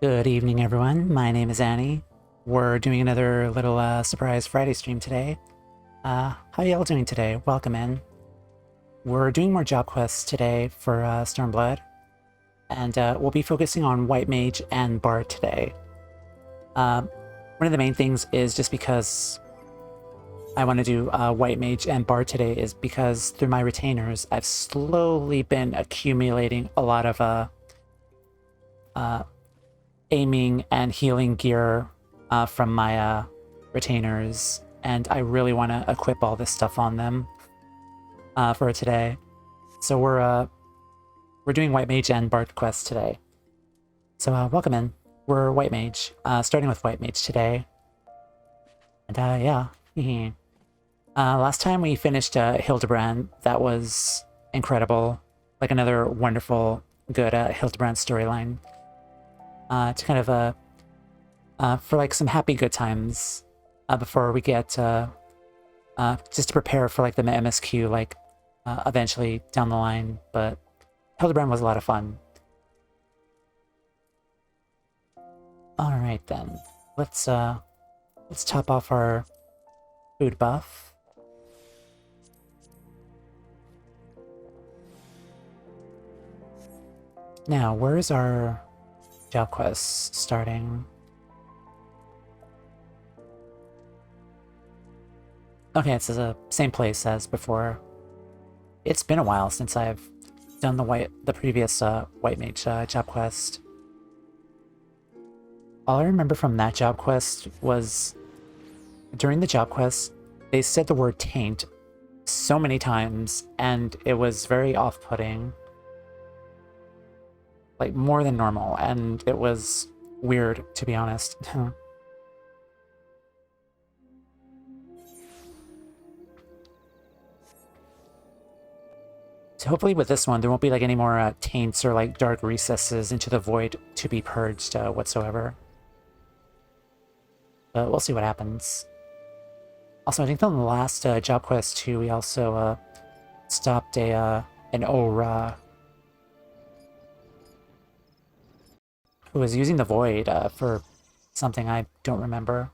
Good evening, everyone. My name is Annie. We're doing another little surprise Friday stream today. How y'all doing today? Welcome in. We're doing more job quests today for Stormblood, and we'll be focusing on White Mage and Bard today. One of the main things is just because I want to do White Mage and Bard today is because through my retainers, I've slowly been accumulating a lot of aiming and healing gear from my retainers, and I really want to equip all this stuff on them for today. So we're doing White Mage and Bard quests today. So welcome in. We're White Mage, starting with White Mage today. And yeah. Last time we finished Hildibrand. That was incredible. Like another wonderful, good Hildibrand storyline. To kind of for like some happy good times before we get just to prepare for like the MSQ like eventually down the line. But Hildibrand was a lot of fun. All right then, let's top off our food buff. Now, where's our job quest starting? Okay, it's the same place as before. It's been a while since I've done the previous White Mage job quest. All I remember from that job quest was during the job quest, they said the word taint so many times, and it was very off-putting. Like, more than normal, and it was weird, to be honest. So hopefully with this one, there won't be like any more taints or like dark recesses into the void to be purged whatsoever. But we'll see what happens. Also, I think on the last job quest too, we also stopped an Aura who was using the void for something I don't remember.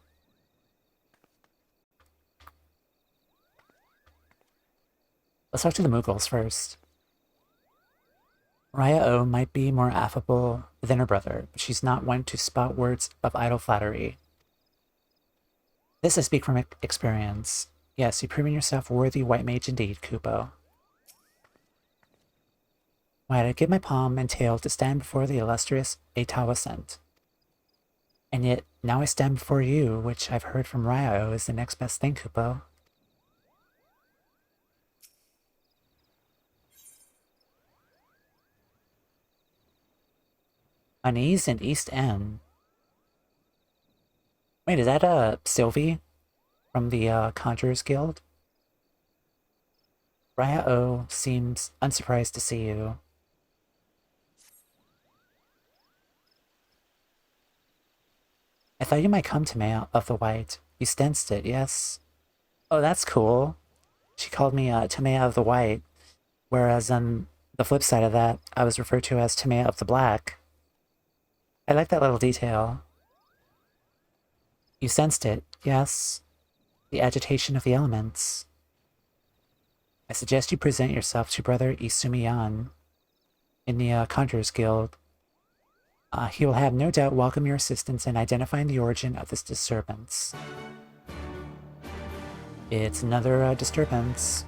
Let's talk to the Mughals first. Raya O might be more affable than her brother, but she's not one to spout words of idle flattery. This I speak from experience. Yes, you've proven yourself worthy White Mage indeed, Kupo. Why, I'd give my palm and tail to stand before the illustrious Eitawa sent. And yet, now I stand before you, which I've heard from Raya O is the next best thing, Kupo. Unease in East End. Wait, is that Sylvie from the Conjurers Guild? Raya O seems unsurprised to see you. I thought you might come to me of the White. You sensed it, yes? Oh, that's cool. She called me Tamea of the White, whereas on the flip side of that, I was referred to as Tamea of the Black. I like that little detail. You sensed it, yes? The agitation of the elements. I suggest you present yourself to Brother Isumiyan in the Conjurers Guild. He will have no doubt welcome your assistance in identifying the origin of this disturbance. It's another disturbance.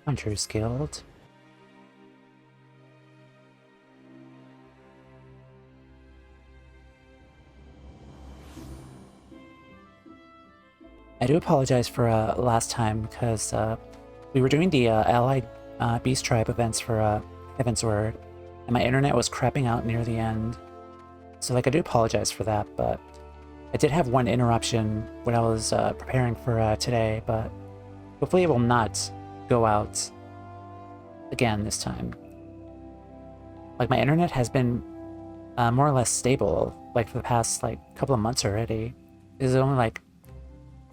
Hunters Guild. do apologize for last time, because we were doing the Allied Beast Tribe events for Heaven's Word, and my internet was crapping out near the end. So, like, I do apologize for that, but I did have one interruption when I was preparing for today, but hopefully it will not go out again this time. Like, my internet has been more or less stable, like, for the past, like, couple of months already. It was only, like,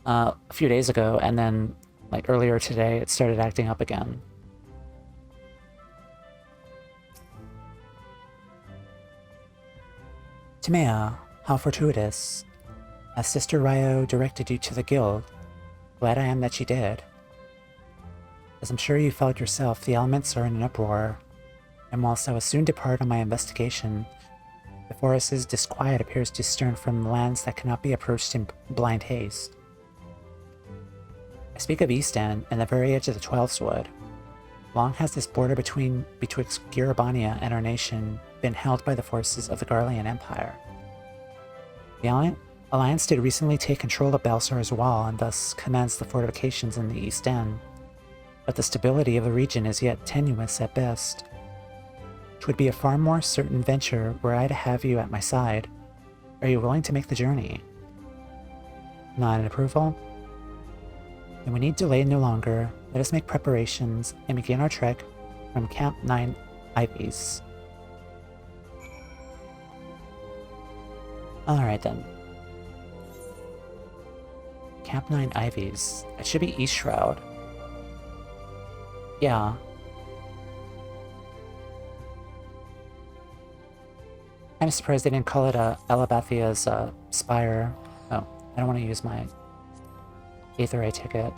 a few days ago, and then, like, earlier today, it started acting up again. Timea, how fortuitous. As Sister Ryo directed you to the guild, glad I am that she did. As I'm sure you felt yourself, the elements are in an uproar, and whilst I will soon depart on my investigation, the forest's disquiet appears to stem from lands that cannot be approached in blind haste. I speak of Easton and the very edge of the Twelfth Wood. Long has this border betwixt Girabania and our nation been held by the forces of the Garlean Empire. The Alliance did recently take control of Balsar's Wall and thus commands the fortifications in the East End, but the stability of the region is yet tenuous at best. 'Twould be a far more certain venture were I to have you at my side. Are you willing to make the journey? Not an approval? Then we need delay no longer. Let us make preparations and begin our trek from Camp 9 Ivies. Alright then. Camp 9 Ivies. It should be East Shroud. Yeah. I'm surprised they didn't call it Alabathia's Spire. Oh, I don't want to use my Aether Eye ticket.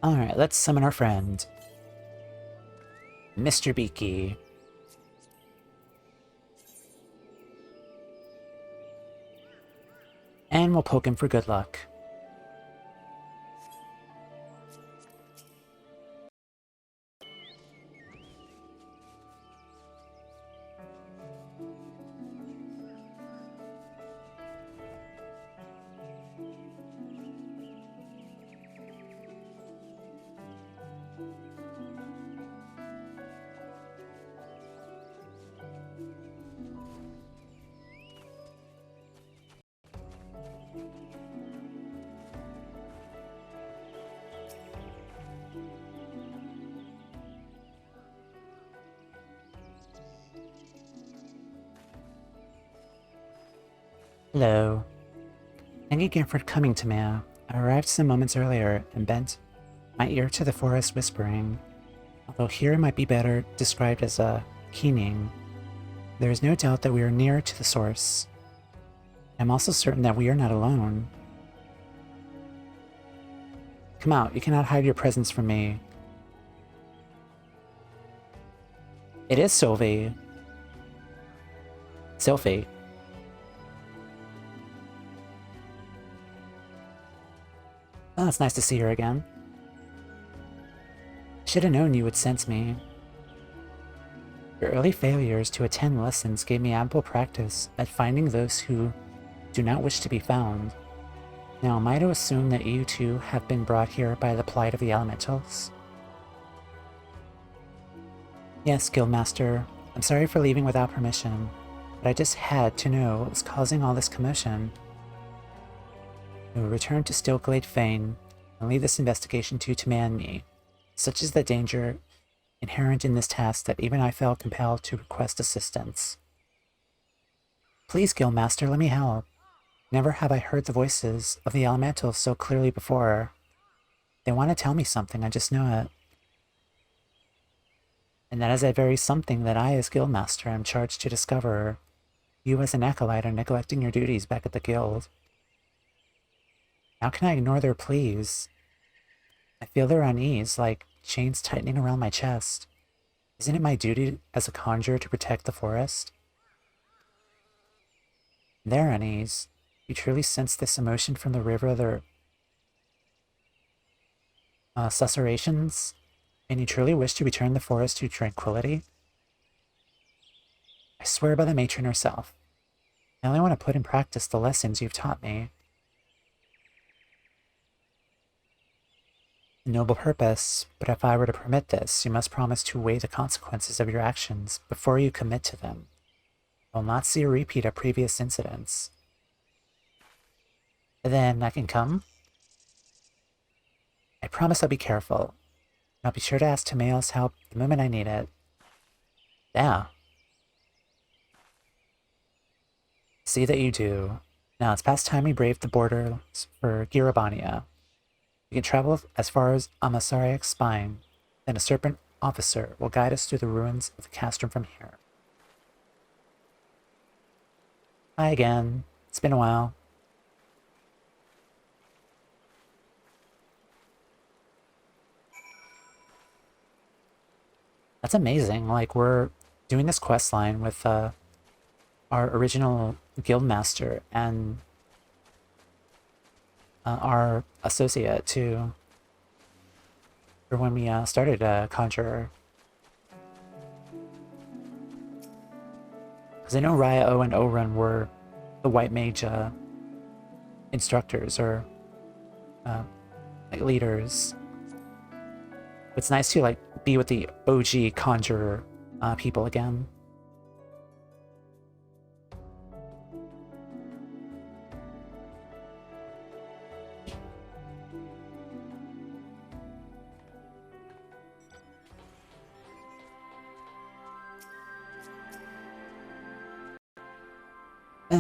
Alright, let's summon our friend, Mr. Beaky. And we'll poke him for good luck. Hello. Thank you again for coming to me. I arrived some moments earlier and bent my ear to the forest whispering. Although here it might be better described as a keening, there is no doubt that we are near to the source. I'm also certain that we are not alone. Come out, you cannot hide your presence from me. It is Sylvie. Sylphie. Oh, it's nice to see her again. Should have known you would sense me. Your early failures to attend lessons gave me ample practice at finding those who do not wish to be found. Now, am I to assume that you two have been brought here by the plight of the elementals? Yes, Guildmaster. I'm sorry for leaving without permission, but I just had to know what was causing all this commotion. We will return to Stillglade Fane and leave this investigation to Timea and me. Such is the danger inherent in this task that even I felt compelled to request assistance. Please, Guildmaster, let me help. Never have I heard the voices of the elementals so clearly before. They want to tell me something, I just know it. And that is that very something that I, as Guildmaster, am charged to discover. You, as an acolyte, are neglecting your duties back at the guild. How can I ignore their pleas? I feel their unease, like chains tightening around my chest. Isn't it my duty as a conjurer to protect the forest? There, unease. You truly sense this emotion from the river, the susurrations, and you truly wish to return the forest to tranquility? I swear by the matron herself. I only want to put in practice the lessons you've taught me. A noble purpose, but if I were to permit this, you must promise to weigh the consequences of your actions before you commit to them. I will not see a repeat of previous incidents. Then I can come? I promise I'll be careful, and I'll be sure to ask Tamayo's help the moment I need it. Yeah. See that you do. Now it's past time we braved the borders for Girabania. We can travel as far as Amasariak's spine, then a serpent officer will guide us through the ruins of the castrum from here. Hi again. It's been a while. That's amazing. Like, we're doing this quest line with our original guildmaster and our associate too, for when we started Conjurer. Because I know Raya-O and Orun were the White Mage instructors or like leaders. It's nice to like be with the OG Conjurer people again.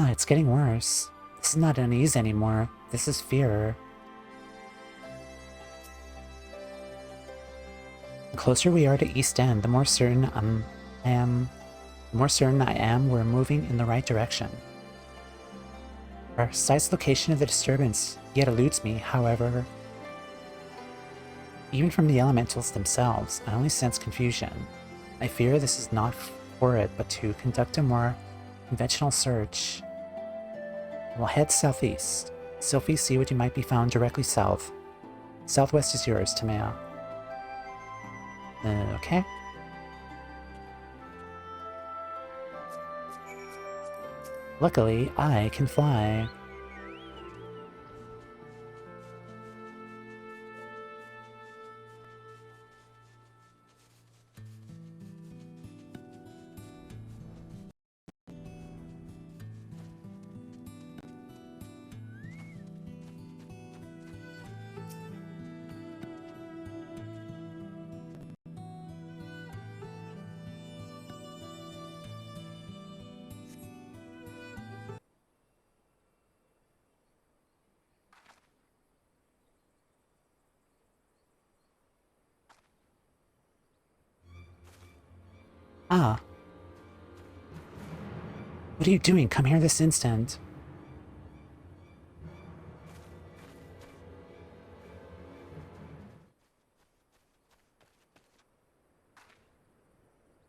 It's getting worse. This is not unease anymore. This is fear. The closer we are to East End, the more certain I am we're moving in the right direction. The precise location of the disturbance yet eludes me, however. Even from the elementals themselves, I only sense confusion. I fear this is not for it, but to conduct a more conventional search. We'll head southeast. Sylphie, see what you might be found directly south. Southwest is yours, Tamea. Okay. Luckily, I can fly. Ah. What are you doing? Come here this instant.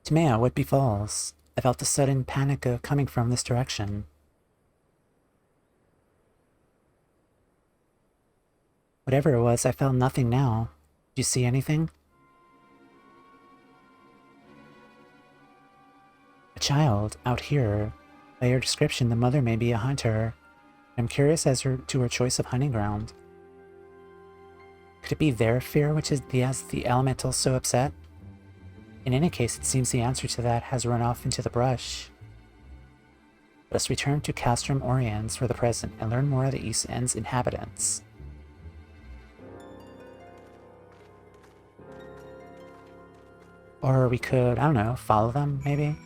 Tamea, what befalls? I felt a sudden panic coming from this direction. Whatever it was, I felt nothing now. Did you see anything? A child, out here. By your description, the mother may be a hunter. I'm curious as to her choice of hunting ground. Could it be their fear which has the elemental so upset? In any case, it seems the answer to that has run off into the brush. Let us return to Castrum Oriens for the present and learn more of the East End's inhabitants. Or we could, I don't know, follow them, maybe?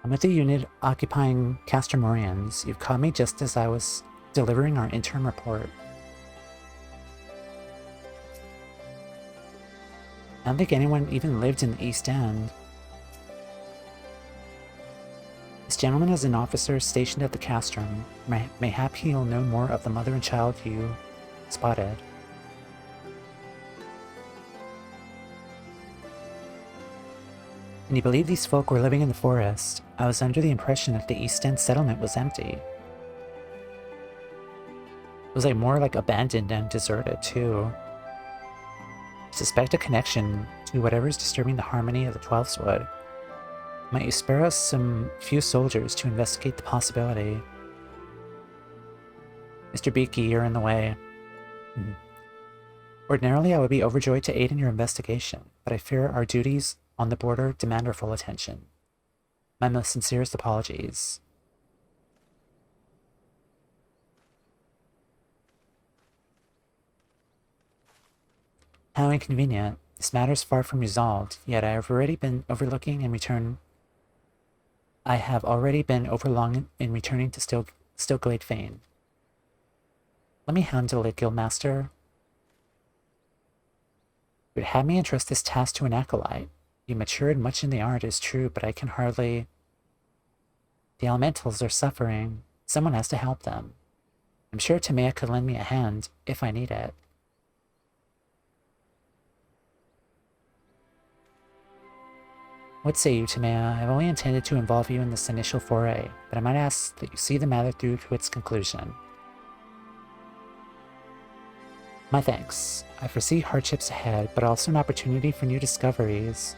I'm with the unit occupying Castrum Oriens. You've caught me just delivering our interim report. I don't think anyone even lived in the East End. This gentleman is an officer stationed at the castrum. Mayhap he'll know more of the mother and child you spotted. And you believe these folk were living in the forest? I was under the impression that the East End settlement was empty. It was more like abandoned and deserted, too. I suspect a connection to whatever's disturbing the harmony of the Twelfthwood. Might you spare us some few soldiers to investigate the possibility? Mr. Beaky, you're in the way. Ordinarily, I would be overjoyed to aid in your investigation, but I fear our duties on the border demand our full attention. My most sincerest apologies. How inconvenient. This matter is far from resolved, yet I have already been overlooking in return. I have already been overlong in returning to Stillglade Fane. Let me handle it, Guildmaster. You would have me entrust this task to an acolyte. You matured much in the art, is true, but I can hardly. The elementals are suffering. Someone has to help them. I'm sure Timea could lend me a hand if I need it. What say you, Timea? I've only intended to involve you in this initial foray, but I might ask that you see the matter through to its conclusion. My thanks. I foresee hardships ahead, but also an opportunity for new discoveries.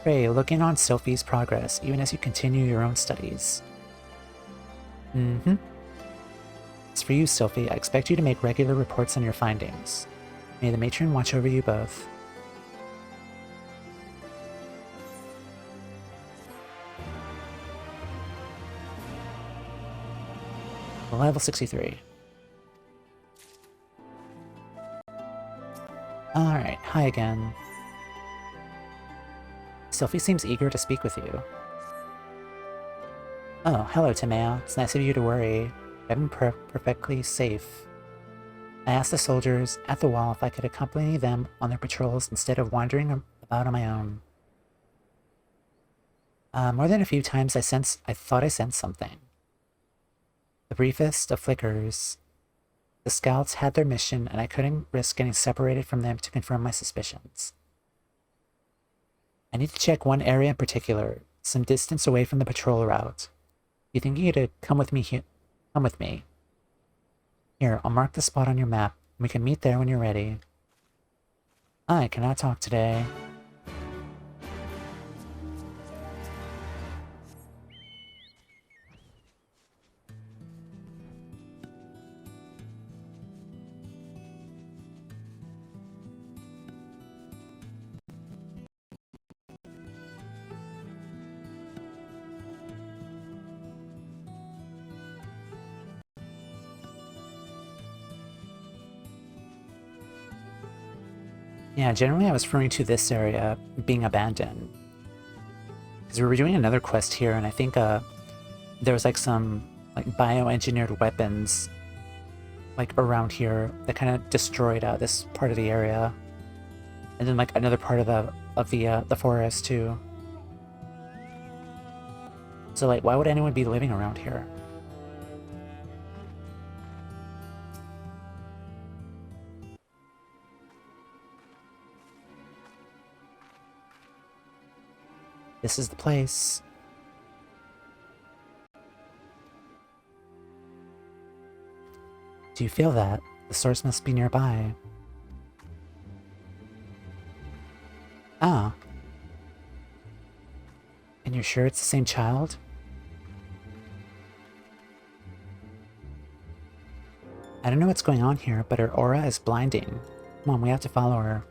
Pray, look in on Sophie's progress, even as you continue your own studies. As for you, Sophie, I expect you to make regular reports on your findings. May the matron watch over you both. Level 63. Alright, hi again. Sophie seems eager to speak with you. Oh, hello, Timea. It's nice of you to worry. I've been perfectly safe. I asked the soldiers at the wall if I could accompany them on their patrols instead of wandering about on my own. More than a few times I thought I sensed something. The briefest of flickers. The scouts had their mission, and I couldn't risk getting separated from them to confirm my suspicions. I need to check one area in particular, some distance away from the patrol route. You think you could come with me here? Come with me. Here, I'll mark the spot on your map, and we can meet there when you're ready. I cannot talk today. Yeah, generally I was referring to this area being abandoned. Because we were doing another quest here, and I think there was some bioengineered weapons around here that kind of destroyed this part of the area. And then another part of the forest too. So why would anyone be living around here? This is the place. Do you feel that? The source must be nearby. Ah. And you're sure it's the same child? I don't know what's going on here, but her aura is blinding. Come on, we have to follow her.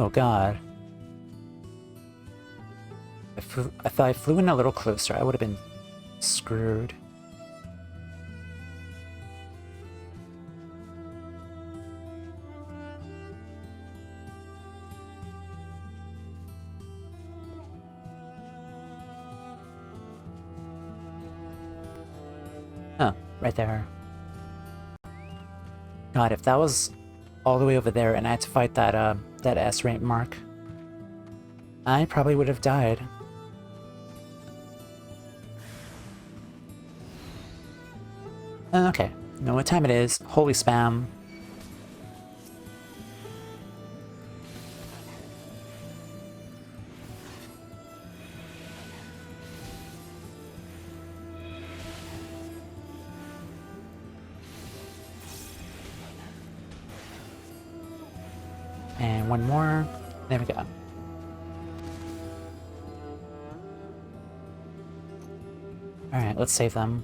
Oh god. If I flew in a little closer, I would have been screwed. Oh, right there. God, if that was all the way over there and I had to fight that S rank mark, I probably would have died. Okay, know what time it is. Holy spam. And one more. There we go. Alright, let's save them.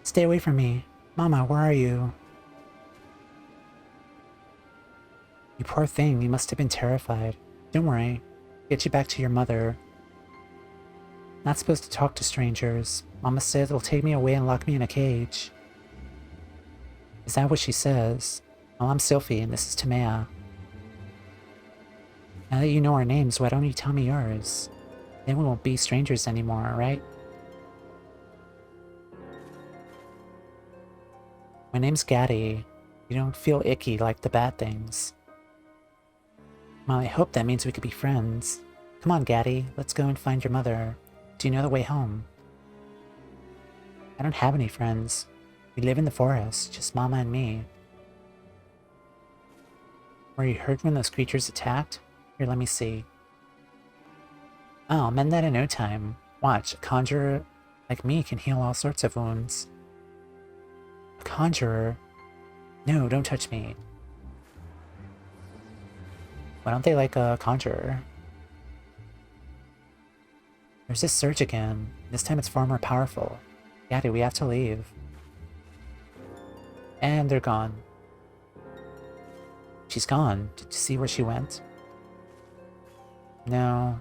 Stay away from me. Mama, where are you? You poor thing, you must have been terrified. Don't worry. Get you back to your mother. Not supposed to talk to strangers. Mama says it'll take me away and lock me in a cage. Is that what she says? Well, I'm Sylphie, and this is Tamea. Now that you know our names, why don't you tell me yours? Then we won't be strangers anymore, right? My name's Gaddy. You don't feel icky like the bad things. Well, I hope that means we could be friends. Come on, Gaddy, let's go and find your mother. Do you know the way home? I don't have any friends. We live in the forest, just Mama and me. Were you hurt when those creatures attacked? Here, let me see. Oh, I'll mend that in no time. Watch, a conjurer like me can heal all sorts of wounds. A conjurer? No, don't touch me. Why don't they like a conjurer? There's this surge again. This time it's far more powerful. Gaddy, we have to leave. And they're gone. She's gone. Did you see where she went? No.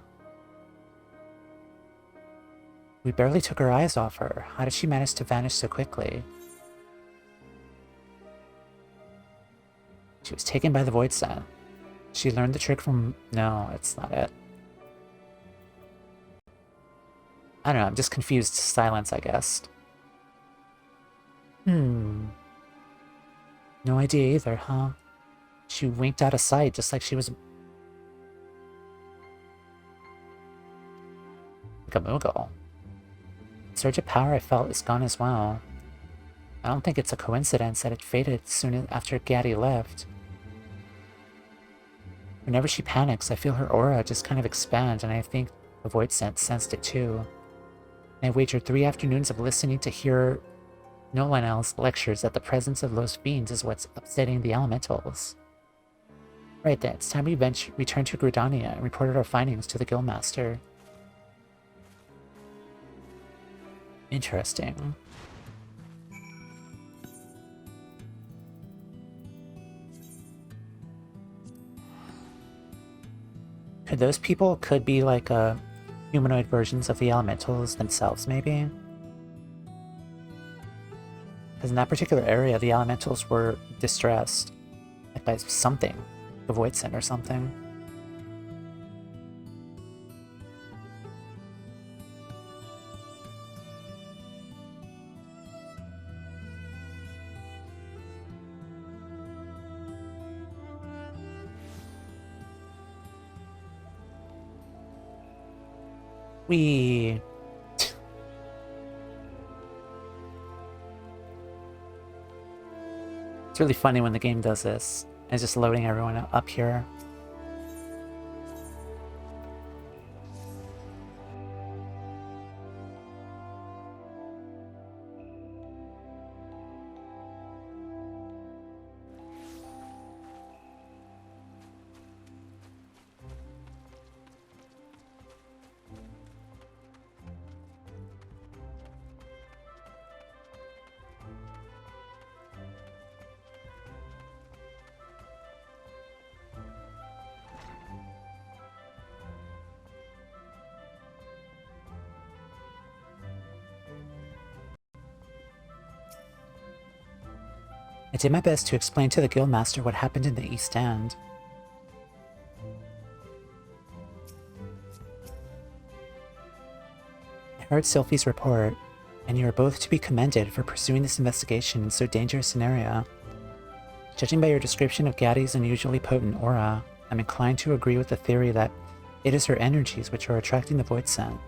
We barely took our eyes off her. How did she manage to vanish so quickly? She was taken by the Void Set. She learned the trick from... No, it's not it. I don't know, I'm just confused. Silence, I guess. No idea either, huh? She winked out of sight just like she was... like a Moogle. The surge of power I felt is gone as well. I don't think it's a coincidence that it faded soon after Gaddy left. Whenever she panics, I feel her aura just kind of expand, and I think the Void Sense sensed it too. And I wagered 3 afternoons of listening to hear no one else lectures that the presence of those fiends is what's upsetting the elementals. Right then, it's time we return to Gridania and reported our findings to the Guildmaster. Interesting. Those people could be like humanoid versions of the elementals themselves, maybe? Because in that particular area, the elementals were distressed. Like by something. The Void Sin or something. We... It's really funny when the game does this. It's just loading everyone up here. I did my best to explain to the guildmaster what happened in the East End. I heard Sylphie's report, and you are both to be commended for pursuing this investigation in so dangerous an area. Judging by your description of Gaddy's unusually potent aura, I'm inclined to agree with the theory that it is her energies which are attracting the void scent.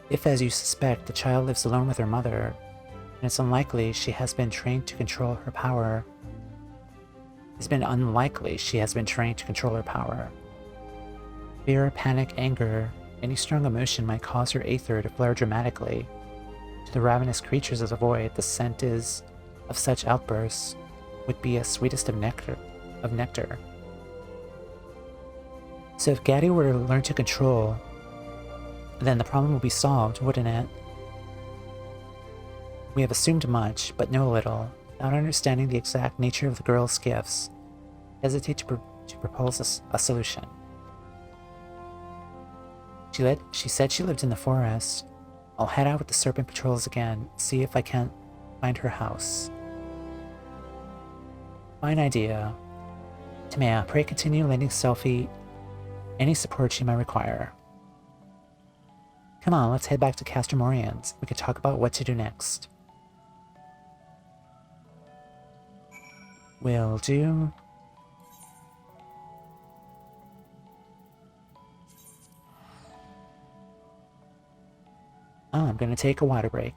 If, as you suspect, the child lives alone with her mother, and it's unlikely she has been trained to control her power. Fear, panic, anger, any strong emotion might cause her aether to flare dramatically. To the ravenous creatures of the void, the scent of such outbursts would be as sweetest of nectar. So if Gaddy were to learn to control, then the problem would be solved, wouldn't it? We have assumed much, but know little, without understanding the exact nature of the girl's gifts. Hesitate to propose a solution. She said she lived in the forest. I'll head out with the serpent patrols again, see if I can't find her house. Fine idea. Timea, pray continue lending Sylphie any support she might require. Come on, let's head back to Castor Morians. We could talk about what to do next. Will do. Oh, I'm gonna take a water break.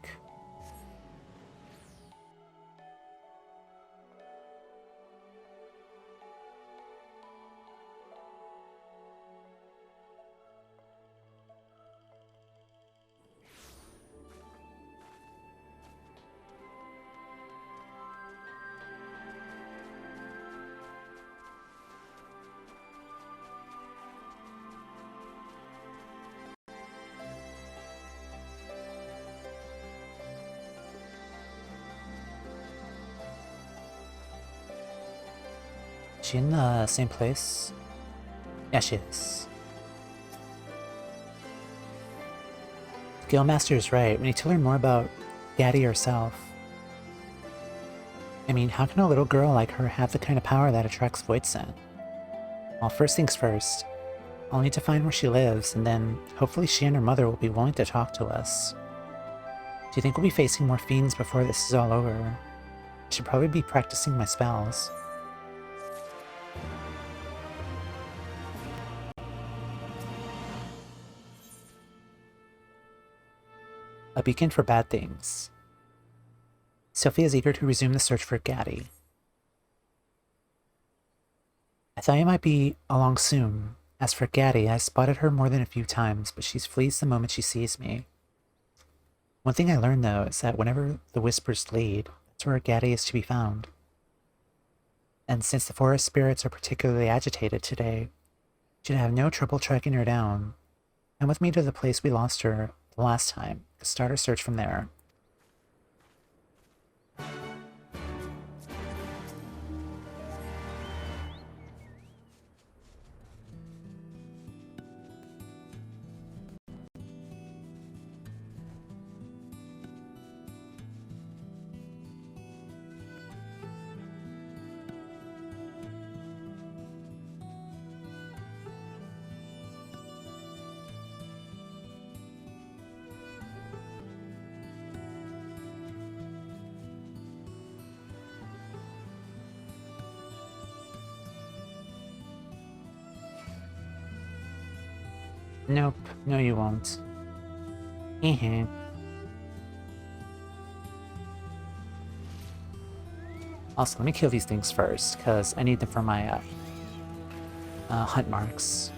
She in the same place? Yeah, she is. The Guildmaster is right. We need to learn more about Gaddy herself. I mean, how can a little girl like her have the kind of power that attracts void scent? Well, first things first. I'll need to find where she lives, and then hopefully she and her mother will be willing to talk to us. Do you think we'll be facing more fiends before this is all over? I should probably be practicing my spells. A beacon for bad things. Sylphie is eager to resume the search for Gaddy. I thought you might be along soon. As for Gaddy, I spotted her more than a few times, but she flees the moment she sees me. One thing I learned, though, is that whenever the whispers lead, that's where Gaddy is to be found. And since the forest spirits are particularly agitated today, you should have no trouble tracking her down. Come with me to the place we lost her the last time, to start our search from there. Nope, no you won't. Heh. Also, let me kill these things first, because I need them for my hunt marks.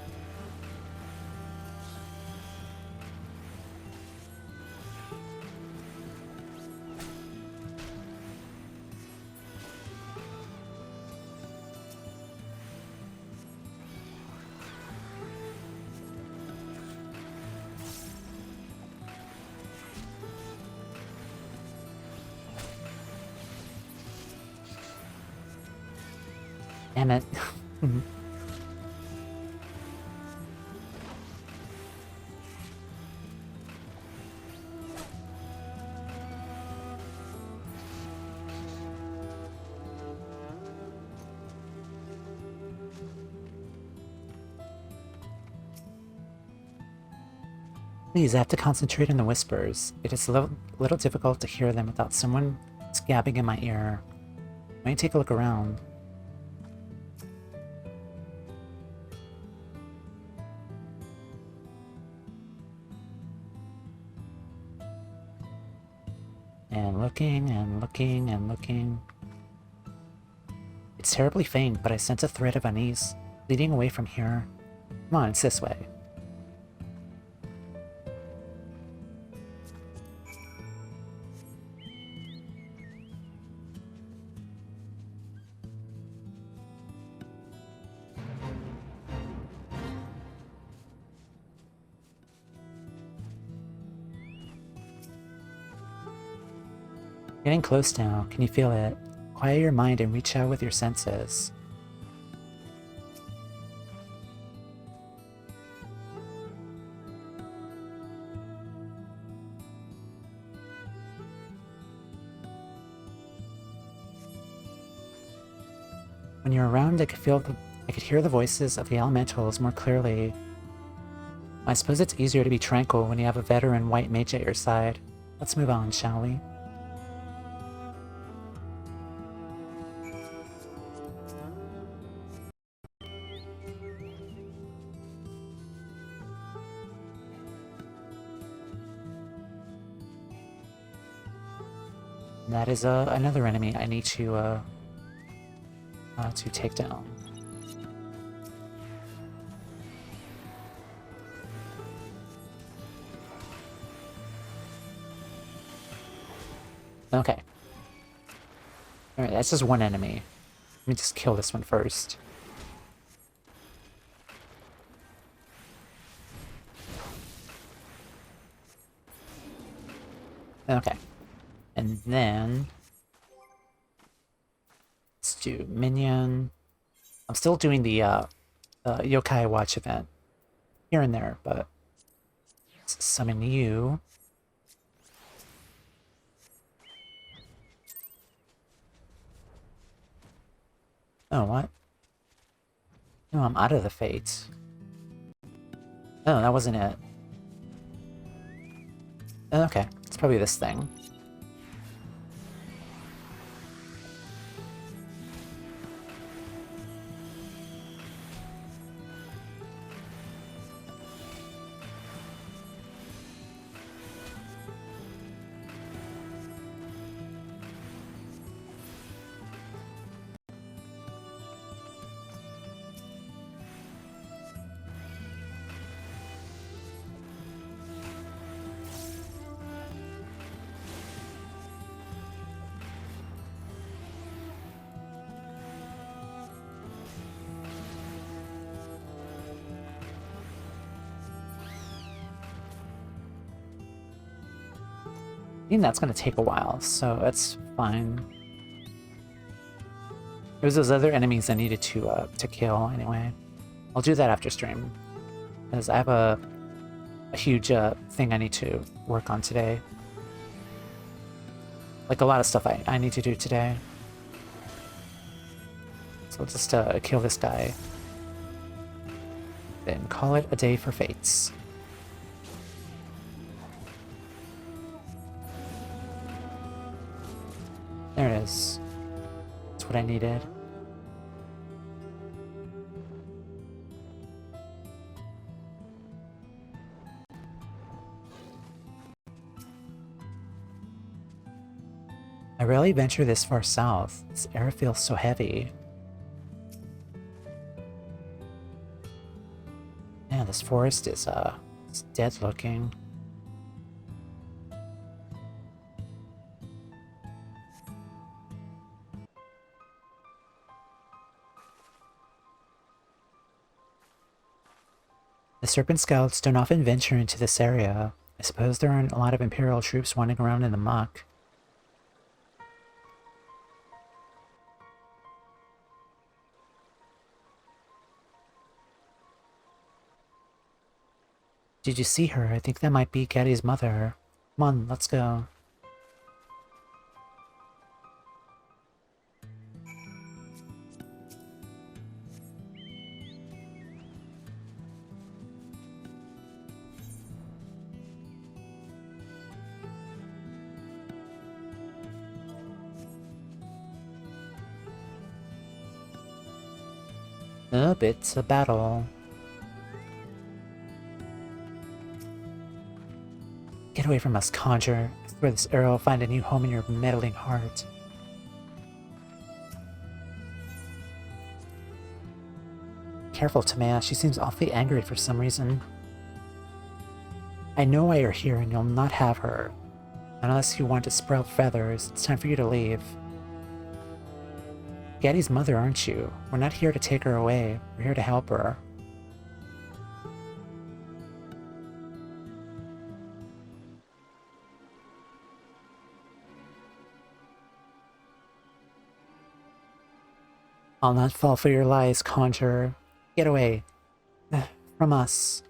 Damn it. Please, I have to concentrate on the whispers. It is a little difficult to hear them without someone gabbing in my ear. Might take a look around. And looking and looking and looking. It's terribly faint, but I sense a thread of unease leading away from here. Come on, it's this way. Getting close now. Can you feel it? Quiet your mind and reach out with your senses. When you're around, I could hear the voices of the elementals more clearly. I suppose it's easier to be tranquil when you have a veteran White Mage at your side. Let's move on, shall we? That is another enemy I need to take down. Okay. Alright, that's just one enemy. Let me just kill this one first. Okay. And then let's do minion. I'm still doing the Yokai Watch event here and there, but let's summon you. Oh, what? No, I'm out of the Fate. Oh, that wasn't it. Okay, it's probably this thing. I think that's going to take a while, so that's fine. There's those other enemies I needed to kill anyway. I'll do that after stream, because I have a huge thing I need to work on today. Like a lot of stuff I need to do today. So I'll just kill this guy. Then call it a day for Fates. There it is. That's what I needed. I rarely venture this far south. This air feels so heavy. Man, this forest is it's dead looking. The Serpent Scouts don't often venture into this area. I suppose there aren't a lot of Imperial troops wandering around in the muck. Did you see her? I think that might be Gaddy's mother. Come on, let's go. It's a battle. Get away from us, Conjure. I swear this arrow will find a new home in your meddling heart. Careful, Tamea. She seems awfully angry for some reason. I know why you're here, and you'll not have her. Unless you want to sprout feathers, it's time for you to leave. Gaddy's mother, aren't you? We're not here to take her away. We're here to help her. I'll not fall for your lies, Conjurer. Get away. From us.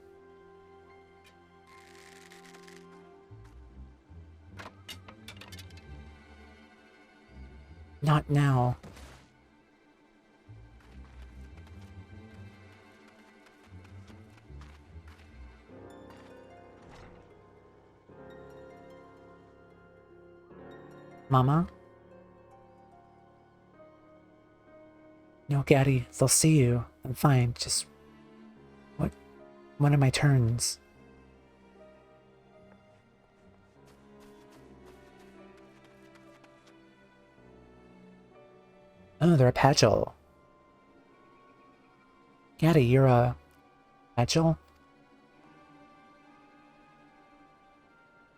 Not now. Mama? No, Gaddy, they'll see you. I'm fine, just... One of my turns. Oh, they're a Pagel. Gaddy, you're a... Pagel?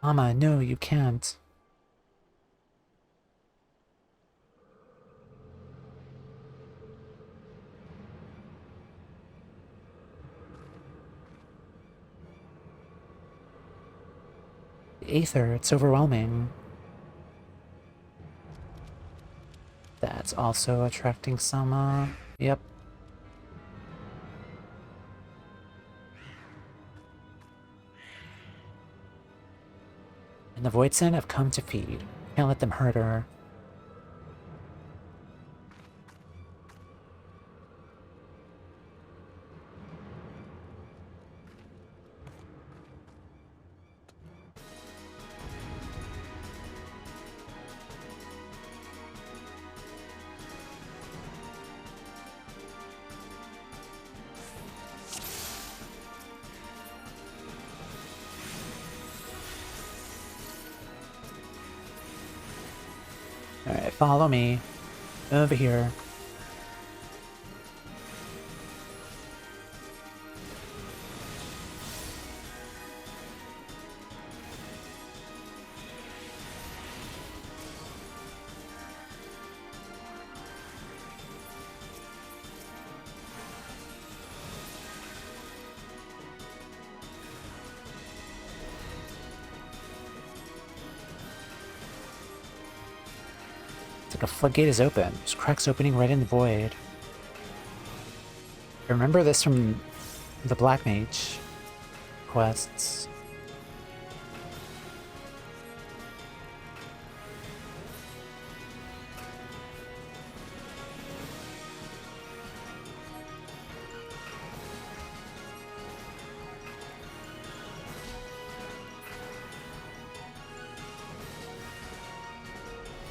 Mama, no, you can't. Aether, it's overwhelming. That's also attracting some, yep. And the Voidsen have come to feed. Can't let them hurt her. Alright, follow me. Over here. It's like a floodgate is open. There's cracks opening right in the void. I remember this from the Black Mage quests.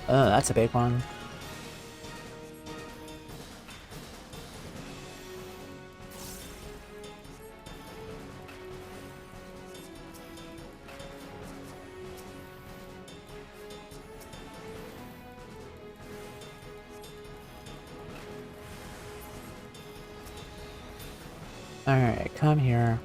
Oh, that's a big one. Alright, come here.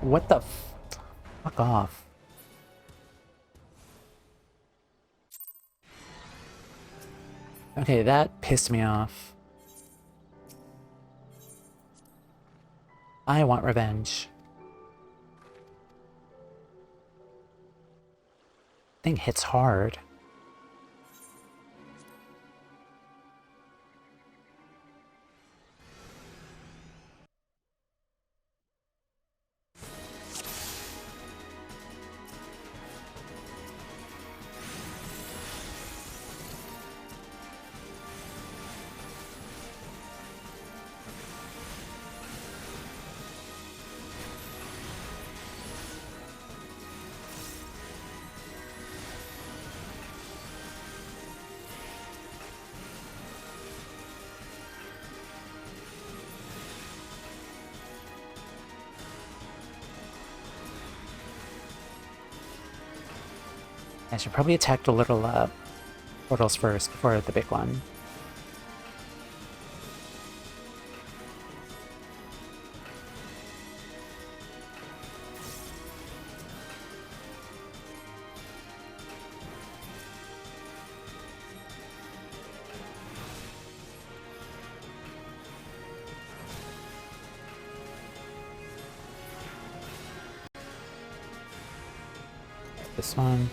What the fuck off. Okay, that pissed me off. I want revenge. Thing hits hard. I should probably attack the little portals first before the big one. This one.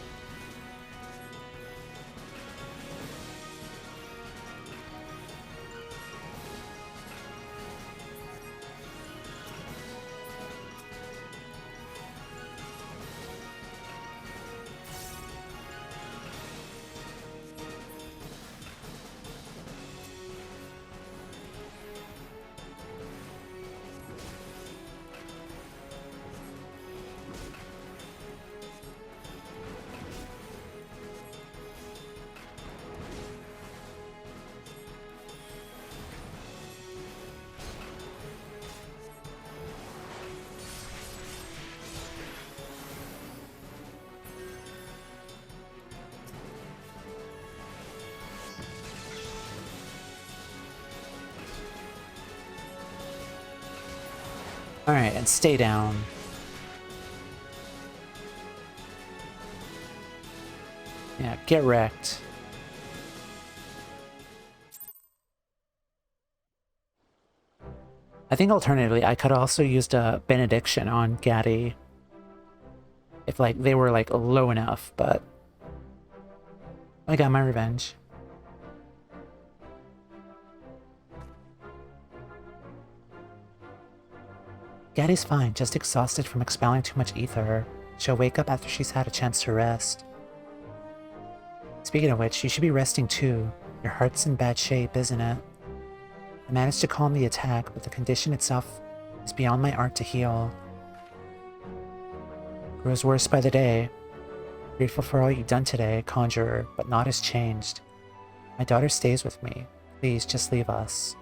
Alright, and stay down. Yeah, get wrecked. I think alternatively, I could also used a benediction on Gaddy. If, like, they were, like, low enough, but I got my revenge. Gaddy's fine, just exhausted from expelling too much ether. She'll wake up after she's had a chance to rest. Speaking of which, you should be resting too. Your heart's in bad shape, isn't it? I managed to calm the attack, but the condition itself is beyond my art to heal. Grows worse by the day. Grateful for all you've done today, Conjurer, but naught has changed. My daughter stays with me. Please, just leave us.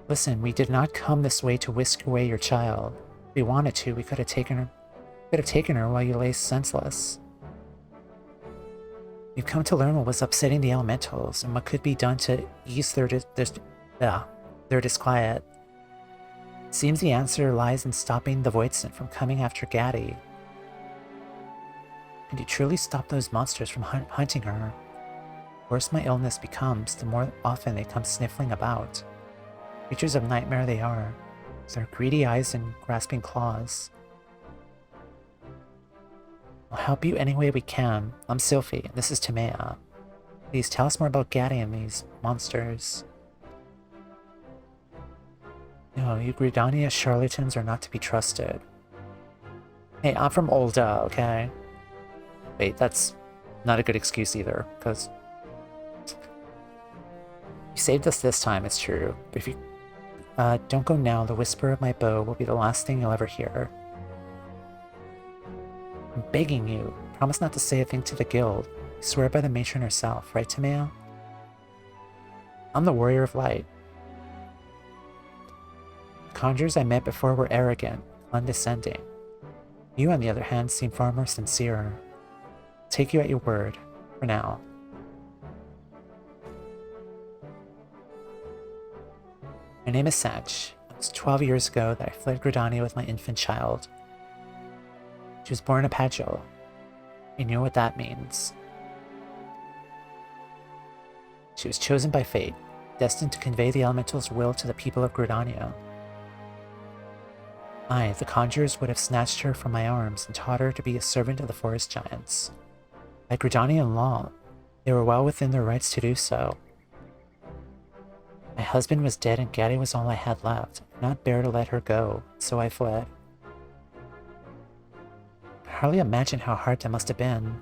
Listen, we did not come this way to whisk away your child. If we wanted to, we could have taken her while you lay senseless. We've come to learn what was upsetting the elementals and what could be done to ease their disquiet. It seems the answer lies in stopping the Voidsent from coming after Gaddy. And to truly stop those monsters from hunting her, the worse my illness becomes, the more often they come sniffling about. Creatures of nightmare they are, with their greedy eyes and grasping claws. We'll help you any way we can. I'm Sylphie, and this is Timea. Please tell us more about Gaddy and these monsters. No, you Gridania charlatans are not to be trusted. Hey, I'm from Olda, okay? Wait, that's not a good excuse either, because you saved us this time, it's true. But if you don't go now, the whisper of my bow will be the last thing you'll ever hear. I'm begging you, promise not to say a thing to the guild. I swear by the matron herself, right, Timea? I'm the warrior of light. The conjurers I met before were arrogant, condescending. You, on the other hand, seem far more sincere. I'll take you at your word, for now. My name is Satch. It was 12 years ago that I fled Gridania with my infant child. She was born a Pagil. I knew what that means. She was chosen by fate, destined to convey the elemental's will to the people of Gridania. I, the conjurers, would have snatched her from my arms and taught her to be a servant of the forest giants. By Gridanian law, they were well within their rights to do so. My husband was dead and Gaddy was all I had left. I could not bear to let her go, so I fled. I hardly imagine how hard that must have been,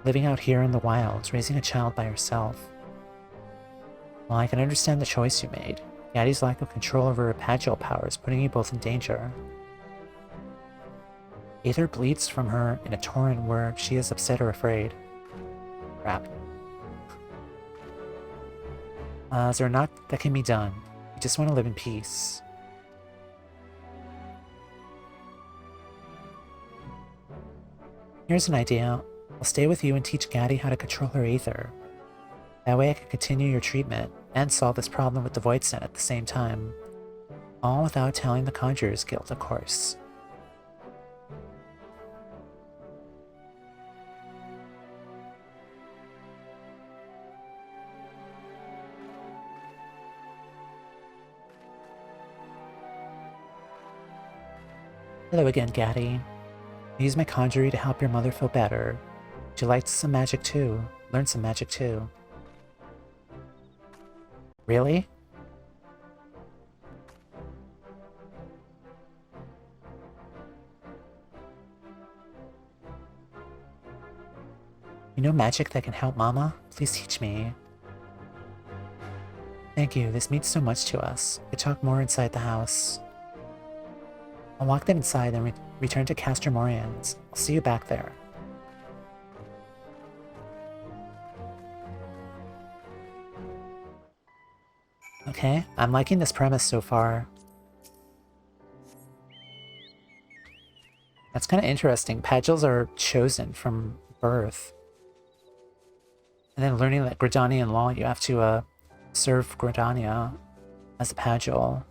living out here in the wilds, raising a child by herself. While I can understand the choice you made, Gaddy's lack of control over her Pagil powers putting you both in danger. Aether bleeds from her in a torrent where she is upset or afraid. Crap. Is there not that can be done? We just want to live in peace. Here's an idea. I'll stay with you and teach Gaddy how to control her ether. That way I can continue your treatment and solve this problem with the Void Scent at the same time. All without telling the Conjurer's Guild, of course. Hello again, Gaddy. I use my conjury to help your mother feel better. Would you like some magic too? Learn some magic too. Really? You know magic that can help Mama? Please teach me. Thank you, this means so much to us. We talk more inside the house. I'll walk them inside and return to Castor Morians. I'll see you back there. Okay, I'm liking this premise so far. That's kind of interesting. Pagils are chosen from birth. And then learning that Gridanian law, you have to serve Gridania as a Pagil.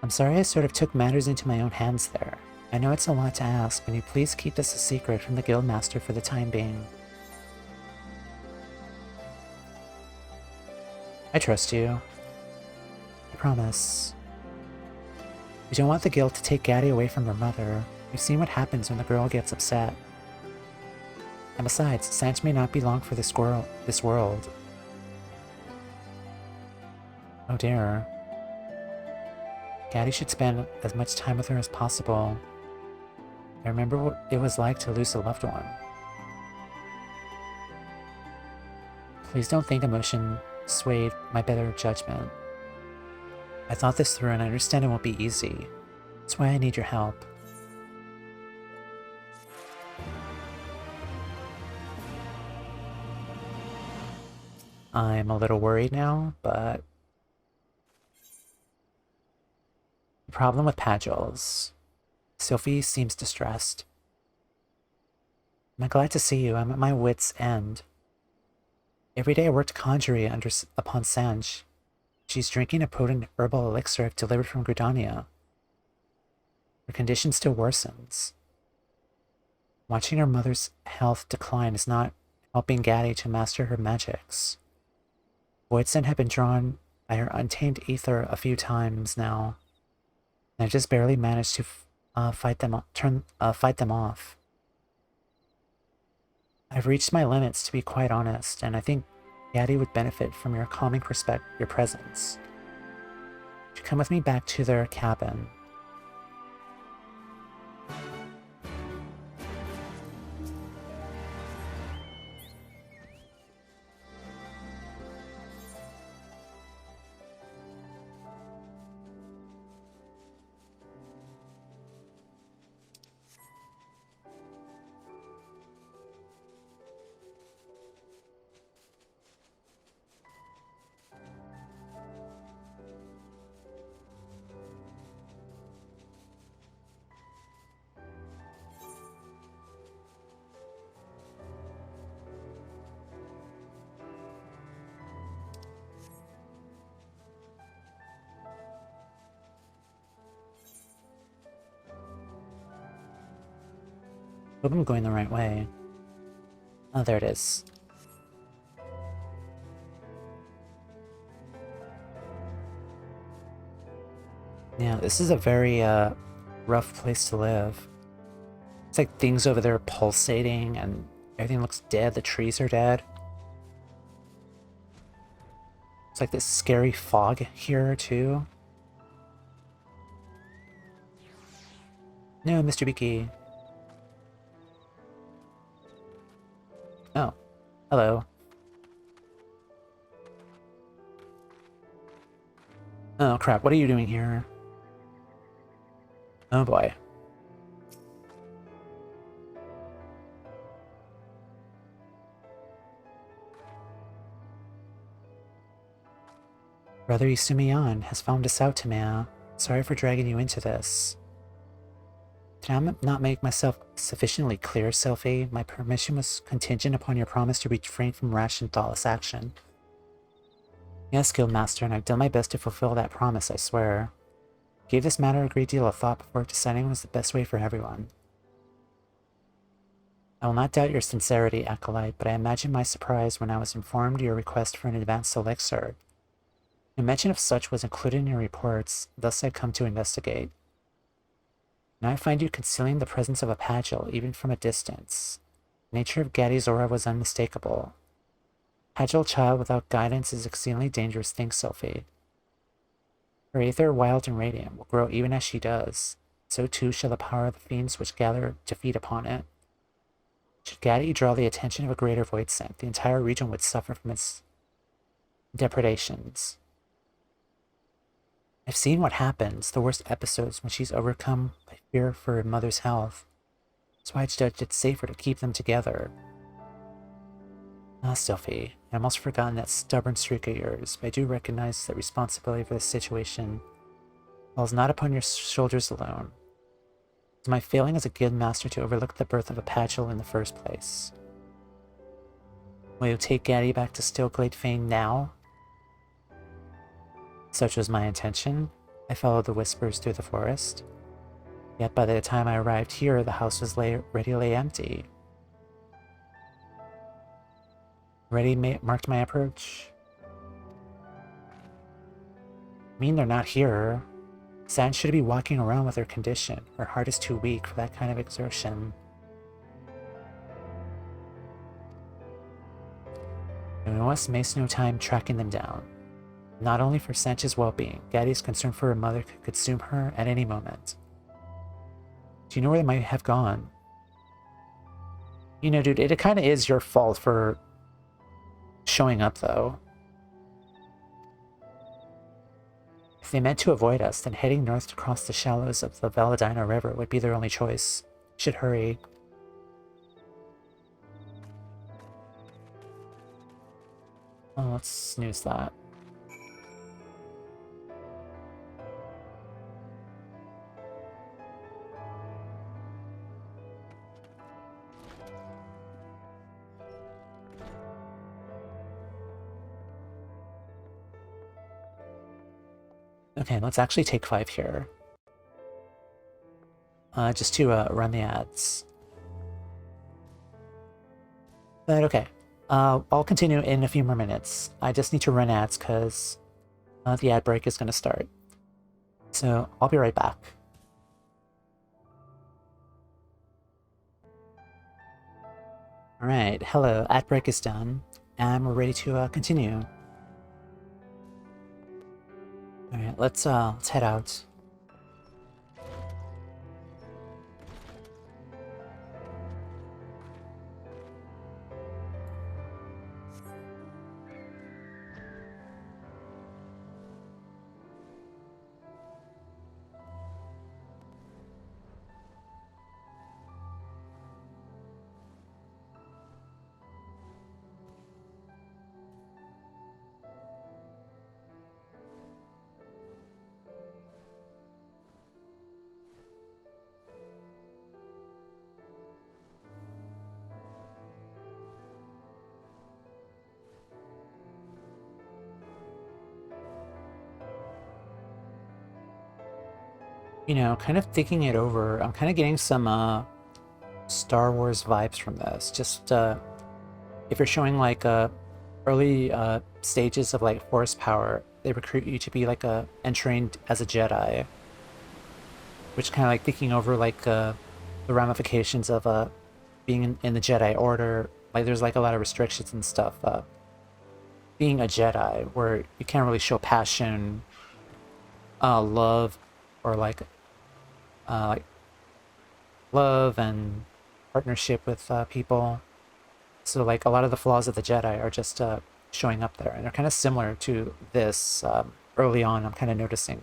I'm sorry I sort of took matters into my own hands there. I know it's a lot to ask, but you please keep this a secret from the Guildmaster for the time being. I trust you. I promise. We don't want the Guild to take Gaddy away from her mother. We've seen what happens when the girl gets upset. And besides, Sanch may not be long for this world. Oh dear. Gaddy should spend as much time with her as possible. I remember what it was like to lose a loved one. Please don't think emotion swayed my better judgment. I thought this through and I understand it won't be easy. That's why I need your help. I'm a little worried now, but the problem with Pagils. Sophie seems distressed. I'm glad to see you. I'm at my wit's end. Every day I work to conjury upon Sanj. She's drinking a potent herbal elixir I've delivered from Gridania. Her condition still worsens. Watching her mother's health decline is not helping Gaddy to master her magics. Voidsent had been drawn by her untamed ether a few times now. I just barely managed to fight them off. I've reached my limits, to be quite honest, and I think Gaddy would benefit from your calming your presence. You should come with me back to their cabin. Hope I'm going the right way. Oh, there it is. Yeah, this is a very rough place to live. It's like things over there are pulsating and Everything looks dead. The trees are dead. It's like this scary fog here, too. No, Mr. Beaky. Oh. Hello. Oh, crap. What are you doing here? Oh, boy. Brother Yusumiyan has found us out, Tamea. Sorry for dragging you into this. Did I not make myself sufficiently clear, Sophie? My permission was contingent upon your promise to refrain from rash and thoughtless action. Yes, Guildmaster, and I've done my best to fulfill that promise, I swear. Gave this matter a great deal of thought before deciding it was the best way for everyone. I will not doubt your sincerity, Acolyte, but I imagine my surprise when I was informed your request for an advanced elixir. No mention of such was included in your reports, thus I come to investigate. Now I find you concealing the presence of a Pagil, even from a distance. The nature of Gaddy's aura was unmistakable. Pagil child without guidance is an exceedingly dangerous thing, Sophie. Her aether, wild and radiant, will grow even as she does. So too shall the power of the fiends which gather to feed upon it. Should Gaddy draw the attention of a greater void scent, the entire region would suffer from its depredations. I've seen what happens, the worst episodes, when she's overcome by fear for her mother's health. That's why I judged it safer to keep them together. Ah, Sophie, I almost forgotten that stubborn streak of yours, but I do recognize that responsibility for this situation falls not upon your shoulders alone. It's my failing as a guildmaster to overlook the birth of a Pagil in the first place. Will you take Gaddy back to Stillglade Fane now? Such was my intention. I followed the whispers through the forest. Yet by the time I arrived here, the house was ready to lay empty. Ready marked my approach. I mean, they're not here. San should be walking around with her condition. Her heart is too weak for that kind of exertion. And we must waste no time tracking them down. Not only for Sanch's well-being, Gaddy's concern for her mother could consume her at any moment. Do you know where they might have gone? You know, dude, it kind of is your fault for showing up, though. If they meant to avoid us, then heading north to cross the shallows of the Valadina River would be their only choice. Should hurry. Oh, let's snooze that. Okay, let's actually take 5 here. Just to run the ads. But okay, I'll continue in a few more minutes. I just need to run ads because the ad break is going to start. So I'll be right back. Alright, hello, ad break is done, and we're ready to continue. Alright, let's head out. You know, kind of thinking it over, I'm kind of getting some Star Wars vibes from this. Just if you're showing like early stages of like force power, they recruit you to be like and trained as a Jedi, which kind of like thinking over like the ramifications of being in the Jedi Order, like there's like a lot of restrictions and stuff. Being a Jedi, where you can't really show passion, love, or like love and partnership with people. So like a lot of the flaws of the Jedi are just showing up there, and they're kind of similar to this. Early on, I'm kind of noticing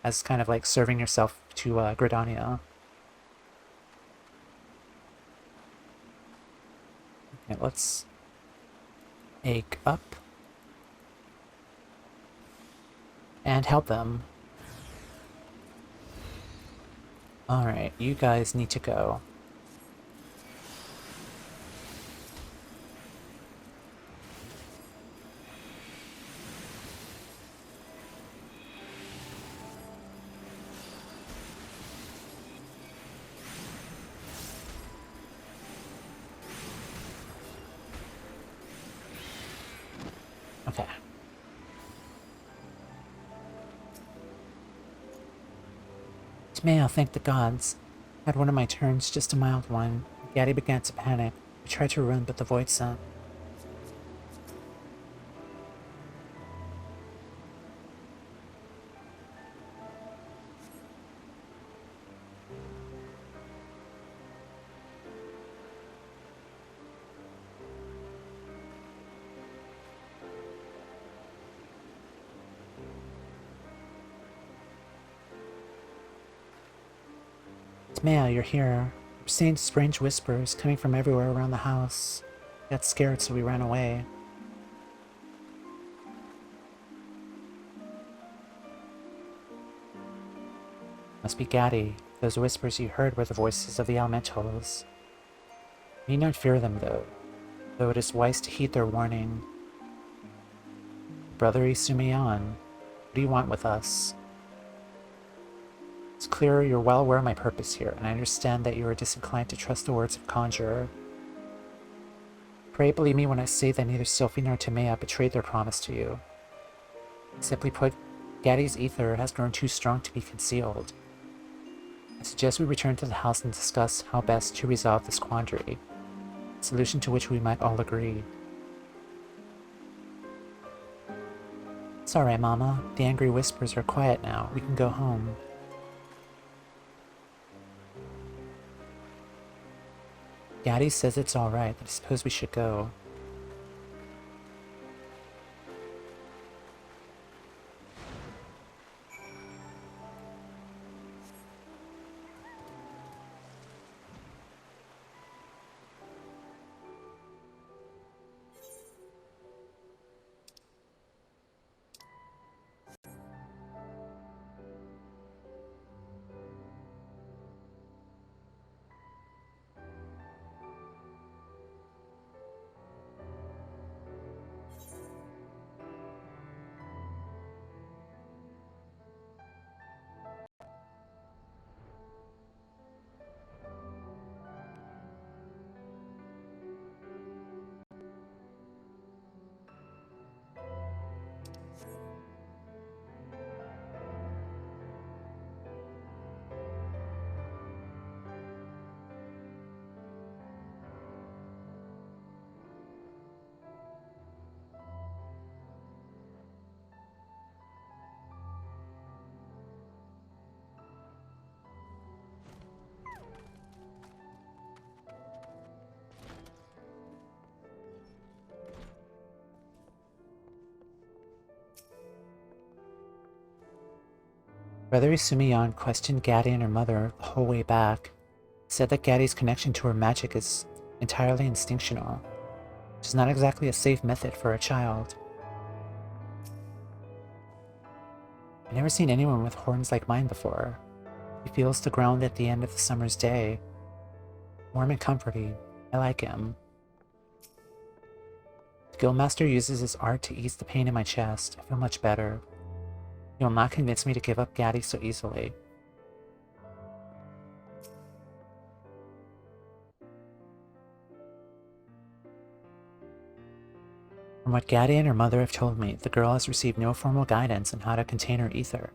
as kind of like serving yourself to Gridania. Okay, let's egg up and help them. Alright, you guys need to go. Okay. Tomeo, thank the gods. Had one of my turns, just a mild one. Gaddy began to panic. We tried to run, but the void sent. Tomeo, you're here. We're seeing strange whispers coming from everywhere around the house. We got scared, so we ran away. Must be Gaddy. Those whispers you heard were the voices of the elementals. You need not fear them, though it is wise to heed their warning. Brother Isumiyan, what do you want with us? It's clear you're well aware of my purpose here, and I understand that you are disinclined to trust the words of Conjurer. Pray believe me when I say that neither Sophie nor Timea betrayed their promise to you. Simply put, Gaddy's ether has grown too strong to be concealed. I suggest we return to the house and discuss how best to resolve this quandary, a solution to which we might all agree. It's alright, Mama. The angry whispers are quiet now. We can go home. Gaddy says it's alright, but I suppose we should go. Brother Isumiyan questioned Gaddy and her mother the whole way back. He said that Gaddy's connection to her magic is entirely instinctual, which is not exactly a safe method for a child. I've never seen anyone with horns like mine before. He feels the ground at the end of the summer's day. Warm and comforting. I like him. The Guildmaster uses his art to ease the pain in my chest. I feel much better. He will not convince me to give up Gaddy so easily. From what Gaddy and her mother have told me, the girl has received no formal guidance on how to contain her ether.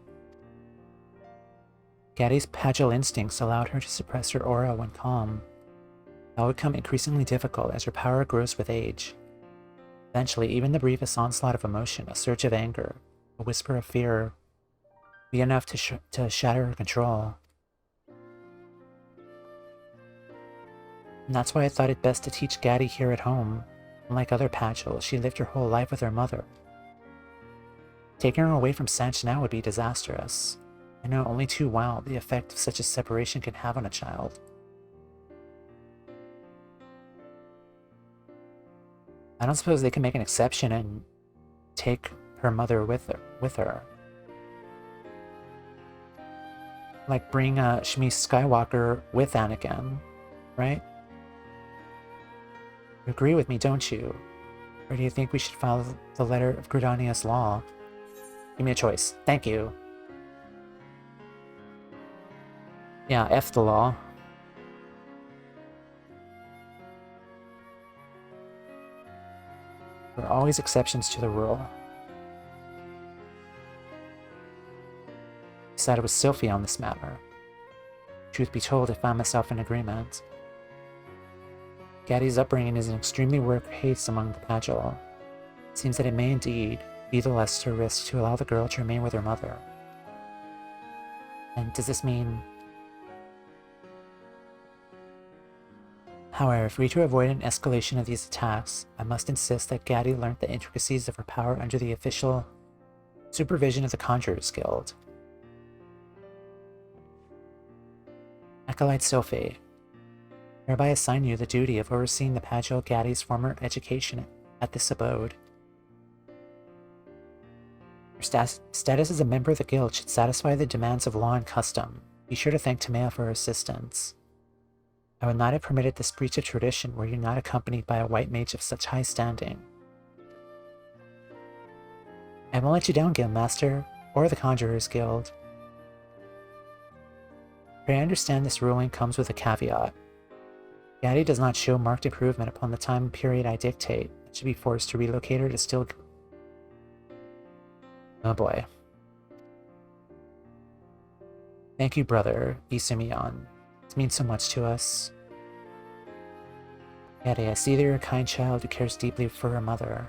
Gaddy's pagil instincts allowed her to suppress her aura when calm. That will become increasingly difficult as your power grows with age. Eventually, even the briefest onslaught of emotion, a surge of anger, a whisper of fear, will be enough to shatter her control. And that's why I thought it best to teach Gaddy here at home. Unlike other Pagels, she lived her whole life with her mother. Taking her away from Sanch now would be disastrous. I know only too well the effect such a separation can have on a child. I don't suppose they can make an exception and take her mother with her. Like bring Shmi Skywalker with Anakin, right? You agree with me, don't you? Or do you think we should follow the letter of Gridania's law? Give me a choice. Thank you. Yeah, F the law. There are always exceptions to the rule. I decided with Sophie on this matter. Truth be told, I found myself in agreement. Gaddy's upbringing is an extremely work haste among the Pagel. It seems that it may indeed be the lesser risk to allow the girl to remain with her mother. And does this mean... However, if we are to avoid an escalation of these attacks, I must insist that Gaddy learnt the intricacies of her power under the official supervision of the Conjurers Guild. Acolyte Sophie, I hereby assign you the duty of overseeing the Pagel Gaddy's former education at this abode. Your status as a member of the guild should satisfy the demands of law and custom. Be sure to thank Tamea for her assistance. I would not have permitted this breach of tradition were you not accompanied by a white mage of such high standing. I won't let you down, Guildmaster, or the Conjurers Guild. But I understand this ruling comes with a caveat. Gaddy does not show marked improvement upon the time period I dictate. I should be forced to relocate her to still... Oh boy. Thank you, brother, Isumiyan. It means so much to us. Gaddy, I see that you're a kind child who cares deeply for her mother.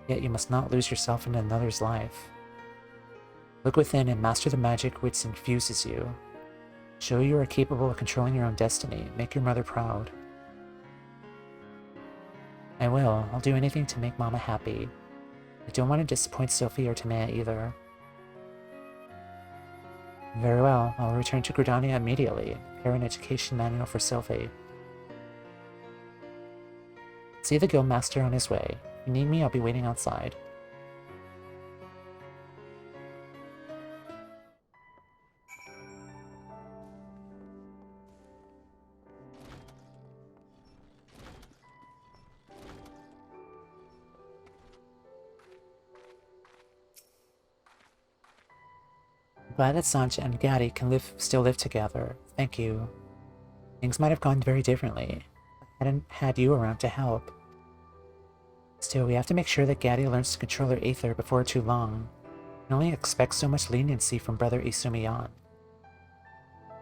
Yet you must not lose yourself in another's life. Look within and master the magic which infuses you. Show you are capable of controlling your own destiny. Make your mother proud. I will. I'll do anything to make Mama happy. I don't want to disappoint Sophie or Tamea either. Very well. I'll return to Gridania immediately and prepare an education manual for Sophie. See the Guildmaster on his way. If you need me, I'll be waiting outside. I'm glad that Sancha and Gaddy can still live together. Thank you. Things might have gone very differently. I hadn't had you around to help. Still, we have to make sure that Gaddy learns to control her aether before too long. We can only expect so much leniency from Brother Isumiyan.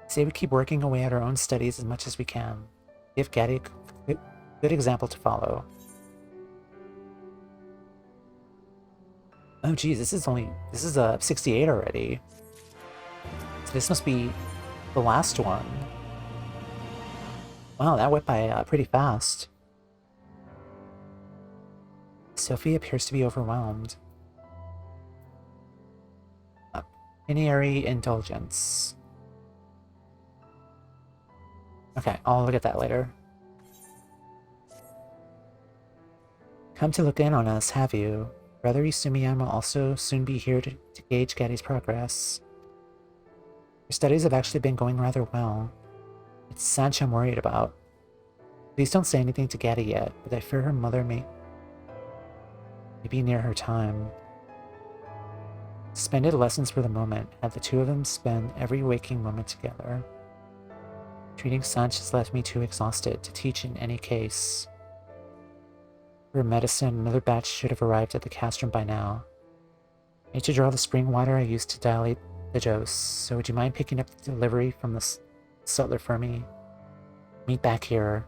Say we keep working away at our own studies as much as we can. Give Gaddy a good example to follow. Oh geez, this is 68 already. So this must be the last one. Wow, that went by pretty fast. Sophie appears to be overwhelmed. Pecuniary indulgence. Okay, I'll look at that later. Come to look in on us, have you? Brother Isumiyan will also soon be here to gauge Gaddy's progress. Your studies have actually been going rather well. It's Sancha I'm worried about. Please don't say anything to Gaddy yet, but I fear her mother may be near her time. Suspended lessons for the moment, had the two of them spend every waking moment together. Treating Sancha has left me too exhausted to teach in any case. For medicine, another batch should have arrived at the castrum by now. I need to draw the spring water I used to dilate the dose, so would you mind picking up the delivery from the sutler for me? Meet back here.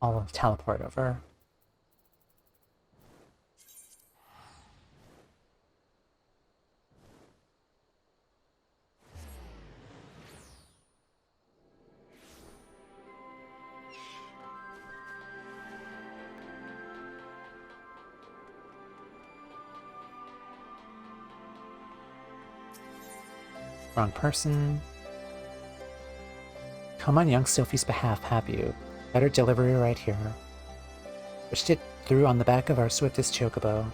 I'll teleport over. Wrong person. Come on young Sophie's behalf, have you? Better delivery right here. Pushed it through on the back of our swiftest chocobo.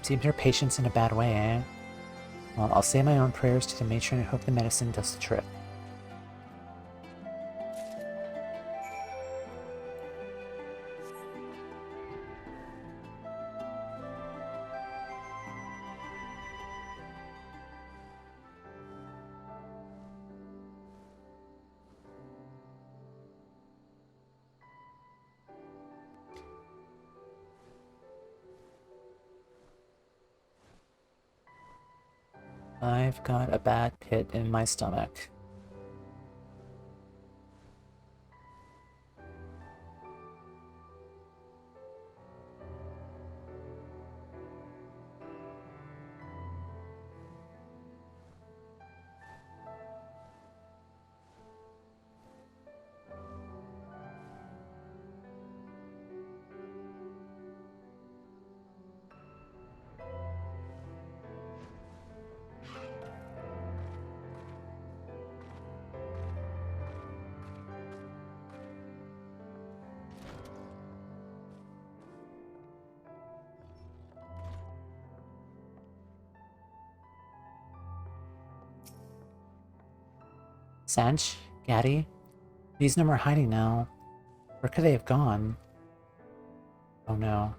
Seems your patience in a bad way, eh? Well, I'll say my own prayers to the matron and hope the medicine does the trick. I've got a bad pit in my stomach. Sanch? Gaddy? These no more hiding now. Where could they have gone? Oh no.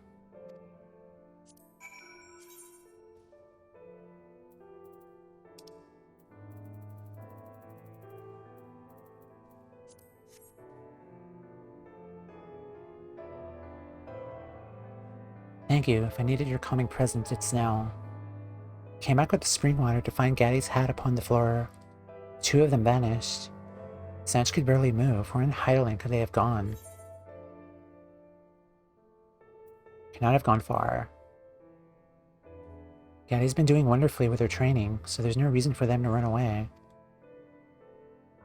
Thank you. If I needed your calming presence, it's now. Came back with the spring water to find Gaddy's hat upon the floor. Two of them vanished. Sanch could barely move. Where in Heideling could they have gone? Cannot have gone far. Gaddy's been doing wonderfully with her training, so there's no reason for them to run away.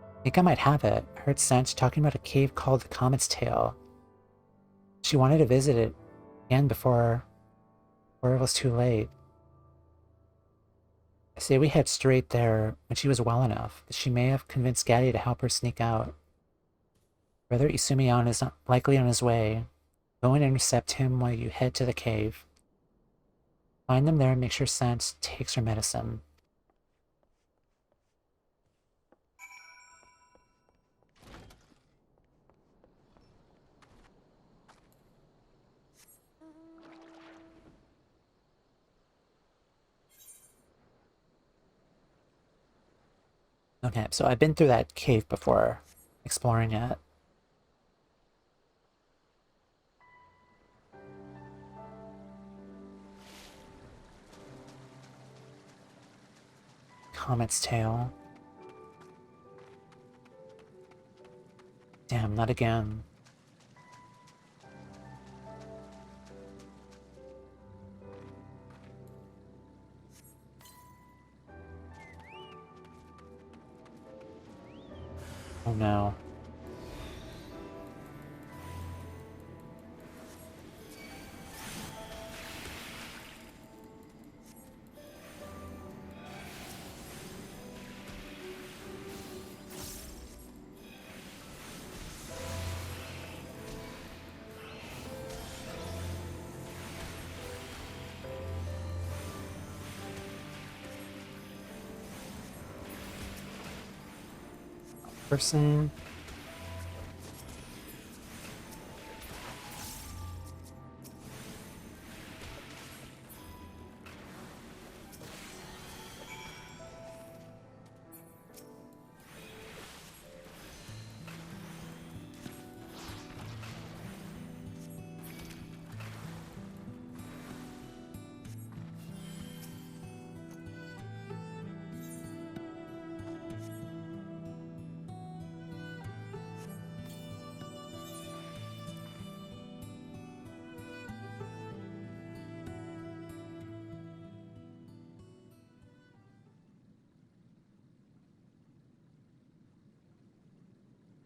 I think I might have it. I heard Sanch talking about a cave called the Comet's Tail. She wanted to visit it again before it was too late. I say we head straight there when she was well enough that she may have convinced Gaddy to help her sneak out. Brother Isumiyan is not likely on his way. Go and intercept him while you head to the cave. Find them there and make sure Sanch takes her medicine. Okay, so I've been through that cave before, exploring it. Comet's Tail. Damn, not again. Oh no. Person.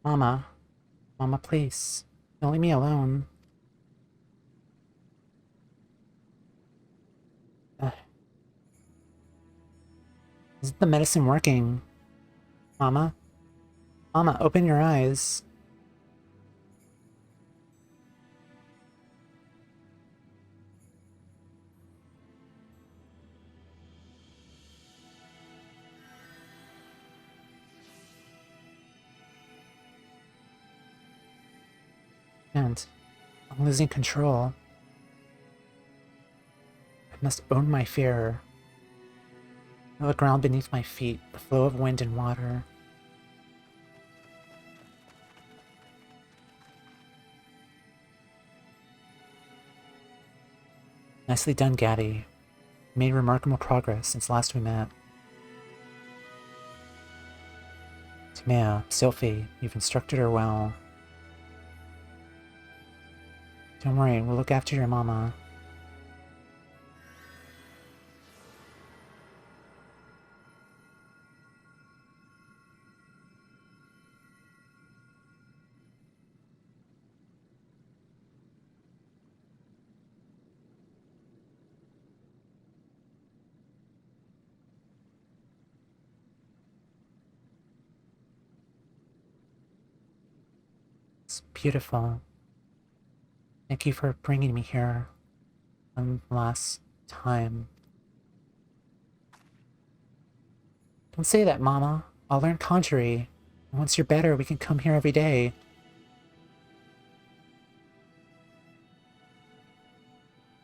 Mama. Mama, please. Don't leave me alone. Ugh. Isn't the medicine working? Mama? Mama, open your eyes. And I'm losing control. I must own my fear. Feel the ground beneath my feet, the flow of wind and water. Nicely done, Gaddy. You made remarkable progress since last we met. Timea, Sylphie, you've instructed her well. Don't worry, we'll look after your mama. It's beautiful. Thank you for bringing me here one last time. Don't say that, Mama. I'll learn Conjury. Once you're better, we can come here every day.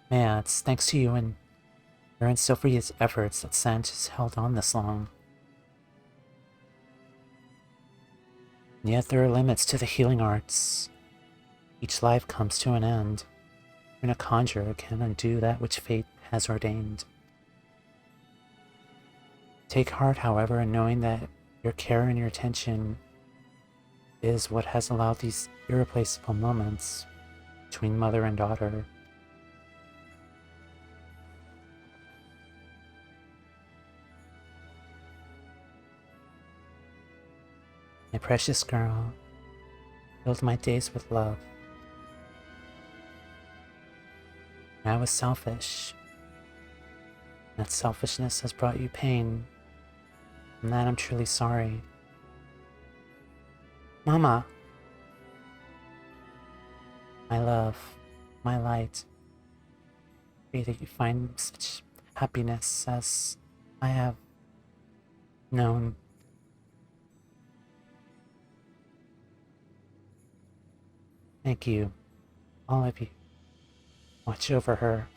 Man, it's thanks to you and your and Sylphia's efforts that Scent has held on this long. And yet there are limits to the healing arts. Each life comes to an end. Even a conjurer can undo that which fate has ordained. Take heart, however, in knowing that your care and your attention is what has allowed these irreplaceable moments between mother and daughter. My precious girl, filled my days with love. I was selfish. That selfishness has brought you pain. And that I'm truly sorry. Mama! My love, my light. Pray that you find such happiness as I have known. Thank you, all of you. Watch over her.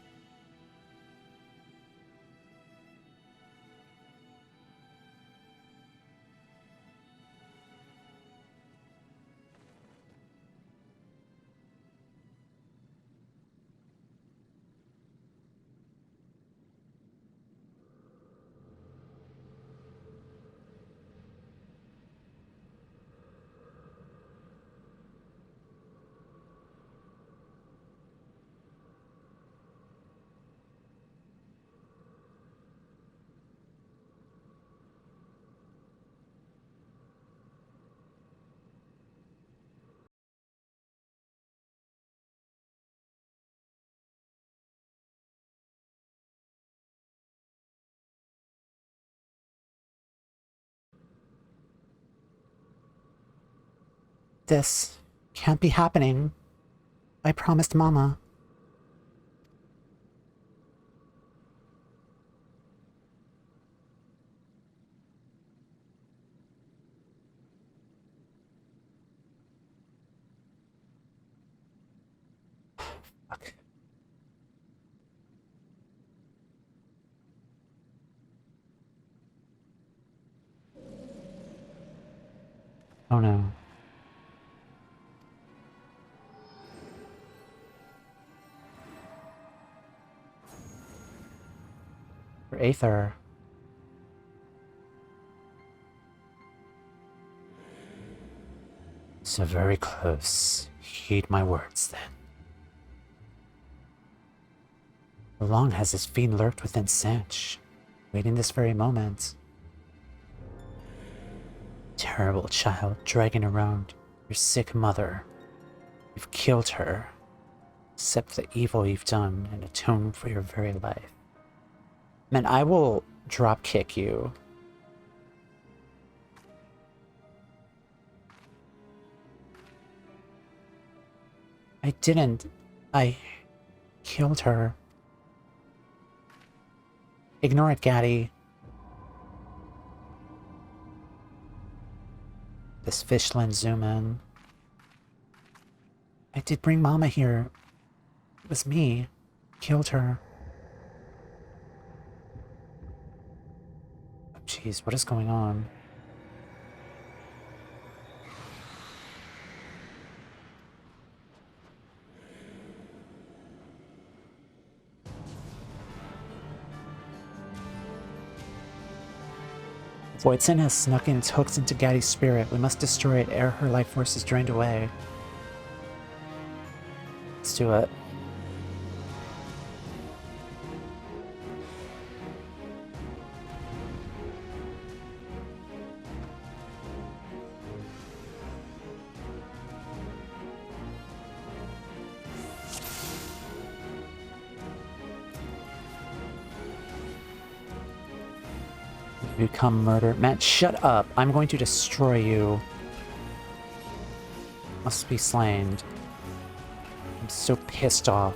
This can't be happening. I promised Mama. Fuck. Oh no. For Aether. So very close. Heed my words, then. How long has this fiend lurked within Sanch, waiting this very moment? Terrible child dragging around Your sick mother. You've killed her. Accept the evil you've done and atone for your very life. Man, I will drop kick you. I didn't. I killed her. Ignore it, Gaddy. This fishland zoom in. I did bring Mama here. It was me. Killed her. Oh, jeez, what is going on? Voidson has snuck in its hooks into Gaddy's spirit. We must destroy it ere her life force is drained away. Let's do it. Become murder. Matt, shut up. I'm going to destroy you. Must be slain. I'm so pissed off.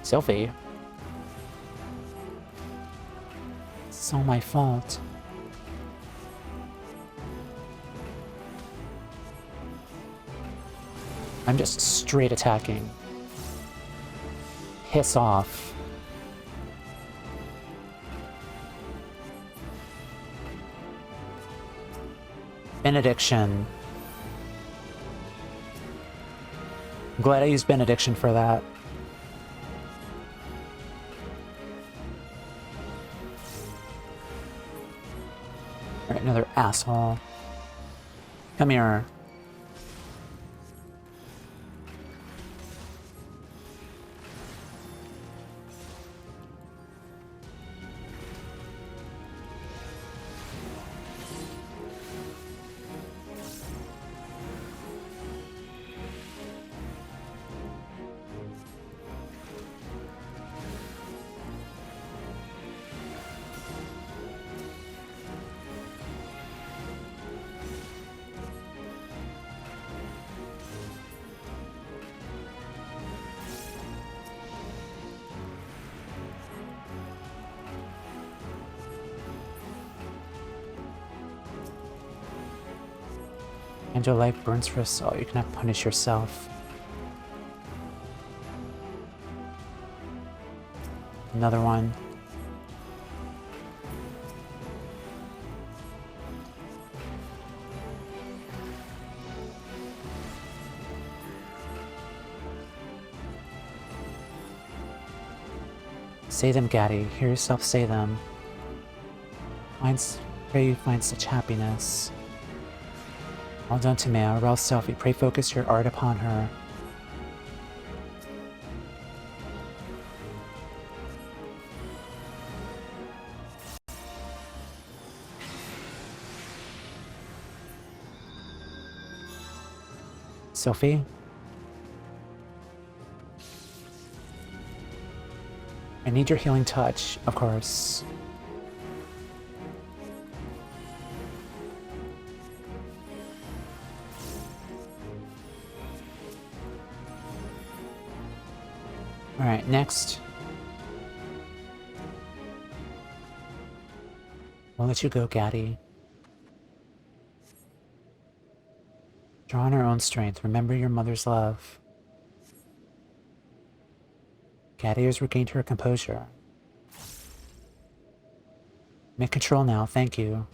Sylphie. It's all my fault. I'm just straight attacking. Piss off. Benediction. I'm glad I used Benediction for that. Alright, another asshole. Come here. And your life burns for us all. You cannot punish yourself. Another one. Say them, Gaddy. Hear yourself say them. Pray you find such happiness. All done to Mea, Rel Selfie, pray focus your art upon her. Sophie? I need your healing touch, of course. Alright, next. We'll let you go, Gaddy. Draw on our own strength. Remember your mother's love. Gaddy has regained her composure. I'm in control now, thank you.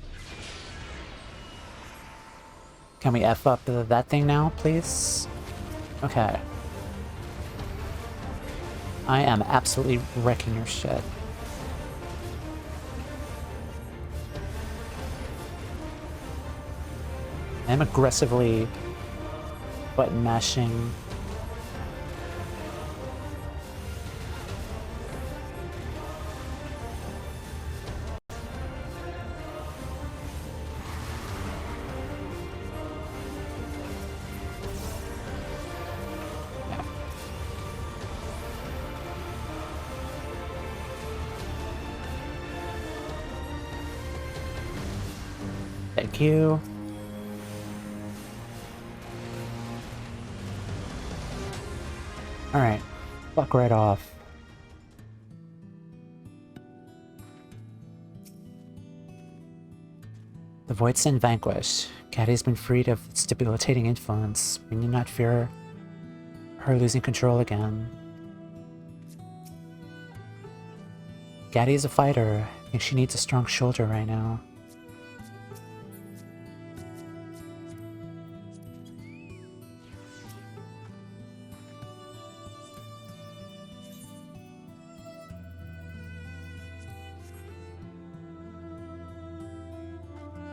Can we F up that thing now, please? Okay. I am absolutely wrecking your shit. I'm aggressively button mashing. Thank you. Alright. Fuck right off. The Void Sin vanquished. Caddy has been freed of its debilitating influence. We need not fear her losing control again. Gaddy is a fighter. I think she needs a strong shoulder right now.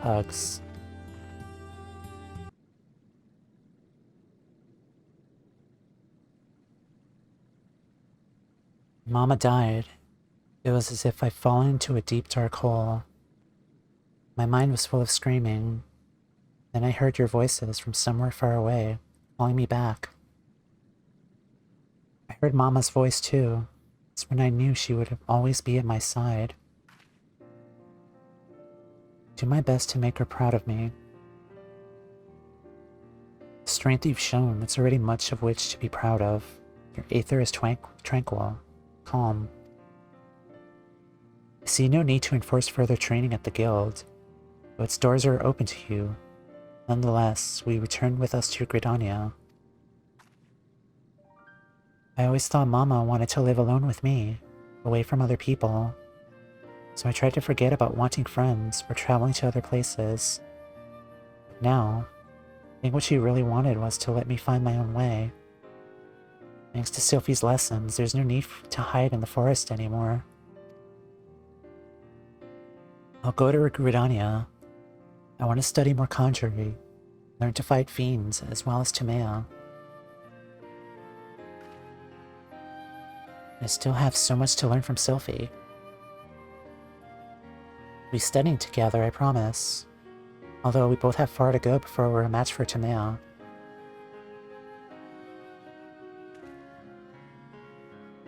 Hugs. Mama died. It was as if I'd fallen into a deep, dark hole. My mind was full of screaming. Then I heard your voices from somewhere far away, calling me back. I heard Mama's voice too. It's when I knew she would always be at my side. Do my best to make her proud of me. The strength you've shown, it's already much of which to be proud of. Your aether is tranquil, calm. I see no need to enforce further training at the guild, though its doors are open to you. Nonetheless, will you return with us to Gridania? I always thought Mama wanted to live alone with me, away from other people. So I tried to forget about wanting friends or traveling to other places. But now, I think what she really wanted was to let me find my own way. Thanks to Sylphie's lessons, there's no need to hide in the forest anymore. I'll go to Gridania. I want to study more conjuring, learn to fight fiends as well as Timea. I still have so much to learn from Sylphie. We'll be studying together, I promise. Although we both have far to go before we're a match for Timea.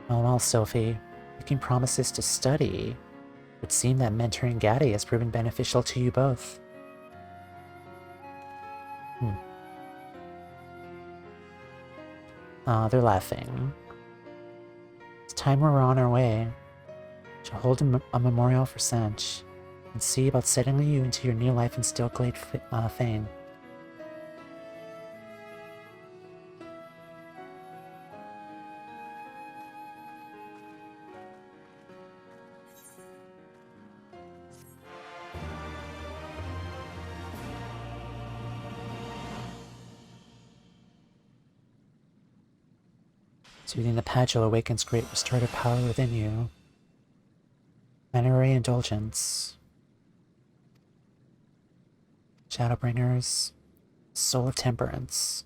Oh well, Sylphie, making promises to study. It would seem that mentoring Gaddy has proven beneficial to you both. They're laughing. It's time we're on our way. To hold a memorial for Sanch, and see about settling you into your new life in Stillglade Fane. Soothing the Padgel awakens great restorative power within you. Manneray Indulgence. Shadowbringers. Soul of Temperance.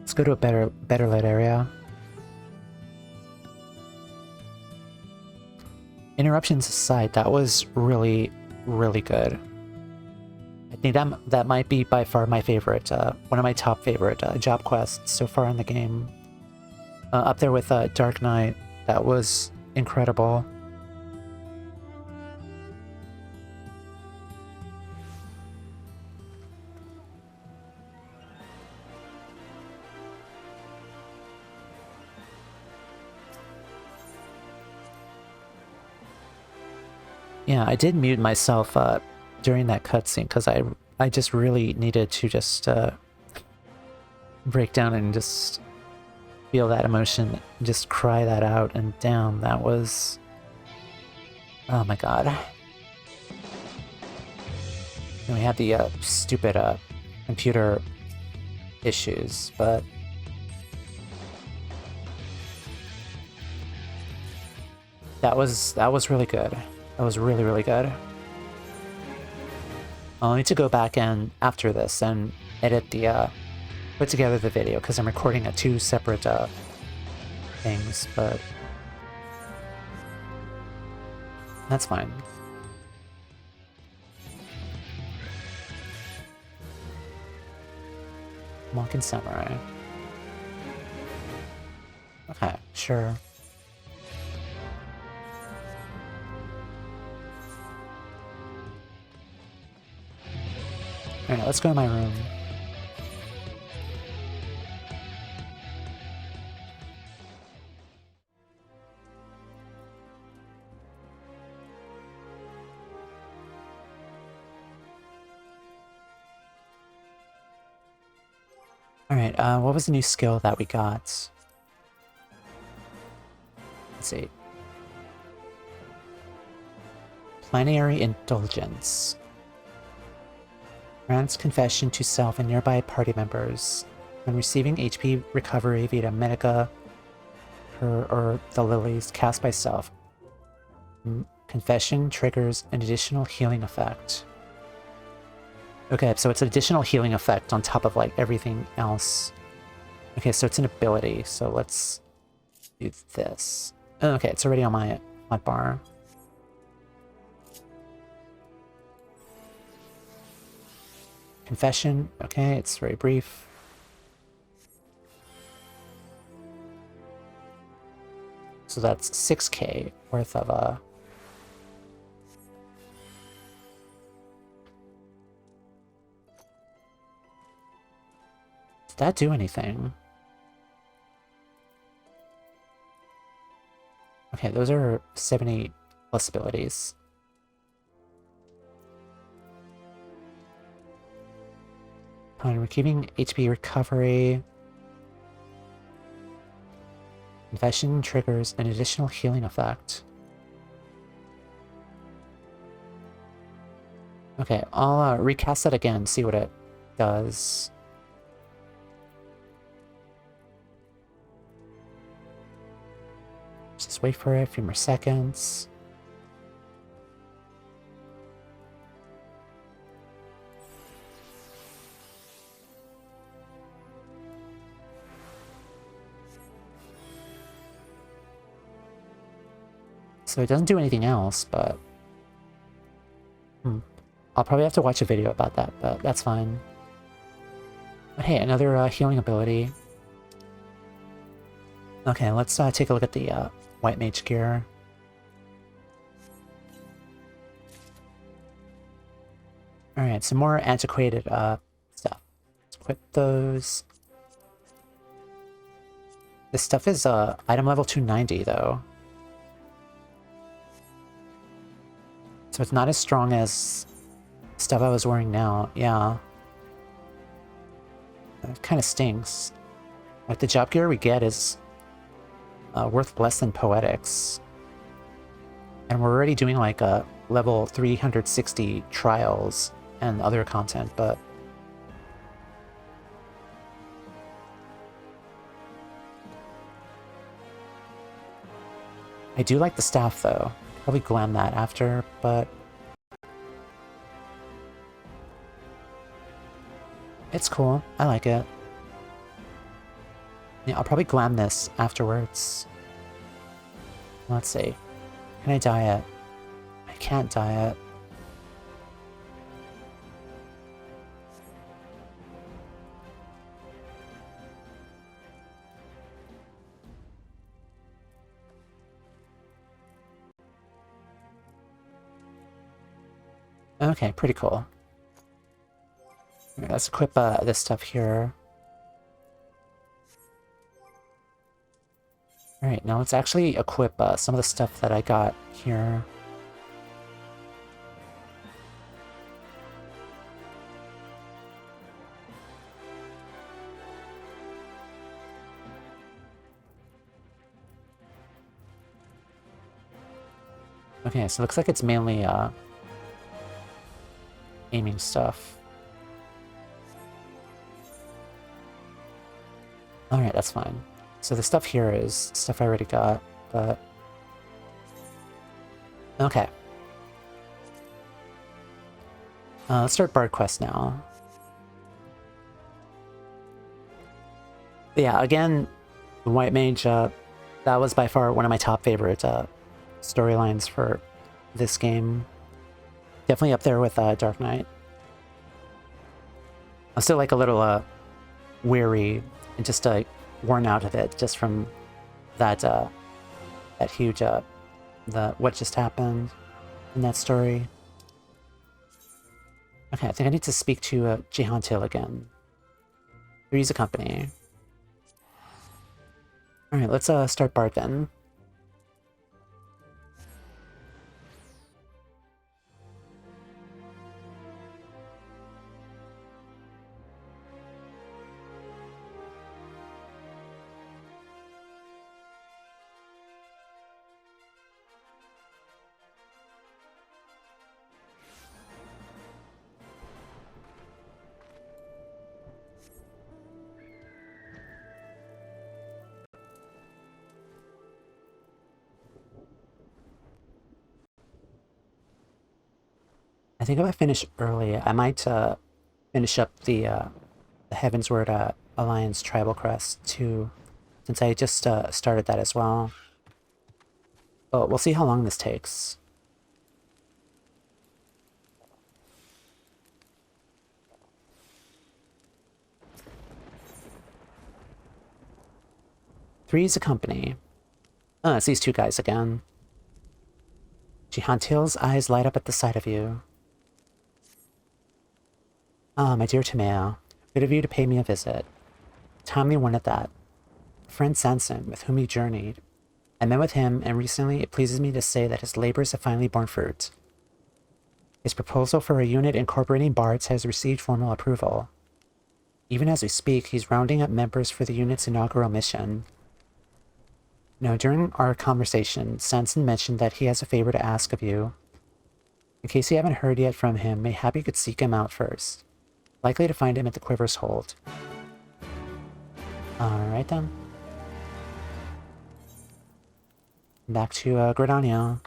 Let's go to a better lit area. Interruptions aside, that was really, really good. I think that might be by far my favorite, one of my top favorite job quests so far in the game. Up there with Dark Knight, that was incredible. Yeah, I did mute myself during that cutscene because I just really needed to just break down and just feel that emotion, just cry that out, and damn, that was... Oh my god. And we had the stupid computer issues, but... That was really good. That was really, really good. I'll need to go back and after this and edit the put together the video because I'm recording at two separate things, but that's fine. Monk and Samurai. Okay, sure. Alright, let's go to my room. Alright, what was the new skill that we got? Let's see. Planetary Indulgence. Grants confession to self and nearby party members. When receiving HP recovery via Medica or the lilies cast by self. Confession triggers an additional healing effect. Okay, so it's an additional healing effect on top of like everything else. Okay, so it's an ability. So let's do this. Okay, it's already on my bar. Confession. Okay, it's very brief. So that's 6k worth of Did that do anything? Okay, those are 70 plus abilities. We're keeping HP recovery. Confession triggers an additional healing effect. Okay, I'll recast that again, see what it does. Just wait for it, a few more seconds. So it doesn't do anything else, but... I'll probably have to watch a video about that, but that's fine. But hey, another healing ability. Okay, let's take a look at the White Mage gear. Alright, some more antiquated stuff. Let's equip those. This stuff is item level 290 though. So it's not as strong as stuff I was wearing now. Yeah. It kind of stinks. Like the job gear we get is worth less than Poetics. And we're already doing like a level 360 trials and other content, but I do like the staff though. Probably glam that after, but it's cool. I like it. Yeah, I'll probably glam this afterwards. Let's see. Can I dye it? I can't dye it. Okay, pretty cool. Right, let's equip this stuff here. Alright, now let's actually equip some of the stuff that I got here. Okay, so it looks like it's mainly aiming stuff. Alright, that's fine. So the stuff here is stuff I already got, but... Okay. Let's start Bard Quest now. Yeah, again, the White Mage, that was by far one of my top favorite storylines for this game. Definitely up there with Dark Knight. I'm still like a little weary and just worn out of it just from that that huge what just happened in that story. Okay, I think I need to speak to Jihan Till again. Three's a company. Alright, let's start Bard then. I think if I finish early, I might finish up the Heavensward Alliance Tribal Crest too, since I just started that as well. But we'll see how long this takes. Three's a company. Oh, it's these two guys again. Jihan Till's eyes light up at the sight of you. Ah, my dear Timea, good of you to pay me a visit. Timely one at that. Friend Sanson, with whom you journeyed. I met with him, and recently it pleases me to say that his labors have finally borne fruit. His proposal for a unit incorporating bards has received formal approval. Even as we speak, he's rounding up members for the unit's inaugural mission. Now, during our conversation, Sanson mentioned that he has a favor to ask of you. In case you haven't heard yet from him, mayhap you could seek him out first. Likely to find him at the Quiver's Hold. Alright then. Back to Gridania.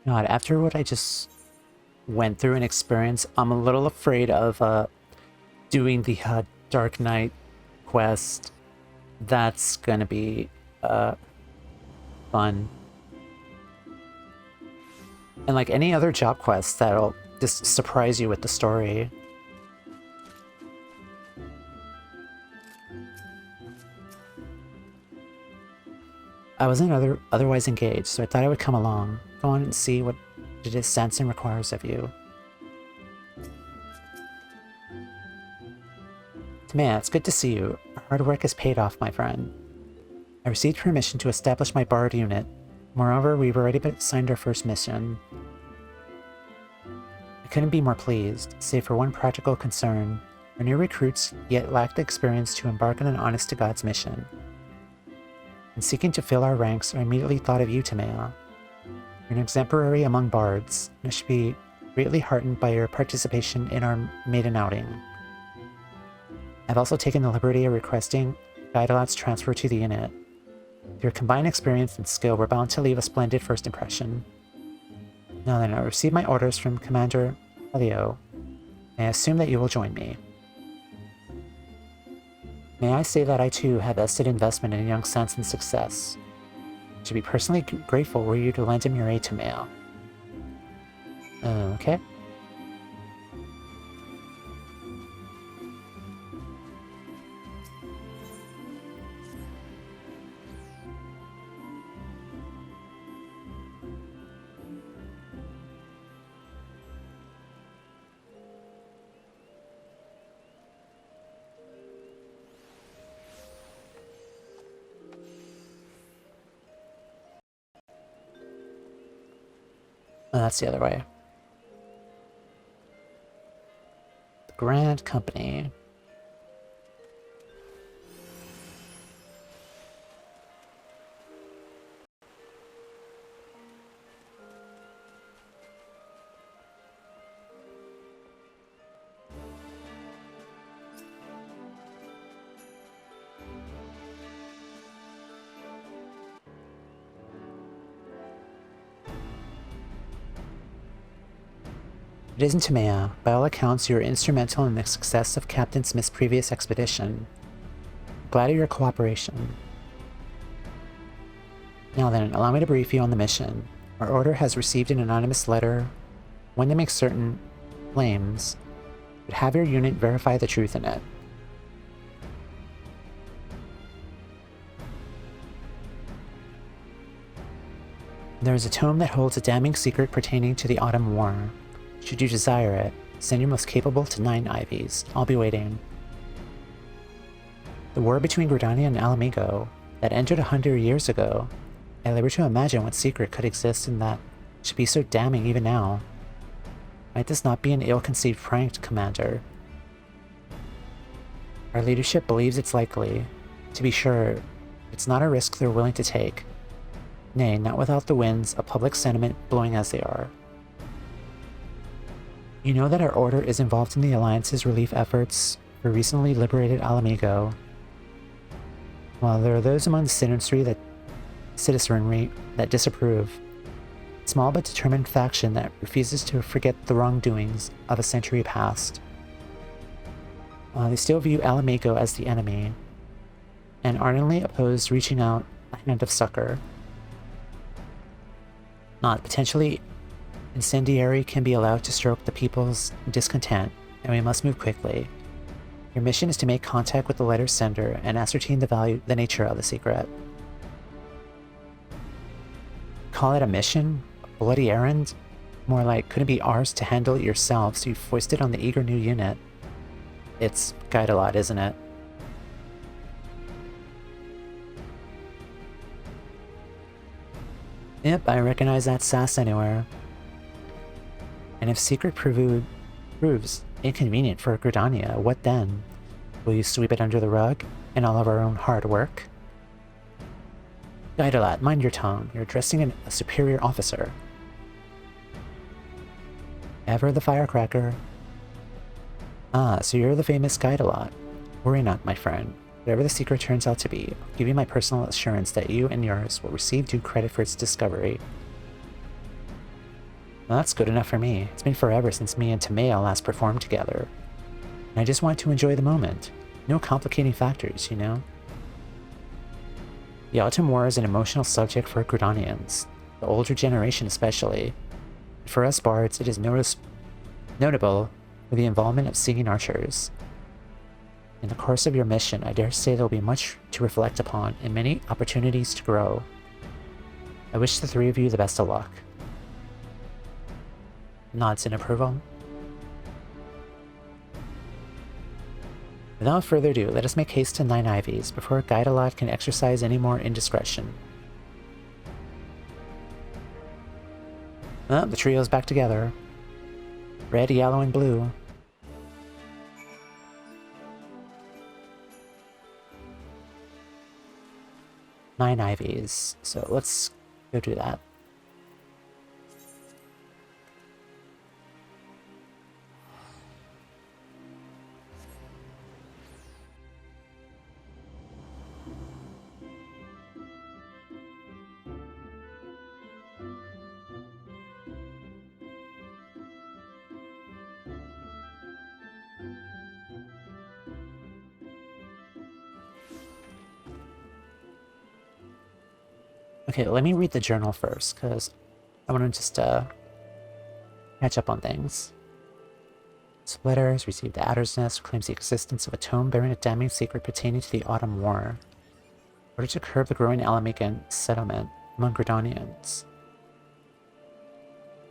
God, after what I just went through and experienced, I'm a little afraid of doing the Dark Knight quest. That's gonna be fun. And like any other job quest that'll just surprise you with the story. I wasn't otherwise engaged, so I thought I would come along. Go on and see what it is Sanson requires of you. Timea, it's good to see you. Our hard work has paid off, my friend. I received permission to establish my Bard unit. Moreover, we've already signed our first mission. I couldn't be more pleased, save for one practical concern. Our new recruits yet lacked the experience to embark on an honest-to-God's mission. In seeking to fill our ranks, I immediately thought of you, Timea. You're an exemplary among bards, and I should be greatly heartened by your participation in our maiden outing. I've also taken the liberty of requesting Guidelat's transfer to the unit. With your combined experience and skill, we're bound to leave a splendid first impression. Now then, I received my orders from Commander Helio, and I assume that you will join me. May I say that I too have vested investment in young Sanson's success. I should be personally grateful were you to lend him your aid to mail. Okay. Oh, that's the other way. The Grand Company. It isn't Timea. By all accounts, you were instrumental in the success of Captain Smith's previous expedition. Glad of your cooperation. Now then, allow me to brief you on the mission. Our order has received an anonymous letter. When to make certain claims, but have your unit verify the truth in it. There is a tome that holds a damning secret pertaining to the Autumn War. Should you desire it, send your most capable to 9 Ivies. I'll be waiting. The war between Gridania and Alamigo that ended 100 years ago. I labor to imagine what secret could exist in that should be so damning even now. Might this not be an ill-conceived prank, Commander? Our leadership believes it's likely. To be sure, it's not a risk they're willing to take. Nay, not without the winds of public sentiment blowing as they are. You know that our order is involved in the Alliance's relief efforts for recently liberated Alamigo. While there are those among the citizenry that disapprove, a small but determined faction that refuses to forget the wrongdoings of a century past. They still view Alamigo as the enemy, and ardently oppose reaching out a hand of succor. Not potentially incendiary can be allowed to stroke the people's discontent, and we must move quickly. Your mission is to make contact with the letter's sender and ascertain the nature of the secret. Call it a mission? A bloody errand? More like, couldn't it be ours to handle it yourselves, so you foisted on the eager new unit? It's guide a lot, isn't it? Yep, I recognize that sass anywhere. And if secret proves inconvenient for Gridania, what then? Will you sweep it under the rug and all of our own hard work? Guidelat, mind your tongue. You're addressing a superior officer. Ever the firecracker. Ah, so you're the famous Guidelat. Worry not, my friend. Whatever the secret turns out to be, I'll give you my personal assurance that you and yours will receive due credit for its discovery. Well, that's good enough for me. It's been forever since me and Timea last performed together. And I just want to enjoy the moment. No complicating factors, you know? The Autumn War is an emotional subject for Gridanians, the older generation especially. For us bards, it is notable for the involvement of singing archers. In the course of your mission, I dare say there will be much to reflect upon and many opportunities to grow. I wish the three of you the best of luck. Nods in approval. Without further ado, let us make haste to 9 Ivies before Guidelot can exercise any more indiscretion. Oh, the trio's back together. Red, yellow, and blue. Nine Ivies, so let's go do that. Okay, let me read the journal first, because I want to just catch up on things. This letter is received at Adder's Nest, claims the existence of a tome bearing a damning secret pertaining to the Autumn War, in order to curb the growing Alamigan settlement among Gridanians.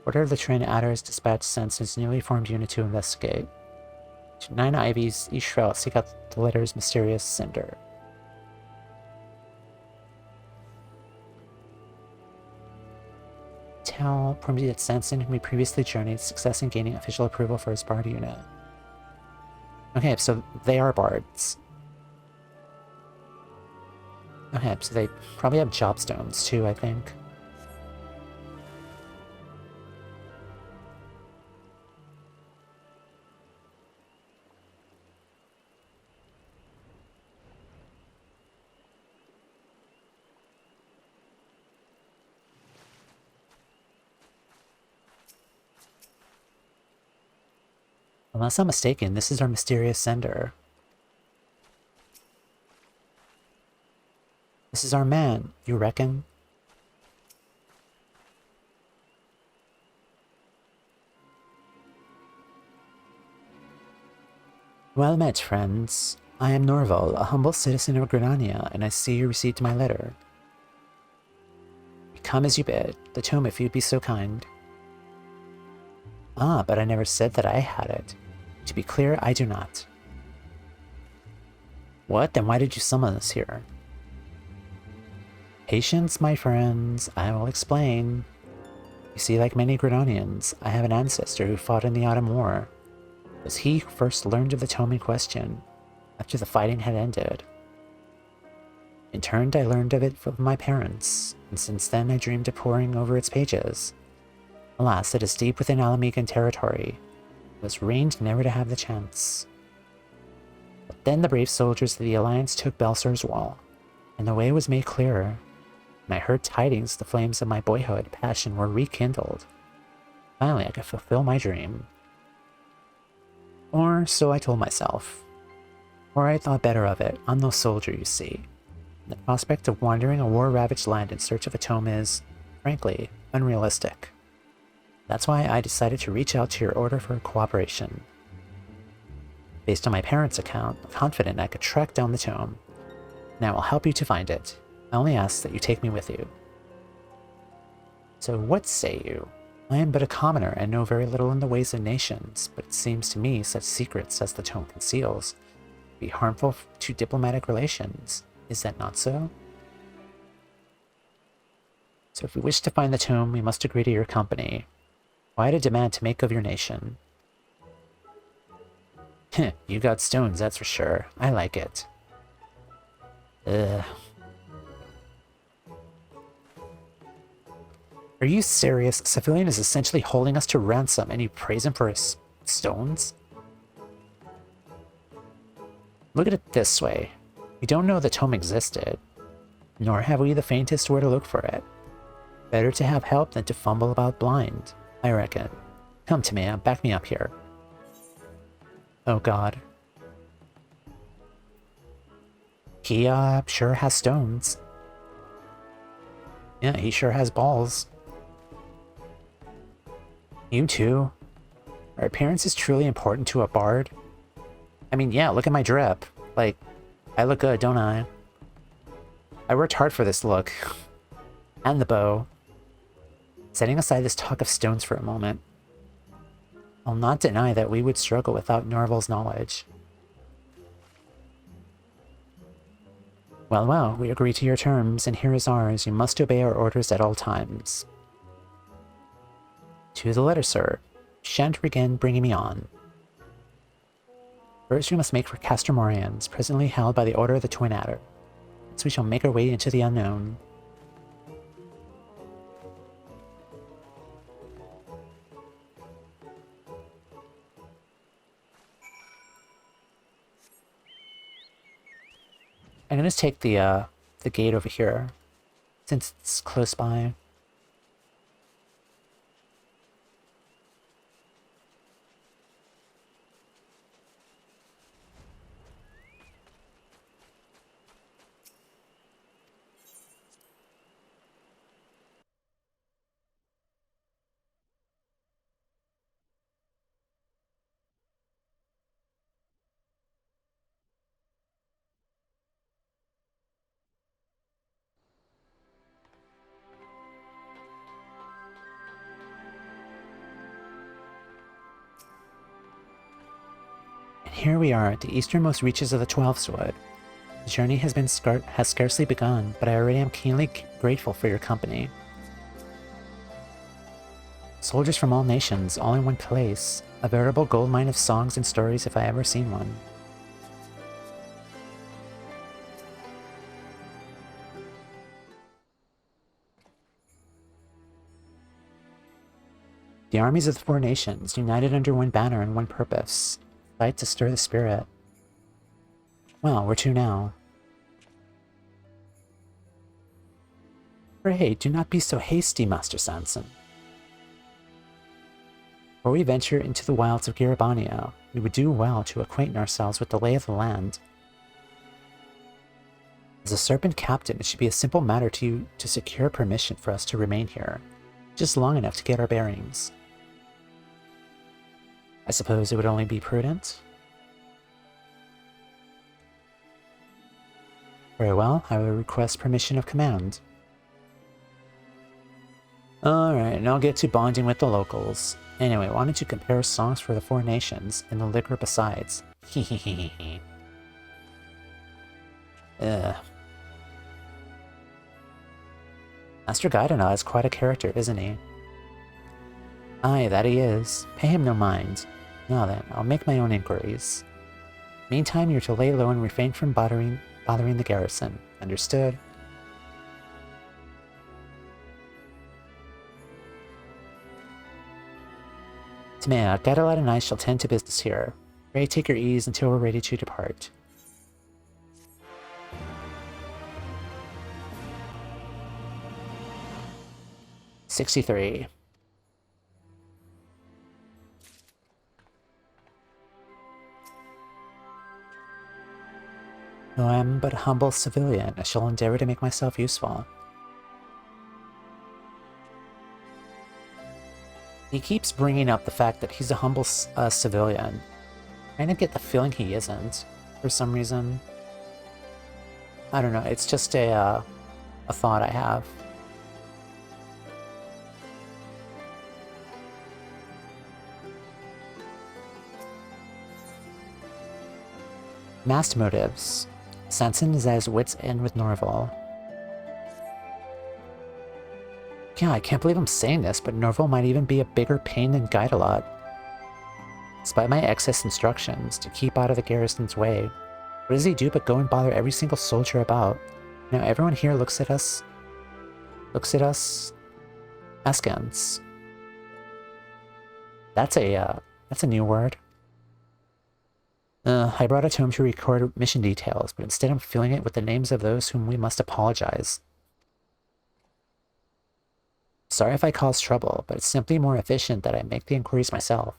Order of the train Adder is dispatched sends his newly formed unit to investigate. To 9 Ivies, each shall seek out the letter's mysterious sender. Tell permitted that Sanson, whom we previously journeyed, success in gaining official approval for his bard unit. Okay, so they are bards. Okay, so they probably have jobstones too, I think. Unless I'm mistaken, this is our mysterious sender. This is our man, you reckon? Well met, friends. I am Norval, a humble citizen of Grenania, and I see you received my letter. Come as you bid. The tome, if you'd be so kind. Ah, but I never said that I had it. To be clear, I do not. What? Then why did you summon us here? Patience, my friends. I will explain. You see, like many Grenonians, I have an ancestor who fought in the Autumn War. It was he who first learned of the tome in question, after the fighting had ended. In turn, I learned of it from my parents, and since then I dreamed of poring over its pages. Alas, it is deep within Alamegan territory. It was arranged never to have the chance. But then the brave soldiers of the Alliance took Belsor's wall, and the way was made clearer. When I heard tidings, the flames of my boyhood passion were rekindled. Finally, I could fulfill my dream. Or so I told myself. Or I thought better of it. I'm no soldier, you see. The prospect of wandering a war-ravaged land in search of a tome is, frankly, unrealistic. That's why I decided to reach out to your order for cooperation. Based on my parents' account, I'm confident I could track down the tome, and I will help you to find it. I only ask that you take me with you. So what say you? I am but a commoner and know very little in the ways of nations, but it seems to me such secrets as the tome conceals would be harmful to diplomatic relations. Is that not so? So if we wish to find the tome, we must agree to your company. Quite a demand to make of your nation. Heh, you got stones, that's for sure. I like it. Ugh. Are you serious? Civilian is essentially holding us to ransom, and you praise him for his stones? Look at it this way. We don't know the tome existed, nor have we the faintest where to look for it. Better to have help than to fumble about blind, I reckon. Come to me, back me up here. Oh god. He, sure has stones. Yeah, he sure has balls. You too. Are appearances truly important to a bard? I mean, yeah, look at my drip. Like, I look good, don't I? I worked hard for this look. And the bow. Setting aside this talk of stones for a moment, I'll not deny that we would struggle without Norval's knowledge. Well, well, we agree to your terms, and here is ours. You must obey our orders at all times. To the letter, sir. Shan't begin bringing me on. First, we must make for Castor Morians, presently held by the Order of the Twin Adder. Thence we shall make our way into the unknown. I'm gonna take the gate over here, since it's close by. And here we are at the easternmost reaches of the Twelfthwood. The journey has scarcely begun, but I already am keenly grateful for your company. Soldiers from all nations, all in one place. A veritable goldmine of songs and stories if I ever seen one. The armies of the four nations, united under one banner and one purpose. Fight to stir the spirit. Well, where to now? Pray, do not be so hasty, Master Sanson. Before we venture into the wilds of Garabania, we would do well to acquaint ourselves with the lay of the land. As a serpent captain, it should be a simple matter to secure permission for us to remain here, just long enough to get our bearings. I suppose it would only be prudent. Very well, I will request permission of command. Alright, and I'll get to bonding with the locals. Anyway, I wanted to compare songs for the four nations, and the liquor besides. Hehehehe. Ugh. Master Gaidana is quite a character, isn't he? Aye, that he is. Pay him no mind. Now then, I'll make my own inquiries. Meantime, you're to lay low and refrain from bothering the garrison. Understood? Timea, Gaidalad and I shall tend to business here. Pray take your ease until we're ready to depart. $63. Though I am but a humble civilian, I shall endeavor to make myself useful. He keeps bringing up the fact that he's a humble civilian. I kind of get the feeling he isn't, for some reason. I don't know, it's just a thought I have. Masked motives. Sanson is at his wit's end with Norval. Yeah, I can't believe I'm saying this, but Norval might even be a bigger pain than Gaidalad. Despite my excess instructions to keep out of the garrison's way, what does he do but go and bother every single soldier about? Now everyone here looks at us askance. That's a new word. I brought it home to record mission details, but instead I'm filling it with the names of those whom we must apologize. Sorry if I cause trouble, but it's simply more efficient that I make the inquiries myself.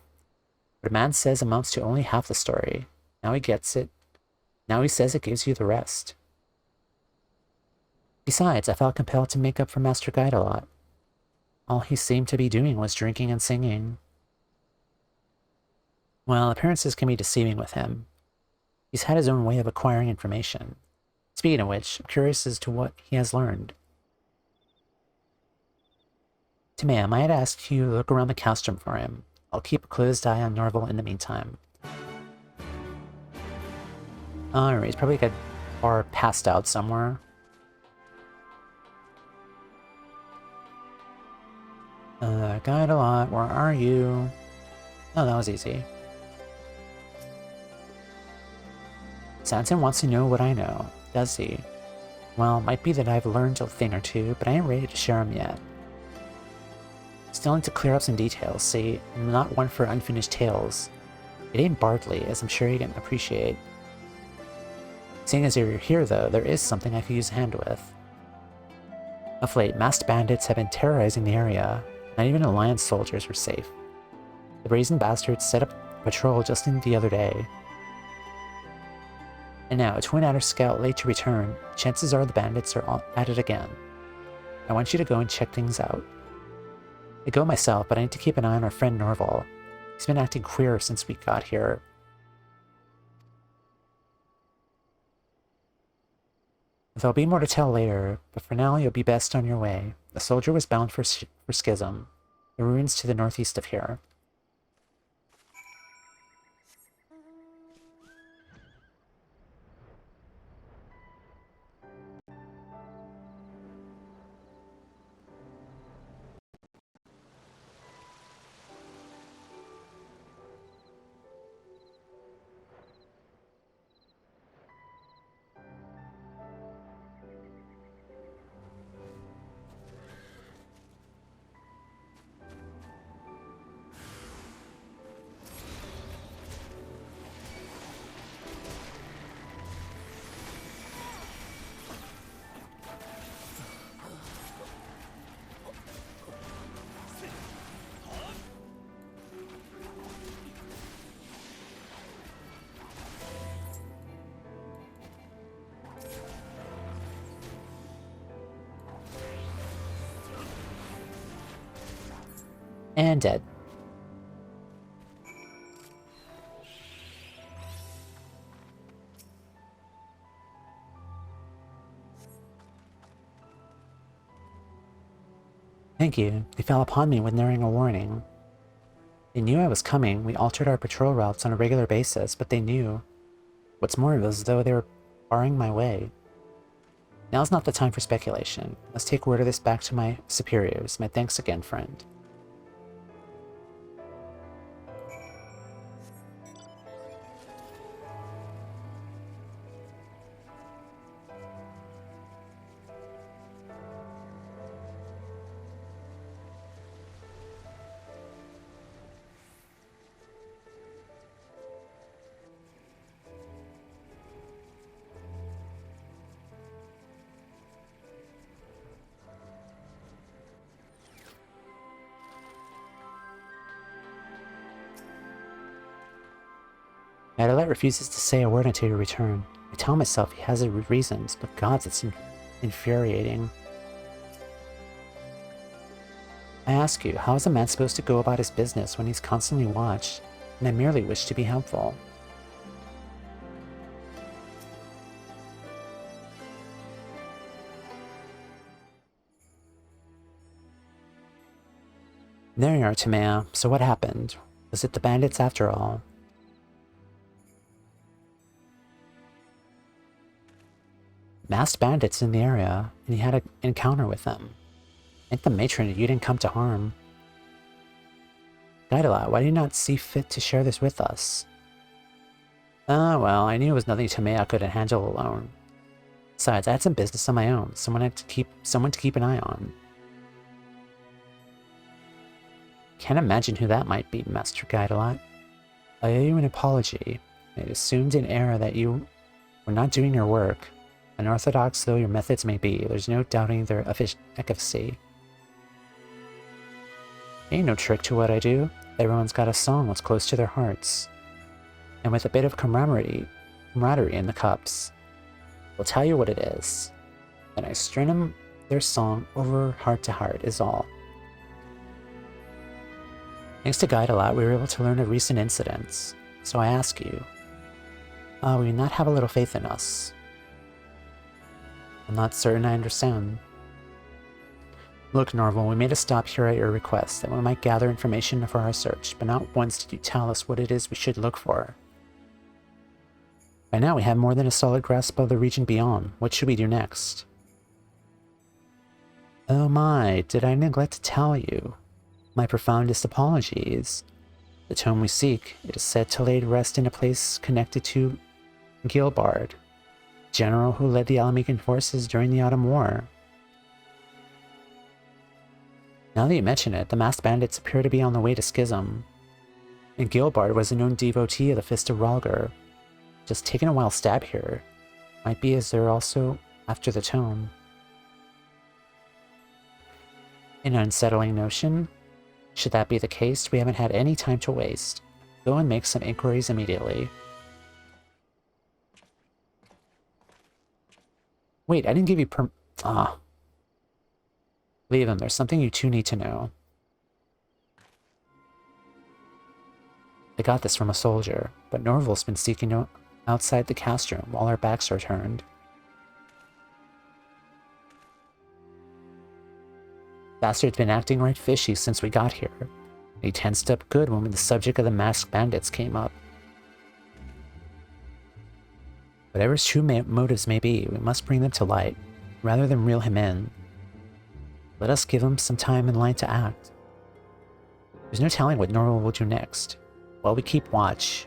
What a man says amounts to only half the story. Now he gets it. Now he says it gives you the rest. Besides, I felt compelled to make up for Master Gaidalad. All he seemed to be doing was drinking and singing. Well, appearances can be deceiving with him. He's had his own way of acquiring information. Speaking of which, I'm curious as to what he has learned. Timea, I might ask you to look around the castrum for him. I'll keep a closed eye on Norval in the meantime. Alright, he's probably got far passed out somewhere. Gaidalad, where are you? Oh, that was easy. Sanson wants to know what I know, does he? Well, it might be that I've learned a thing or two, but I ain't ready to share them yet. Still need to clear up some details, see? I'm not one for unfinished tales. It ain't Bardley, as I'm sure you can appreciate. Seeing as you're here, though, there is something I could use a hand with. Of late, masked bandits have been terrorizing the area. Not even Alliance soldiers were safe. The brazen bastards set up a patrol just in the other day. And now, a Twin Adder scout late to return, chances are the bandits are at it again. I want you to go and check things out. I go myself, but I need to keep an eye on our friend Norval. He's been acting queer since we got here. There'll be more to tell later, but for now you'll be best on your way. The soldier was bound for Schism, the ruins to the northeast of here. And dead. Thank you. They fell upon me with nearing a warning. They knew I was coming. We altered our patrol routes on a regular basis, but they knew. What's more, it was as though they were barring my way. Now's not the time for speculation. Let's take word of this back to my superiors. My thanks again, friend. Adelet refuses to say a word until you return. I tell myself he has his reasons, but gods, it's infuriating. I ask you, how is a man supposed to go about his business when he's constantly watched, and I merely wish to be helpful? There you are, Timea. So what happened? Was it the bandits after all? Masked bandits in the area, and he had an encounter with them. Thank the matron you didn't come to harm. Guidelat, why do you not see fit to share this with us? Well, I knew it was nothing Timea couldn't handle alone. Besides, I had some business of my own, someone to keep an eye on. Can't imagine who that might be, Master Guidelat. I owe you an apology. It assumed in error that you were not doing your work. Unorthodox though your methods may be, there's no doubting their efficacy. Ain't no trick to what I do. Everyone's got a song what's close to their hearts. And with a bit of camaraderie in the cups, we'll tell you what it is. And I string them their song over heart to heart is all. Thanks to Guidelat, we were able to learn of recent incidents. So I ask you, will you not have a little faith in us? I'm not certain I understand. Look, Norval, we made a stop here at your request that we might gather information for our search, but not once did you tell us what it is we should look for. By now we have more than a solid grasp of the region beyond. What should we do next? Oh my, did I neglect to tell you? My profoundest apologies. The tome we seek, it is said to lay to rest in a place connected to Hildibrand, general who led the Alamecan forces during the Autumn War. Now that you mention it, the masked bandits appear to be on the way to Schism. And Hildibrand was a known devotee of the Fist of Rhalgr. Just taking a wild stab here. Might be as they're also after the tome. An unsettling notion? Should that be the case, we haven't had any time to waste. Go and make some inquiries immediately. Wait, I didn't give you Leave him. There's something you two need to know. I got this from a soldier, but Norval's been seeking outside the cast room while our backs are turned. Bastard's been acting right fishy since we got here. He tensed up good when the subject of the masked bandits came up. Whatever his true motives may be, we must bring them to light, rather than reel him in. Let us give him some time in line to act. There's no telling what Norval will do next. While we keep watch,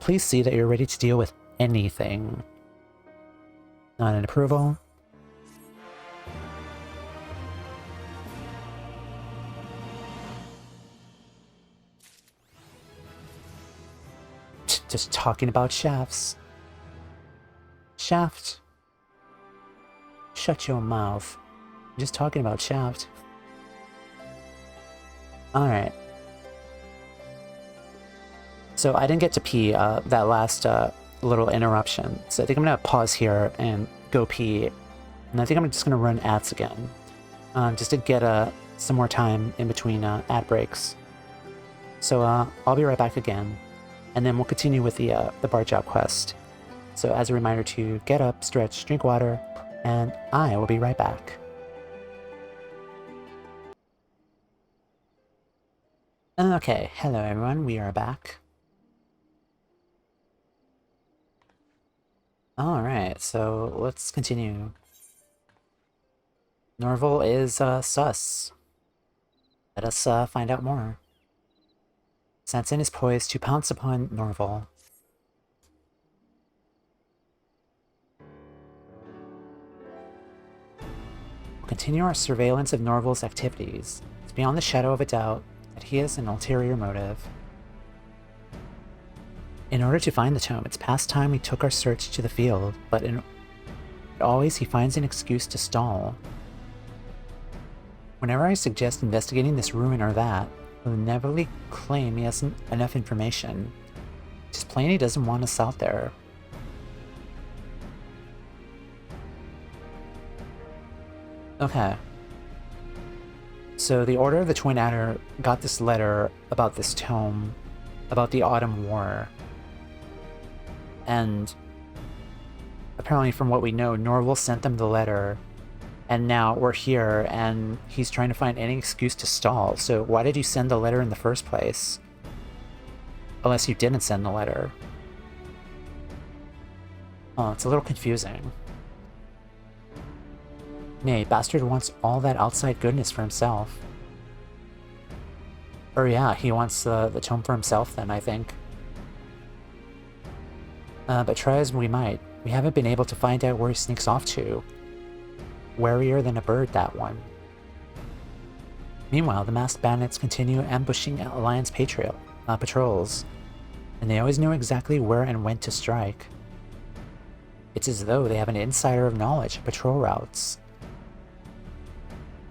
please see that you're ready to deal with anything. Not an approval. Just talking about shafts. Shaft. Shut your mouth. I'm just talking about Shaft. Alright. So I didn't get to pee that last little interruption. So I think I'm going to pause here and go pee. And I think I'm just going to run ads again. Just to get a some more time in between ad breaks. So I'll be right back again, and then we'll continue with the bar job quest. So as a reminder to get up, stretch, drink water, and I will be right back. Okay, hello everyone, we are back. Alright, so let's continue. Norval is sus. Let us find out more. Sanson is poised to pounce upon Norval. We'll continue our surveillance of Norval's activities. It's beyond the shadow of a doubt that he has an ulterior motive. In order to find the tome, it's past time we took our search to the field, but always he finds an excuse to stall. Whenever I suggest investigating this ruin or that, he'll inevitably claim he hasn't enough information. Just plain he doesn't want us out there. Okay. So the Order of the Twin Adder got this letter about this tome, about the Autumn War. And apparently from what we know, Norval sent them the letter, and now we're here, and he's trying to find any excuse to stall. So why did you send the letter in the first place? Unless you didn't send the letter. Oh, it's a little confusing. Nay, bastard wants all that outside goodness for himself. Or yeah, he wants the tome for himself then, I think. But try as we might, we haven't been able to find out where he sneaks off to. Warier than a bird, that one. Meanwhile, the masked bandits continue ambushing Alliance patrols, and they always know exactly where and when to strike. It's as though they have an insider of knowledge of patrol routes.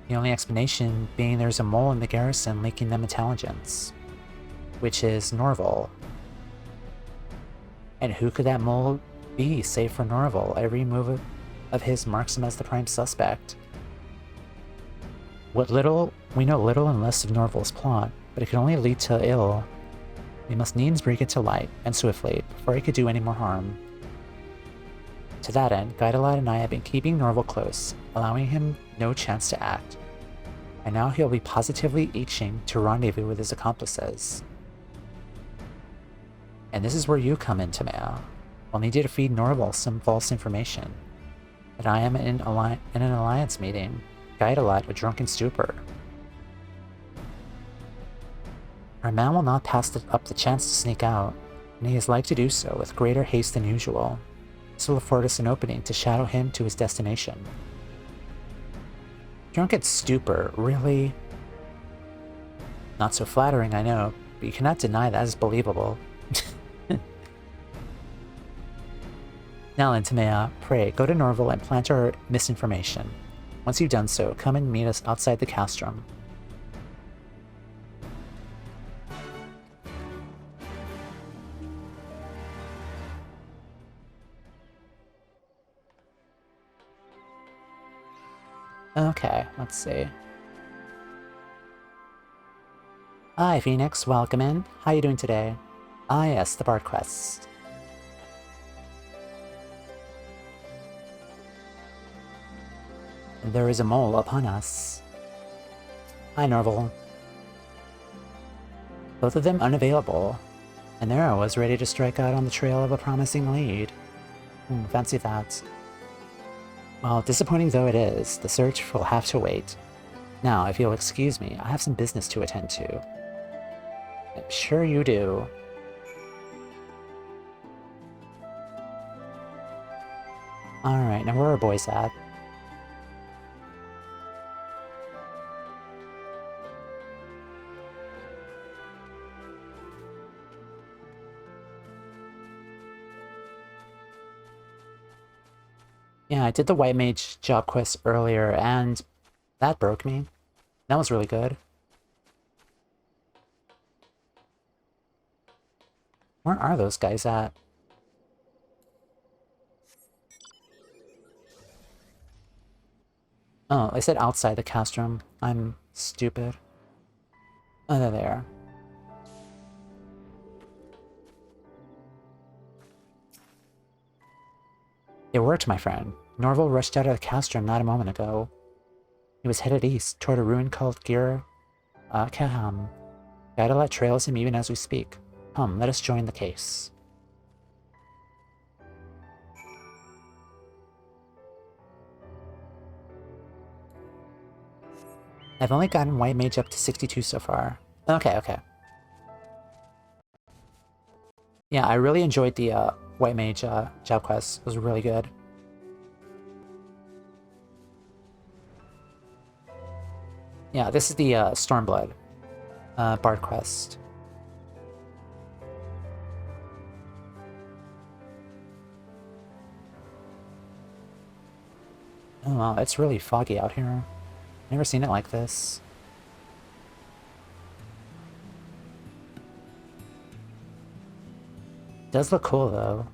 The only explanation being there's a mole in the garrison leaking them intelligence, which is Norval. And who could that mole be save for Norval? Every move of his marks him as the prime suspect. We know little and less of Norval's plot, but it can only lead to ill. We must needs bring it to light, and swiftly, before he could do any more harm. To that end, Guidalad and I have been keeping Norval close, allowing him no chance to act. And now he'll be positively itching to rendezvous with his accomplices. And this is where you come in, Tamea. We'll need you to feed Norval some false information. That I am in an alliance meeting, Guidalad a drunken stupor. Our man will not pass up the chance to sneak out, and he is like to do so with greater haste than usual. This will afford us an opening to shadow him to his destination. Drunken stupor, really? Not so flattering, I know, but you cannot deny that is believable. Now then, Tamea, pray, go to Norval and plant our misinformation. Once you've done so, come and meet us outside the castrum. Okay, let's see. Hi, Phoenix, welcome in. How you doing today? Ah, yes, the Bard Quest. There is a mole upon us. Hi, Norval. Both of them unavailable, and there I was ready to strike out on the trail of a promising lead. Fancy that. Well, disappointing though it is, the search will have to wait. Now, if you'll excuse me, I have some business to attend to. I'm sure you do. Alright, now where are boys at? Yeah, I did the White Mage job quest earlier, and that broke me. That was really good. Where are those guys at? Oh, I said outside the castrum. I'm Stupid. Oh, they're there. It worked, my friend. Norval rushed out of the castrum not a moment ago. He was headed east, toward a ruin called Kaham. Gadala trails him even as we speak. Come, let us join the case. I've only gotten White Mage up to 62 so far. Okay, okay. Yeah, I really enjoyed the White Mage job quest. It was really good. Yeah, this is the Stormblood Bard quest. Oh wow, it's really foggy out here. Never seen it like this. It does look cool though.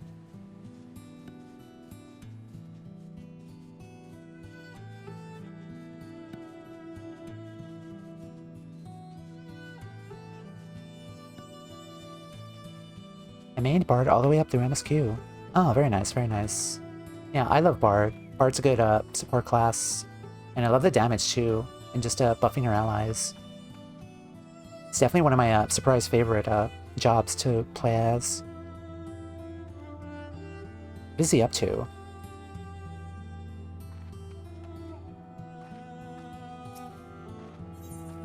I made Bard all the way up through MSQ. Oh, very nice, very nice. Yeah, I love Bard. Bard's a good support class. And I love the damage too, and just buffing your allies. It's definitely one of my surprise favorite jobs to play as. What is he up to?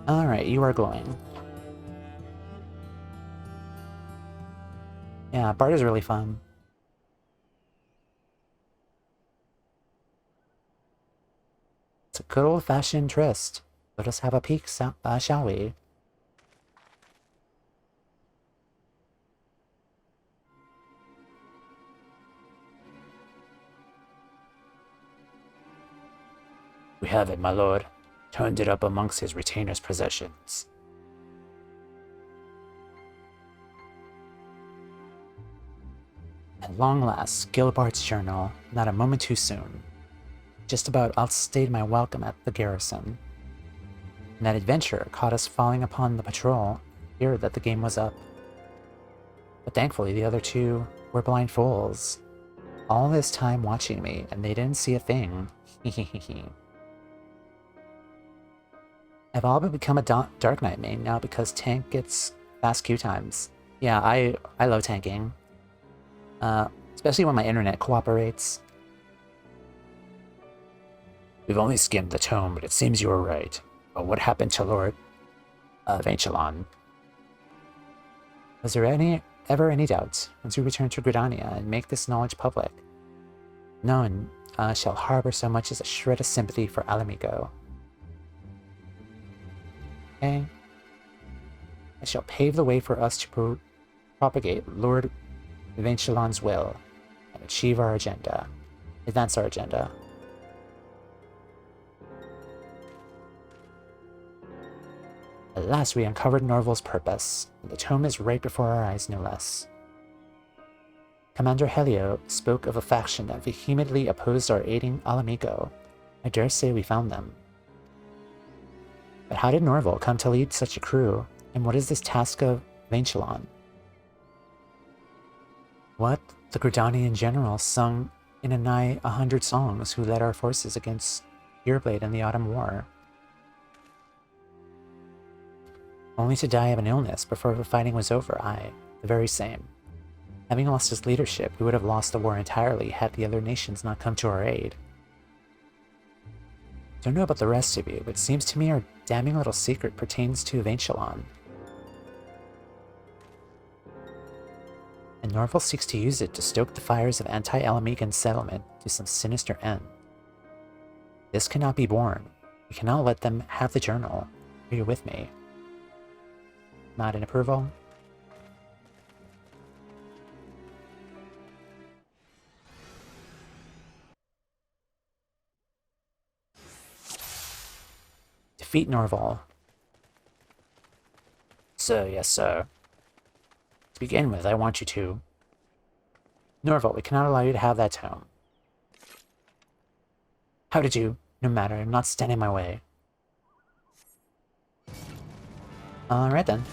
Alright, you are glowing. Yeah, Bard is really fun. It's a good old-fashioned tryst. Let us have a peek, shall we? We have it, my lord. Turned it up amongst his retainer's possessions. At long last, Gilbart's journal, not a moment too soon. Just about outstayed my welcome at the garrison. And that adventure caught us falling upon the patrol, feared that the game was up. But thankfully the other two were blind fools. All this time watching me, and they didn't see a thing. I've all but become a Dark Knight main now because tank gets fast queue times. Yeah, I love tanking. Especially when my internet cooperates. We've only skimmed the tome, but it seems you were right. But what happened to Lord Vanchelon? Was there ever any doubt once we return to Gridania and make this knowledge public? No one shall harbor so much as a shred of sympathy for Alamigo. Okay. I shall pave the way for us to propagate Lord Vanchelon's will and achieve our agenda. Advance our agenda. At last we uncovered Norval's purpose, and the tome is right before our eyes, no less. Commander Helio spoke of a faction that vehemently opposed our aiding Alamigo. I dare say we found them. But how did Norval come to lead such a crew, and what is this task of Vanchelon? What? The Gridanian general sung in a nigh 100 songs who led our forces against Earblade in the Autumn War. Only to die of an illness before the fighting was over, aye, the very same. Having lost his leadership, we would have lost the war entirely had the other nations not come to our aid. Don't know about the rest of you, but it seems to me our damning little secret pertains to Vanchelon. And Norval seeks to use it to stoke the fires of anti-Alamigan settlement to some sinister end. This cannot be borne. We cannot let them have the journal. Are you with me? Not in approval? Defeat Norval. Sir, yes, sir. To begin with, I want you to... Norval, we cannot allow you to have that tome. How did you? No matter, I'm not standing my way. Alright then.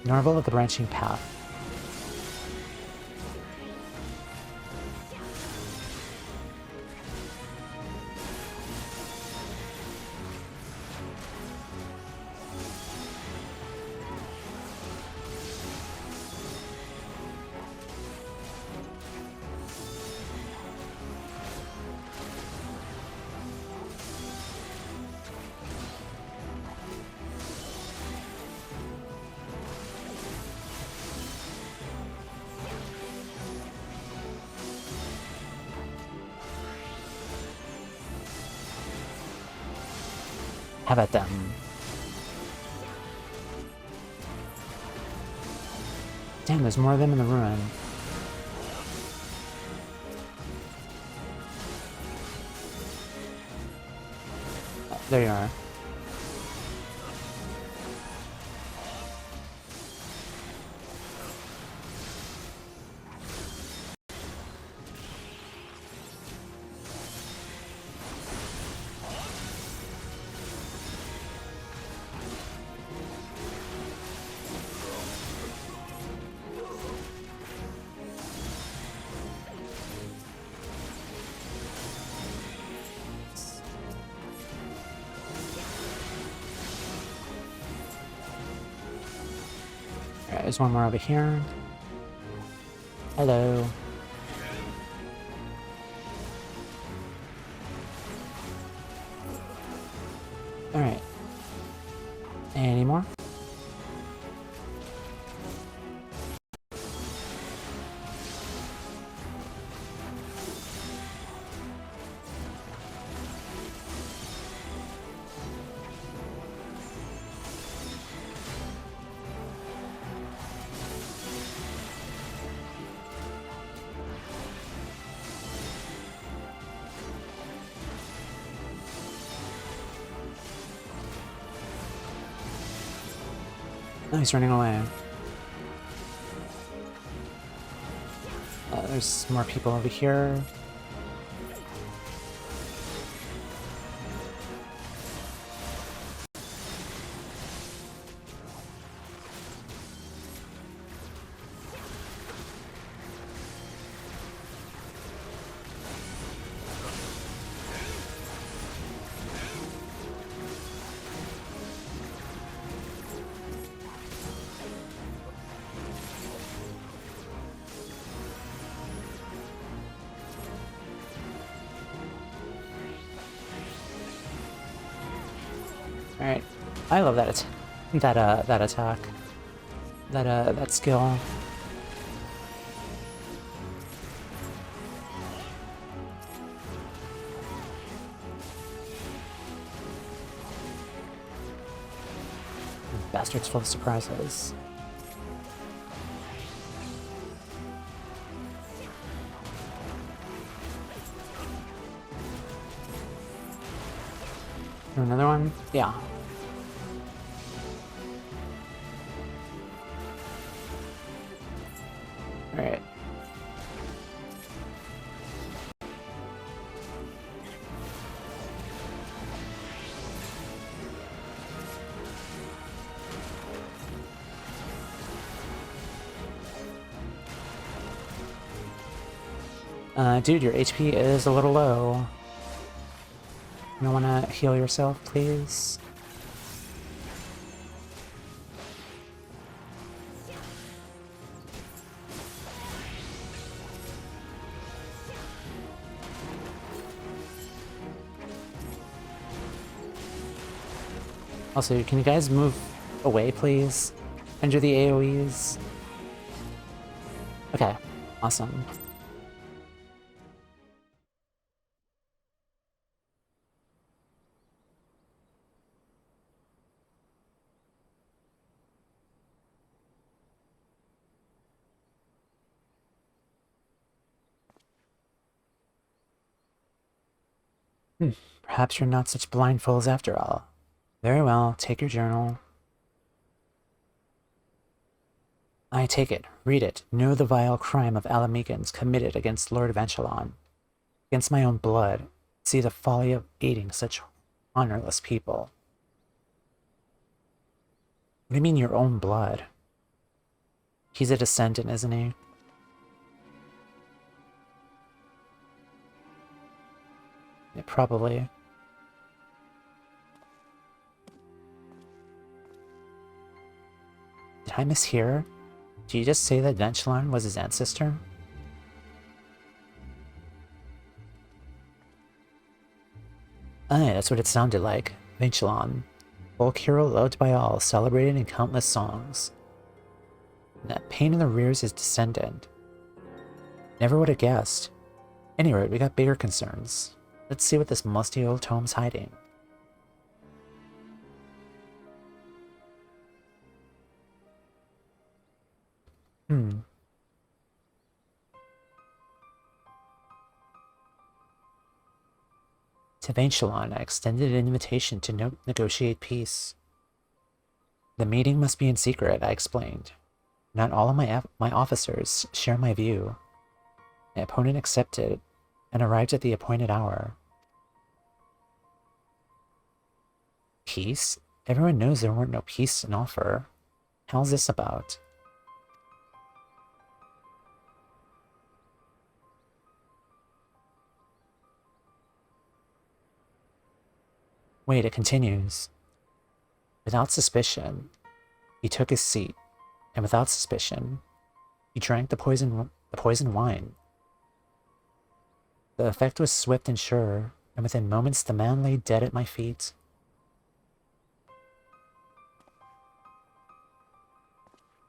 Norval of the Branching Path. Have at them. Damn, there's more of them in the ruin. Oh, there you are. Alright, there's one more over here. Hello. Alright. Any more? Oh, he's running away. There's more people over here. Alright. I love that that attack. That skill. Bastards full of surprises. Another one? Yeah. Alright. Dude, your HP is a little low. You want to heal yourself, please? Also, can you guys move away, please? Enter the AoEs. Okay, awesome. Perhaps you're not such blind fools after all. Very well, take your journal. I take it, read it, know the vile crime of Alamegans committed against Lord Ventilon, against my own blood, see the folly of aiding such honorless people. What do you mean your own blood? He's a descendant, isn't he? Yeah, probably. Did I mishear? Did you just say that Ventilon was his ancestor? Aye, that's what it sounded like. Ventilon. Folk hero loved by all, celebrated in countless songs. And that pain in the rear is his descendant. Never would have guessed. Anyway, we got bigger concerns. Let's see what this musty old tome's hiding. To Ventilon, I extended an invitation to negotiate peace. The meeting must be in secret, I explained. Not all of my officers share my view. My opponent accepted and arrived at the appointed hour. Peace? Everyone knows there weren't no peace in offer. How's this about? Wait, it continues. Without suspicion, he took his seat, and without suspicion, he drank the poison wine. The effect was swift and sure, and within moments the man lay dead at my feet.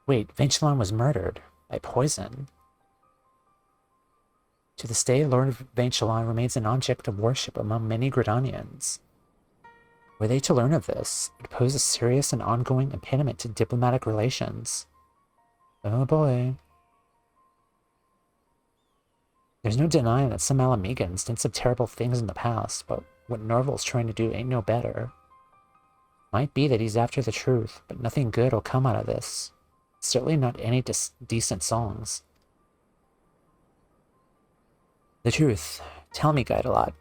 Wait, Ventilon was murdered by poison. To this day, Lord Ventilon remains an object of worship among many Gridanians. Were they to learn of this, it would pose a serious and ongoing impediment to diplomatic relations. Oh boy. There's no denying that some Alamegans did some terrible things in the past, but what Norval's trying to do ain't no better. Might be that he's after the truth, but nothing good will come out of this. Certainly not any decent songs. The truth. Tell me, Guidelot.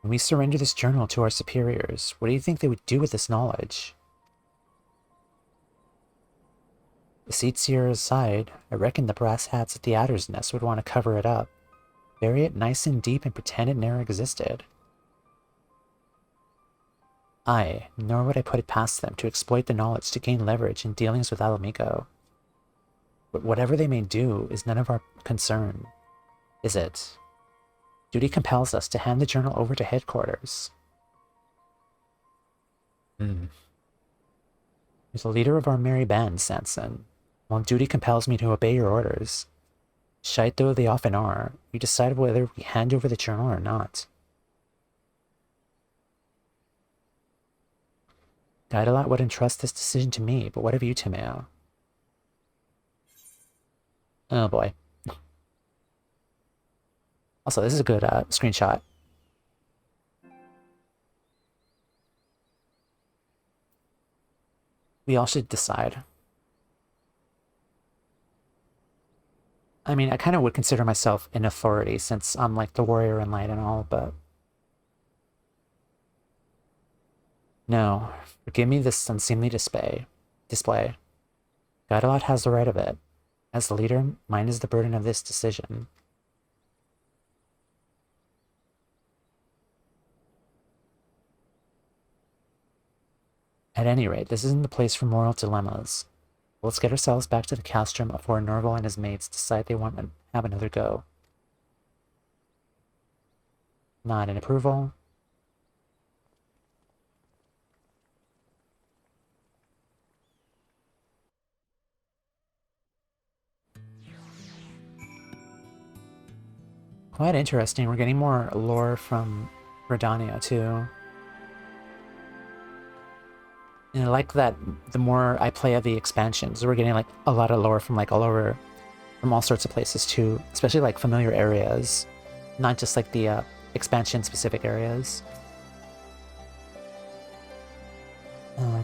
When we surrender this journal to our superiors, what do you think they would do with this knowledge? The Seatseer aside, I reckon the brass hats at the Adder's Nest would want to cover it up, bury it nice and deep and pretend it never existed. Aye, nor would I put it past them to exploit the knowledge to gain leverage in dealings with Alamigo. But whatever they may do is none of our concern, is it? Duty compels us to hand the journal over to headquarters. You're the leader of our merry band, Sanson. While duty compels me to obey your orders, shite though they often are, you decide whether we hand over the journal or not. Guidelot would entrust this decision to me, but what of you, Timeo? Oh boy. Also, this is a good screenshot. We all should decide. I mean, I kind of would consider myself an authority since I'm like the warrior in light and all, but... No, forgive me this unseemly display. Guidelot has the right of it. As the leader, mine is the burden of this decision. At any rate, this isn't the place for moral dilemmas. Let's get ourselves back to the castrum before Norval and his mates decide they want to have another go. Nod in approval. Quite interesting. We're getting more lore from Redania too. And I like that the more I play of the expansions, we're getting like a lot of lore from like all over, from all sorts of places too, especially like familiar areas. Not just like the expansion-specific areas.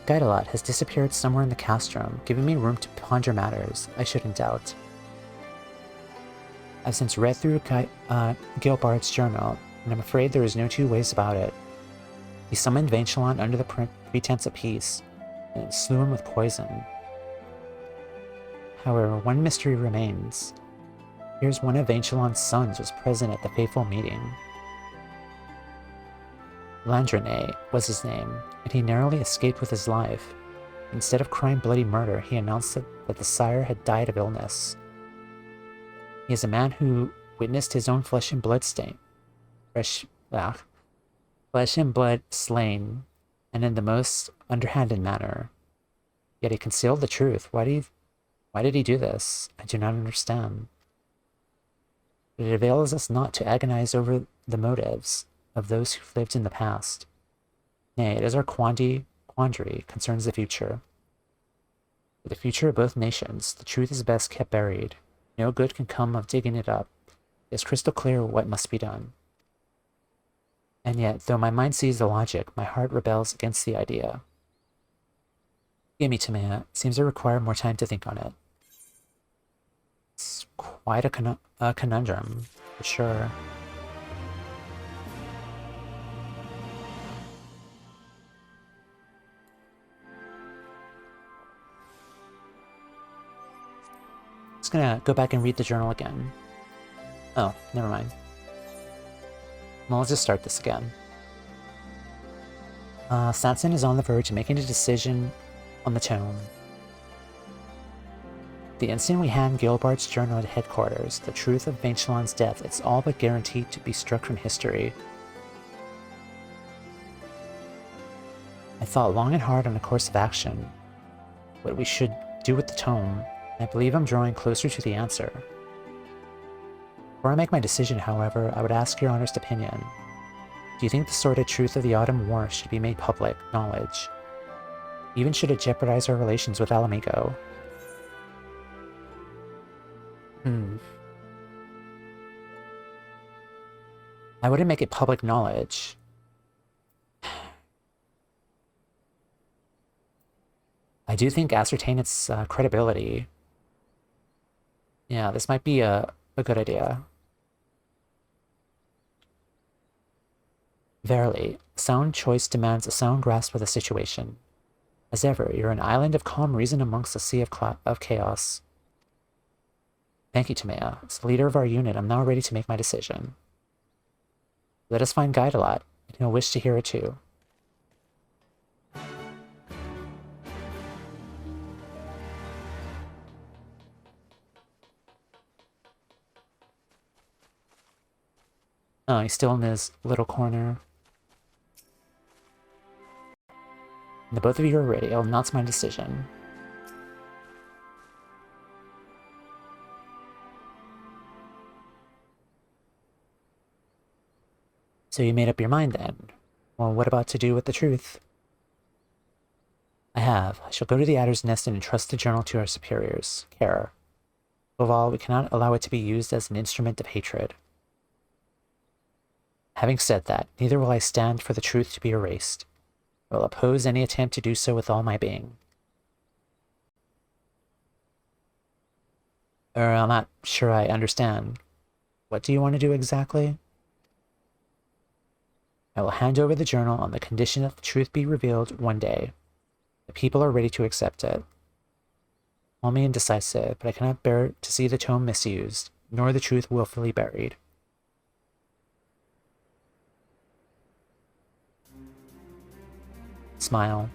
Guidalot has disappeared somewhere in the castrum, giving me room to ponder matters I shouldn't doubt. I've since read through Gilbard's journal, and I'm afraid there is no two ways about it. He summoned Vainchelon under the pretense of peace, and slew him with poison. However, one mystery remains. Here's one of Vainchelon's sons was present at the fateful meeting. Landrene was his name, and he narrowly escaped with his life. Instead of crying bloody murder, he announced that the sire had died of illness. He is a man who witnessed his own flesh and blood slain, and in the most underhanded manner. Yet he concealed the truth. Why did he do this? I do not understand. But it avails us not to agonize over the motives of those who lived in the past. Nay, it is our quandary concerns the future. For the future of both nations, the truth is best kept buried. No good can come of digging it up. It is crystal clear what must be done. And yet, though my mind sees the logic, my heart rebels against the idea. Give me Timea. It seems to require more time to think on it. It's quite a conundrum, for sure. Just gonna go back and read the journal again. Oh, never mind. Well, let's just start this again. Sanson is on the verge of making a decision on the tome. The instant we hand Gilbard's journal at headquarters, the truth of Vainchelon's death is all but guaranteed to be struck from history. I thought long and hard on a course of action, what we should do with the tome, and I believe I'm drawing closer to the answer. Before I make my decision, however, I would ask your honest opinion. Do you think the sordid truth of the Autumn War should be made public knowledge? Even should it jeopardize our relations with Alamigo? I wouldn't make it public knowledge. I do think ascertain its credibility. Yeah, this might be a good idea. Verily, sound choice demands a sound grasp of the situation. As ever, you're an island of calm reason amongst a sea of chaos. Thank you, Timea. As the leader of our unit, I'm now ready to make my decision. Let us find Guidalot, and he'll wish to hear it too. Oh, he's still in his little corner. The both of you are ready. I'll announce my decision. So you made up your mind then? Well, what about to do with the truth? I have. I shall go to the Adder's Nest and entrust the journal to our superiors. Care. Above all, we cannot allow it to be used as an instrument of hatred. Having said that, neither will I stand for the truth to be erased. I will oppose any attempt to do so with all my being. I'm not sure I understand. What do you want to do exactly? I will hand over the journal on the condition that the truth be revealed one day. The people are ready to accept it. Call me indecisive, but I cannot bear to see the tome misused, nor the truth willfully buried. Smile.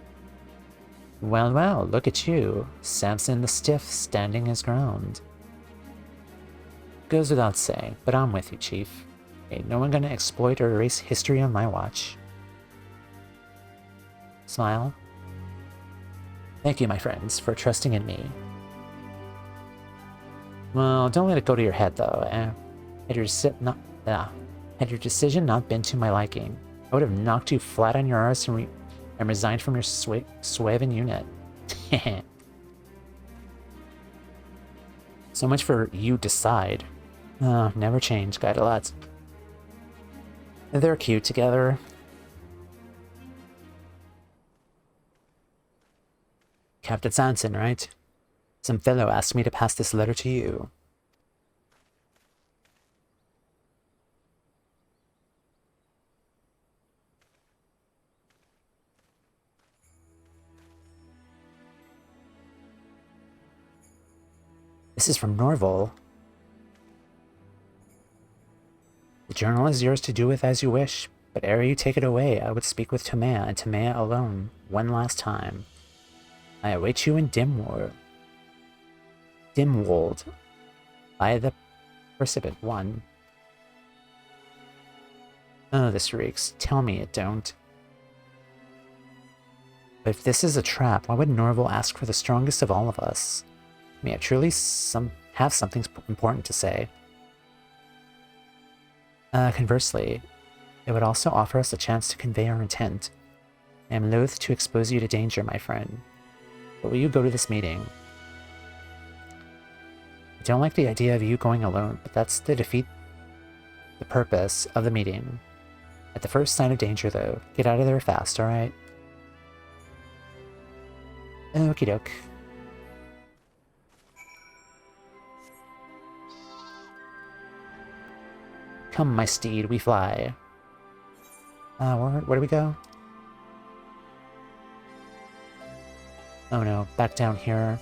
Well, well, look at you. Samson the Stiff standing his ground. Goes without saying, but I'm with you, Chief. Ain't no one gonna exploit or erase history on my watch. Smile. Thank you, my friends, for trusting in me. Well, don't let it go to your head, though. Had your decision not been to my liking, I would have knocked you flat on your arse and resigned from your Swaven unit. So much for you decide. Never change, Guidalot. They're cute together. Captain Sanson, right? Some fellow asked me to pass this letter to you. This is from Norval. The journal is yours to do with as you wish, but ere you take it away, I would speak with Tomea, and Tomea alone, one last time. I await you in Dimwold, by the Precipitate One. Oh, this reeks. Tell me it don't. But if this is a trap, why would Norval ask for the strongest of all of us? May I truly have something important to say? Conversely, it would also offer us a chance to convey our intent. I am loath to expose you to danger, my friend. But will you go to this meeting? I don't like the idea of you going alone, but that's to defeat the purpose of the meeting. At the first sign of danger, though, get out of there fast, alright? Okie doke. Come, my steed, we fly. Where do we go? Oh no, back down here.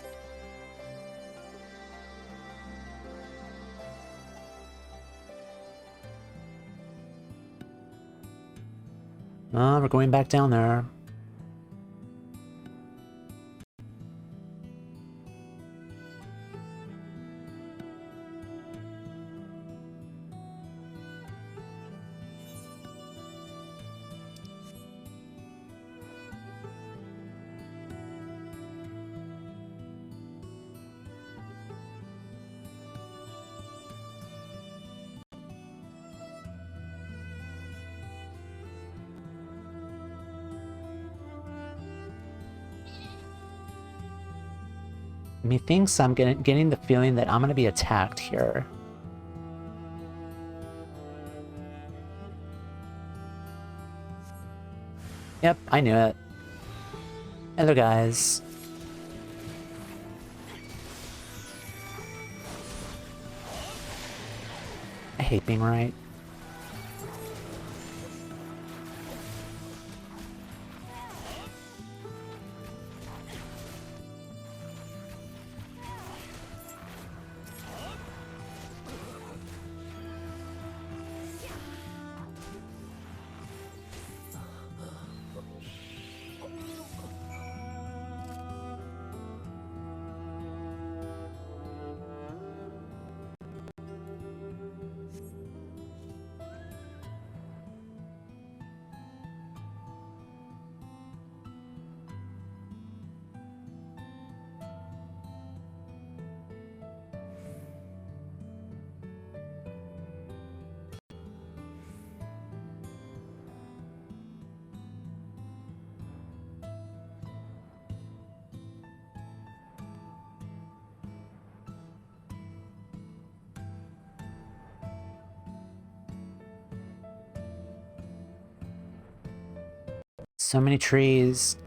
Oh, we're going back down there. Methinks I'm getting the feeling that I'm gonna be attacked here. Yep, I knew it. Hello, guys. I hate being right. So many trees.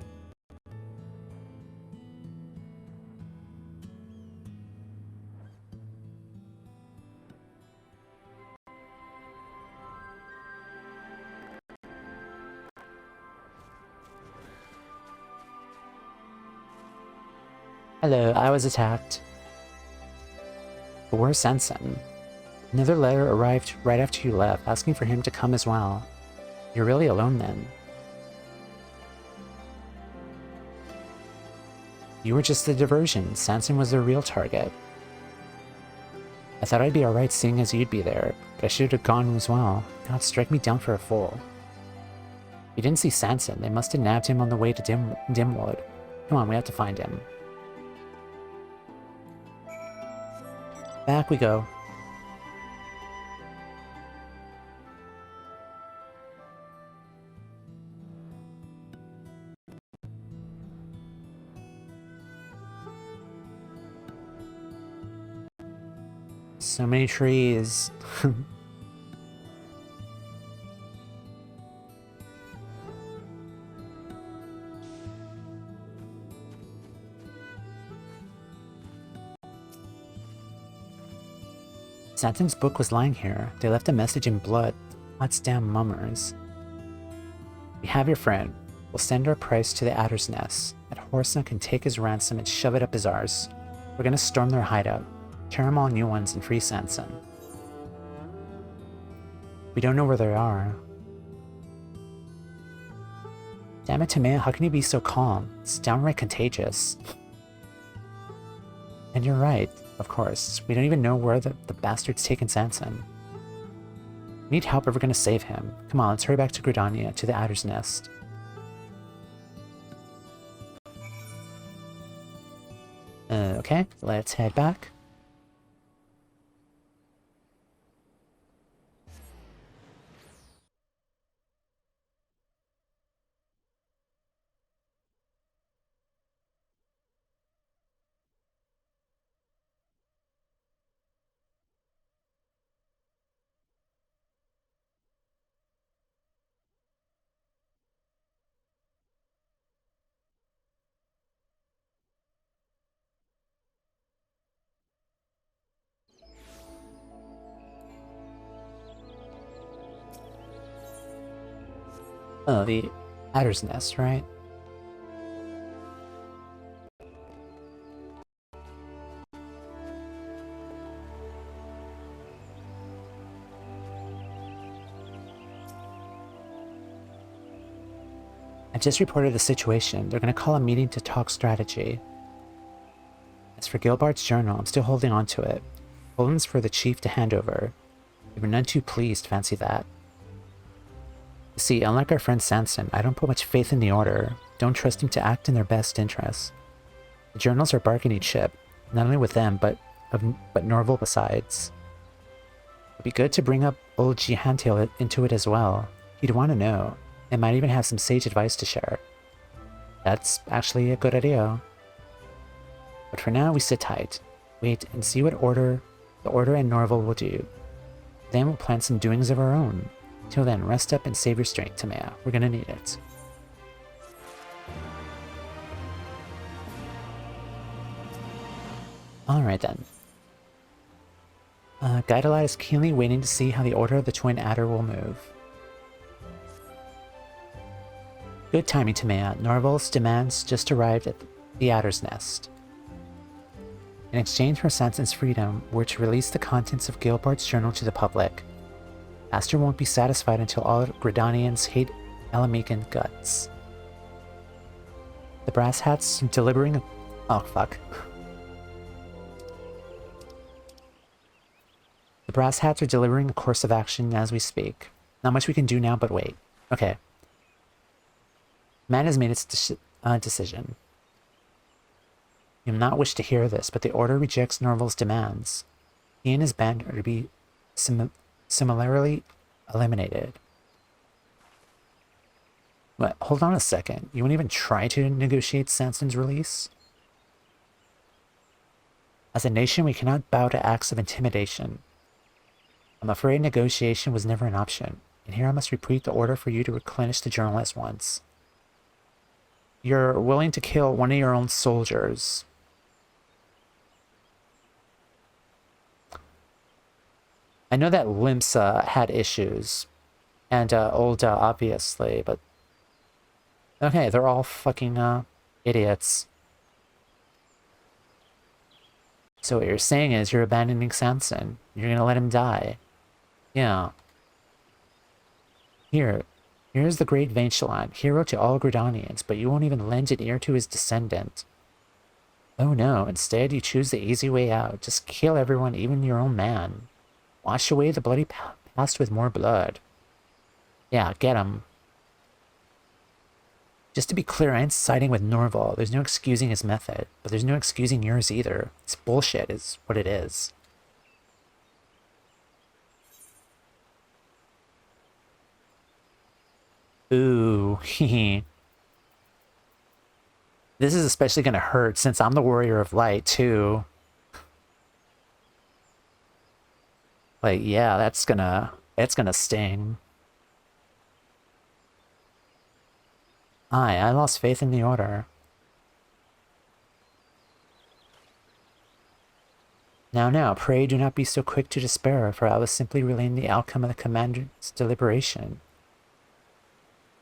Hello, I was attacked. But where's Sanson? Another letter arrived right after you left, asking for him to come as well. You're really alone then. You were just a diversion. Sanson was their real target. I thought I'd be alright seeing as you'd be there, but I should have gone as well. God, strike me down for a fool. You didn't see Sanson. They must have nabbed him on the way to Dimwood. Come on, we have to find him. Back we go. So many trees. Santin's book was lying here. They left a message in blood. God's damn mummers. We have your friend. We'll send our price to the Adder's Nest. That Horsa can take his ransom and shove it up his arse. We're gonna storm their hideout, tear them all new ones, and free Sanson. We don't know where they are. Damn it, Timea, how can you be so calm? It's downright contagious. And you're right, of course. We don't even know where the bastard's taken Sanson. We need help if we're gonna save him. Come on, let's hurry back to Gridania, to the Adder's Nest. Okay, let's head back. Oh, the Adder's Nest, right? I just reported the situation. They're gonna call a meeting to talk strategy. As for Gilbart's journal, I'm still holding on to it. Poland's for the chief to hand over. We were none too pleased, fancy that. See, unlike our friend Sanson, I don't put much faith in the Order. Don't trust him to act in their best interests. The journals are bargaining chip, not only with them, but Norval besides. It'd be good to bring up old G. Handtail into it as well. He'd want to know, and might even have some sage advice to share. That's actually a good idea. But for now, we sit tight, wait, and see what the Order and Norval will do. Then we'll plan some doings of our own. Till then, rest up and save your strength, Timea. We're gonna need it. Alright then. Guidalite is keenly waiting to see how the Order of the Twin Adder will move. Good timing, Timea. Norval's demands just arrived at the Adder's Nest. In exchange for Sanson's freedom, we're to release the contents of Gilbart's journal to the public. Aster won't be satisfied until all Gridanians hate Elamican guts. The brass hats are delivering oh fuck. The brass hats are delivering a course of action as we speak. Not much we can do now but wait. Okay. Man has made its decision. You will not wish to hear this, but the Order rejects Norval's demands. He and his band are to be similarly eliminated. What? Hold on a second. You won't even try to negotiate Sanson's release? As a nation, we cannot bow to acts of intimidation. I'm afraid negotiation was never an option, and here I must repeat the order for you to replenish the journal at once. You're willing to kill one of your own soldiers. I know that Limsa had issues, and Olda obviously, but okay, they're all fucking idiots. So what you're saying is you're abandoning Sanson. You're gonna let him die. Yeah. Here's the great Vainchalan, hero to all Gridanians, but you won't even lend an ear to his descendant. Oh no, instead you choose the easy way out. Just kill everyone, even your own man. Wash away the bloody past with more blood. Yeah, get him. Just to be clear, I ain't siding with Norval. There's no excusing his method, but there's no excusing yours either. It's bullshit is what it is. Ooh, hehe. This is especially gonna hurt since I'm the Warrior of Light, too. Like, yeah, it's gonna sting. I lost faith in the Order. Now, pray do not be so quick to despair, for I was simply relaying the outcome of the commander's deliberation.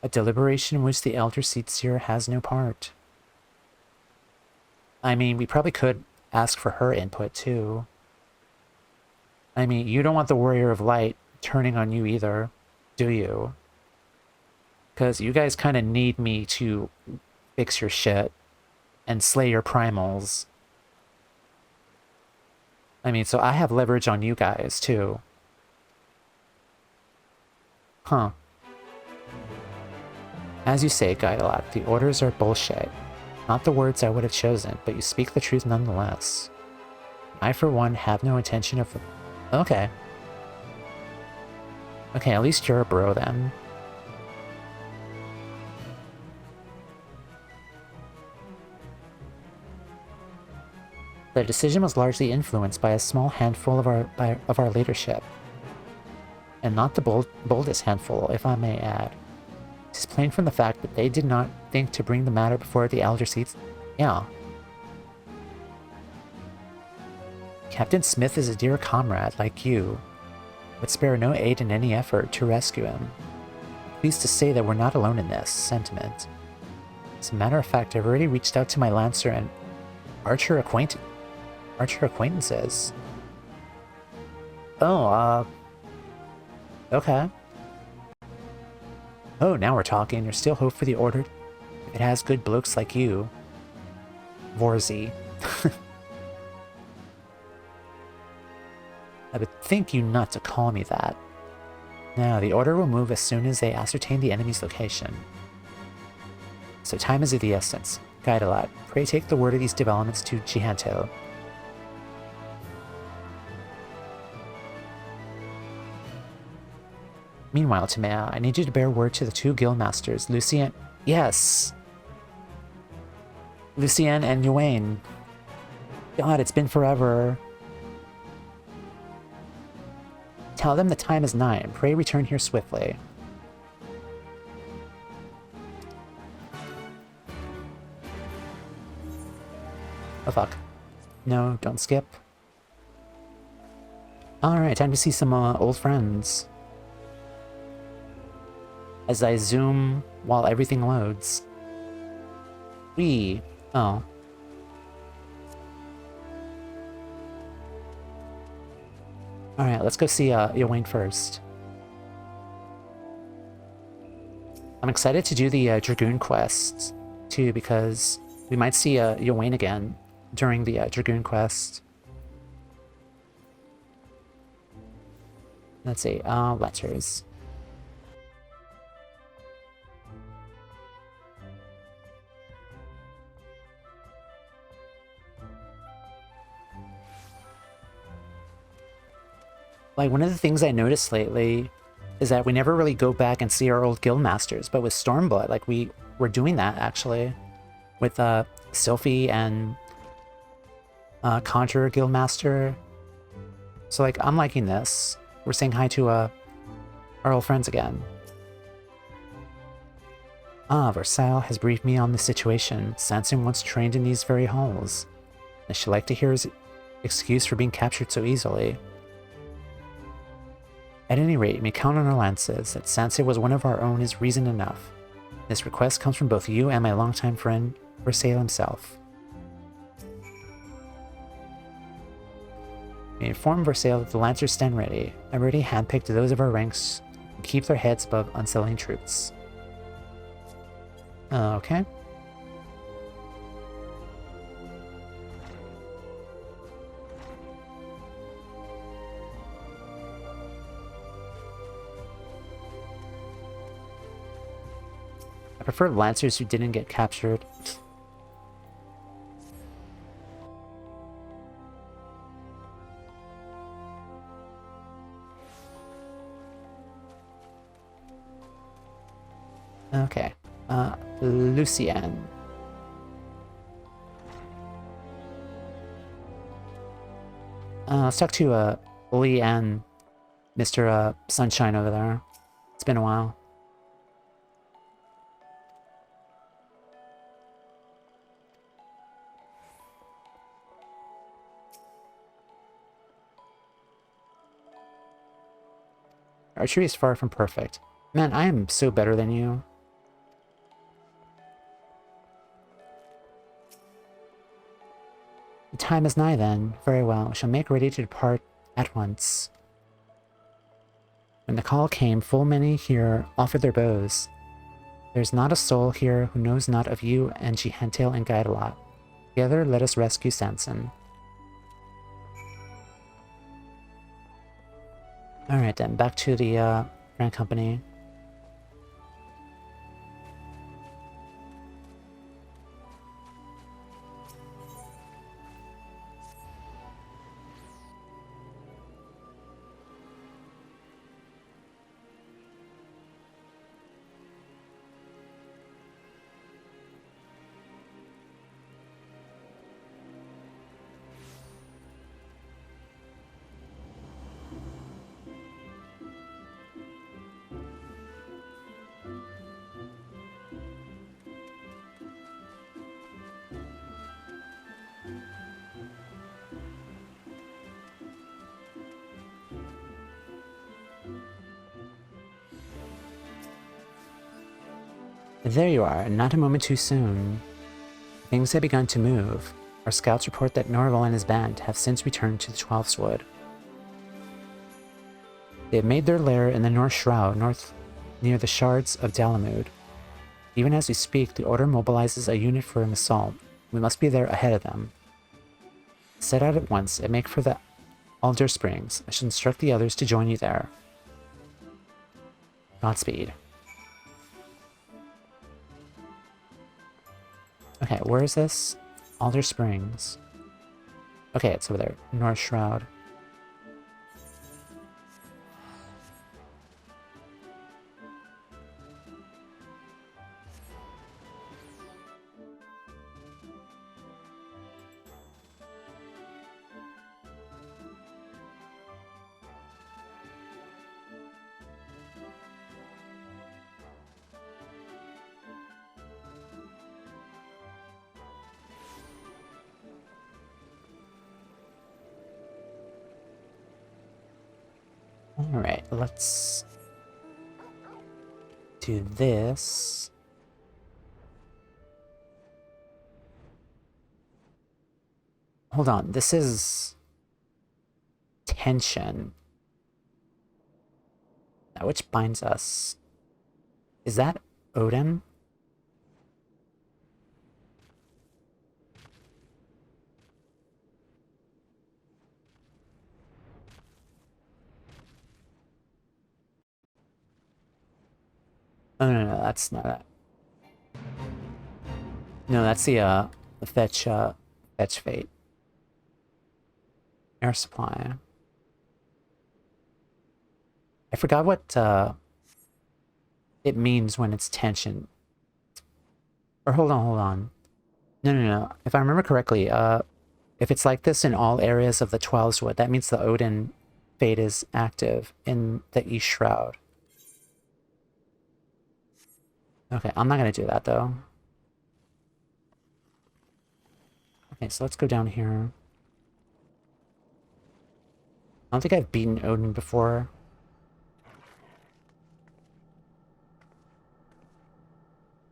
A deliberation in which the Elder Seer has no part. I mean, we probably could ask for her input, too. I mean, you don't want the Warrior of Light turning on you either, do you? Because you guys kind of need me to fix your shit and slay your primals. I mean, so I have leverage on you guys, too. Huh. As you say, Guidalot, the orders are bullshit. Not the words I would have chosen, but you speak the truth nonetheless. I, for one, have no intention of... Okay. Okay, at least you're a bro, then. The decision was largely influenced by a small handful of our leadership. And not the boldest handful, if I may add. It is plain from the fact that they did not think to bring the matter before the Elder Seats. Yeah. Captain Smith is a dear comrade, like you. Would spare no aid in any effort to rescue him. Pleased to say that we're not alone in this sentiment. As a matter of fact, I've already reached out to my Lancer and Archer acquaintances. Oh, okay. Oh, now we're talking. There's still hope for the Order. If it has good blokes like you. Vorzi. I would think you not to call me that. Now, the Order will move as soon as they ascertain the enemy's location. So time is of the essence. Guidalot, pray take the word of these developments to Jihantel. Meanwhile, Timea, I need you to bear word to the two guildmasters, Lucien... Yes! Lucien and Yuane. God, it's been forever. Tell them the time is nigh, and pray return here swiftly. Oh fuck. No, don't skip. Alright, time to see some old friends. As I zoom while everything loads. Oh. Alright, let's go see Yuane first. I'm excited to do the Dragoon quest, too, because we might see Yuane again during the Dragoon quest. Let's see, letters. Like, one of the things I noticed lately is that we never really go back and see our old guildmasters, but with Stormblood, like, we're doing that, actually. With, Sylphie and, Conjurer Guildmaster. So, like, I'm liking this. We're saying hi to, our old friends again. Ah, Versailles has briefed me on the situation. Sanson once trained in these very halls. I should like to hear his excuse for being captured so easily. At any rate, you may count on our lances. That Sansa was one of our own is reason enough. This request comes from both you and my longtime friend, Versailles himself. We inform Versailles that the Lancers stand ready. I've already handpicked those of our ranks and keep their heads above unsettling troops. Okay. I prefer Lancers who didn't get captured. Okay. Lucien. Let's talk to, Lee and Mr. Sunshine over there. It's been a while. Archery is far from perfect. Man, I am so better than you. The time is nigh then. Very well. We shall make ready to depart at once. When the call came, full many here offered their bows. There is not a soul here who knows not of you and Gehentail and Guidelot. Together, let us rescue Sanson. Alright then, back to the Grand Company. There you are, not a moment too soon. Things have begun to move. Our scouts report that Norval and his band have since returned to the 12th Wood. They have made their lair in the North Shroud, near the shards of Dalamud. Even as we speak, the Order mobilizes a unit for an assault. We must be there ahead of them. Set out at once and make for the Alder Springs. I shall instruct the others to join you there. Godspeed. Okay, where is this? Alder Springs. Okay, it's over there. North Shroud. Alright, let's do this. Hold on, this is tension. Now, which binds us? Is that Odin? Oh, no, that's not that. No, that's the fetch fate. Air supply. I forgot what, it means when it's tension. Or hold on. No. If I remember correctly, if it's like this in all areas of the 12's Wood, that means the Odin fate is active in the East Shroud. Okay, I'm not gonna do that though. Okay, so let's go down here. I don't think I've beaten Odin before.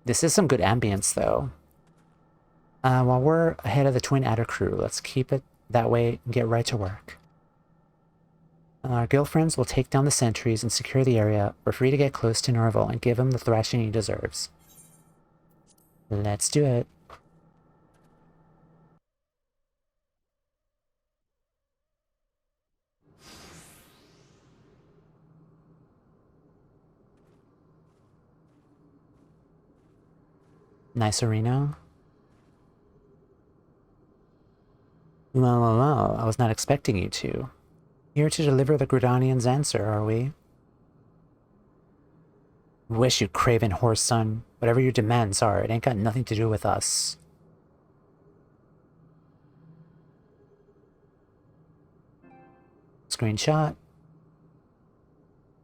This is some good ambience though. While we're ahead of the Twin Adder crew, let's keep it that way and get right to work. Our guild friends will take down the sentries and secure the area. We're free to get close to Norval and give him the thrashing he deserves. Let's do it. Nice arena. Well, I was not expecting you to. Here to deliver the Grudanian's answer, are we? Wish, you craven whore son. Whatever your demands are, it ain't got nothing to do with us. Screenshot.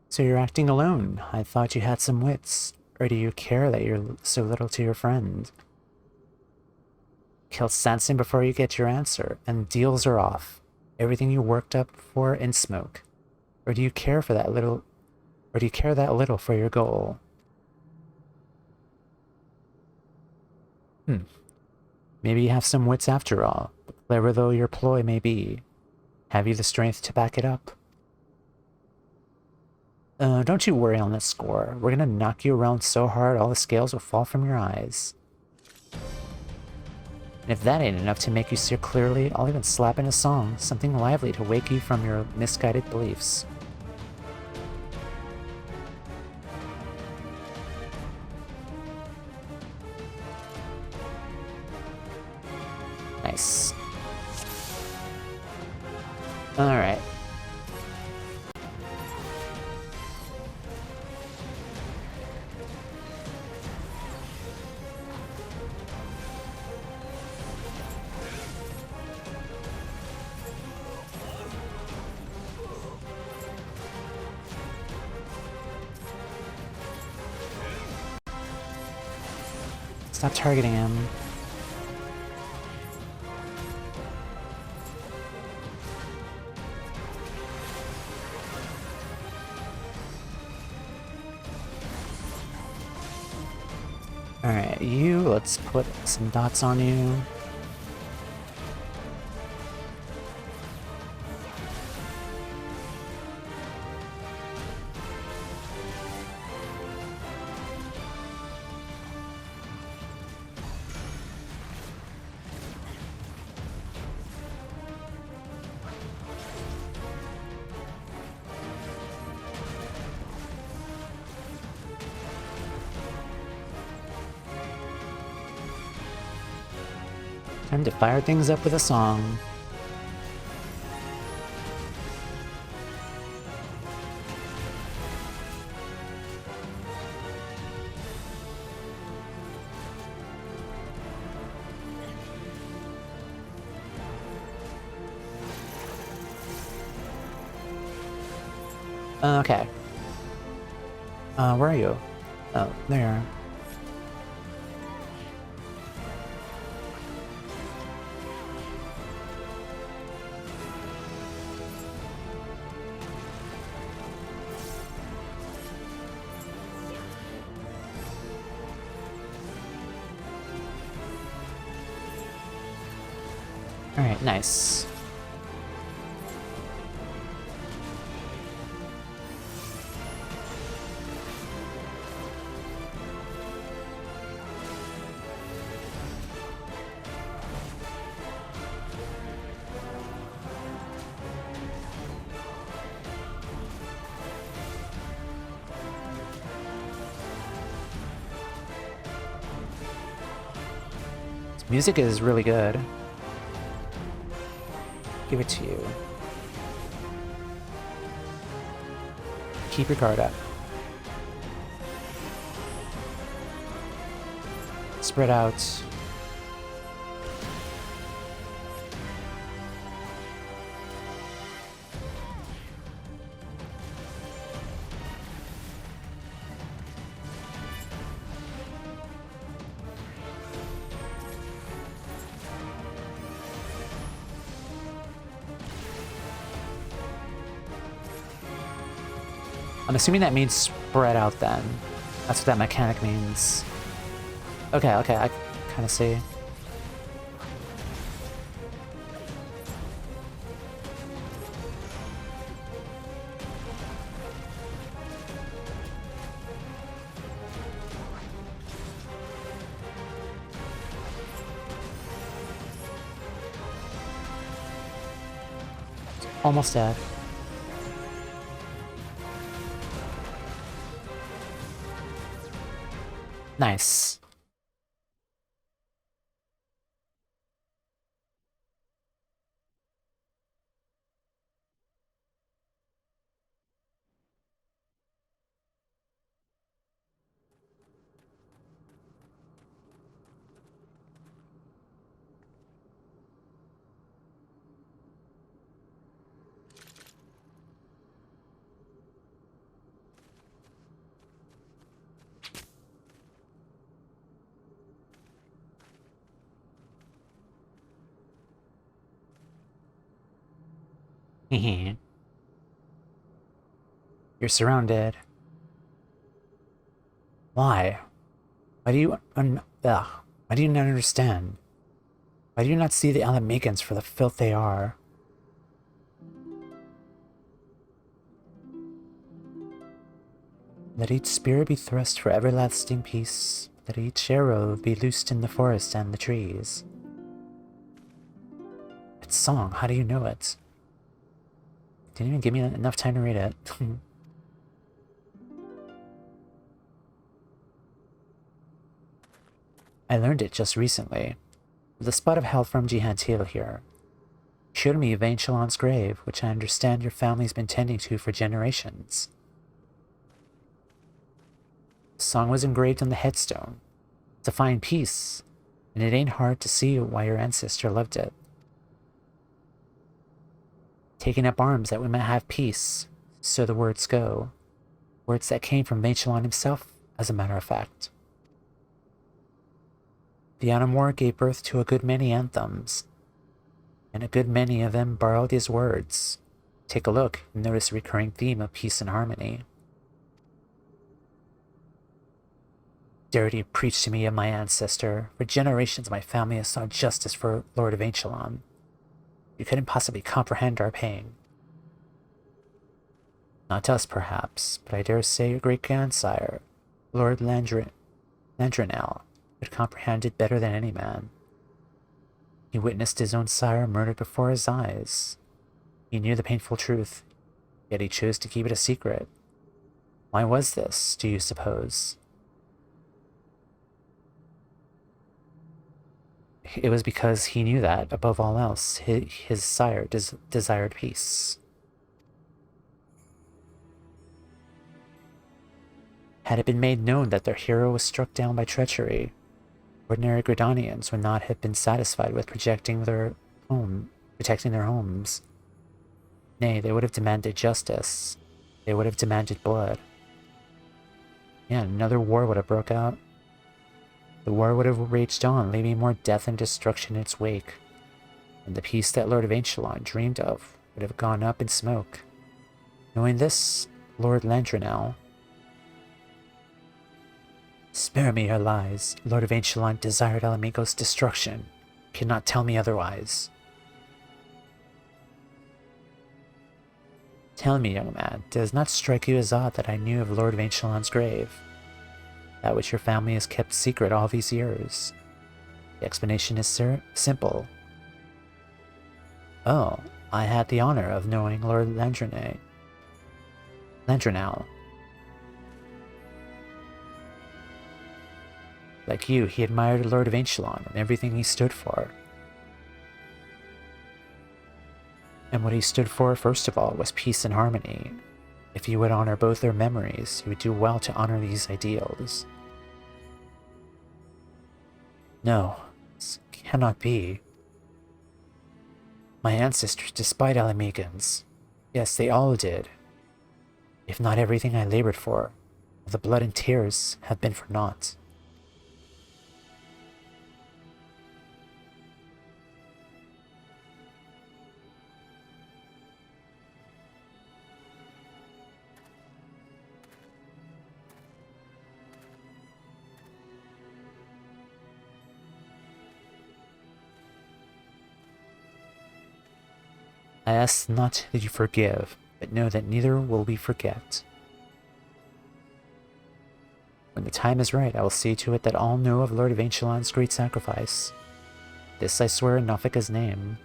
So you're acting alone. I thought you had some wits. Or do you care that you're so little to your friend? Kill Sanson before you get your answer, and deals are off. Everything you worked up for in smoke. Or do you care for that little Or do you care that little for your goal? Maybe you have some wits after all. Clever though your ploy may be, have you the strength to back it up? Don't you worry on this score. We're gonna knock you around so hard all the scales will fall from your eyes. And if that ain't enough to make you see clearly, I'll even slap in a song, something lively to wake you from your misguided beliefs. Nice. Alright. Stop targeting him. Alright, let's put some dots on you. Time to fire things up with a song. Okay. Where are you? Oh, there. Alright, nice. This music is really good. Give it to you. Keep your guard up. Spread out. I'm assuming that means spread out then. That's what that mechanic means. Okay, I kind of see. Almost dead. Nice. You're surrounded. Why? Why do you Why do you not understand? Why do you not see the Alamegans for the filth they are? Let each spear be thrust for everlasting peace. Let each arrow be loosed in the forest and the trees. It's song, how do you know it? Didn't even give me enough time to read it. I learned it just recently. With a spot of help from Jihantil here. He showed me Vain Shalon's grave, which I understand your family's been tending to for generations. The song was engraved on the headstone. It's a fine piece, and it ain't hard to see why your ancestor loved it. Taking up arms that we might have peace, so the words go. Words that came from Vain Shalon himself, as a matter of fact. The Anamor gave birth to a good many anthems, and a good many of them borrowed his words. Take a look and notice a recurring theme of peace and harmony. Dare you preach to me of my ancestor? For generations my family has sought justice for Lord of Anchelon. You couldn't possibly comprehend our pain. Not us, perhaps, but I dare say your great-grandsire, Lord Landrenel, could comprehend it better than any man. He witnessed his own sire murdered before his eyes. He knew the painful truth, yet he chose to keep it a secret. Why was this, do you suppose? It was because he knew that, above all else, his sire desired peace. Had it been made known that their hero was struck down by treachery, ordinary Gridanians would not have been satisfied with protecting their homes. Nay, they would have demanded justice. They would have demanded blood. Yeah, another war would have broke out. The war would have raged on, leaving more death and destruction in its wake. And the peace that Lord of Anchelon dreamed of would have gone up in smoke. Knowing this, Lord Landrenel... Spare me your lies. Lord of Anchelon desired Alamigo's destruction. You cannot tell me otherwise. Tell me, young man, does not strike you as odd that I knew of Lord of Anchelon's grave? That which your family has kept secret all these years. The explanation is simple. Oh, I had the honor of knowing Lord Landrenel. Like you, he admired Lord of Anchelon and everything he stood for. And what he stood for, first of all, was peace and harmony. If you would honor both their memories, you would do well to honor these ideals. No, this cannot be. My ancestors despised Alamegans. Yes, they all did. If not everything I labored for, the blood and tears have been for naught. I ask not that you forgive, but know that neither will we forget. When the time is right, I will see to it that all know of Lord of Anchelon's great sacrifice. This I swear in Nafika's name.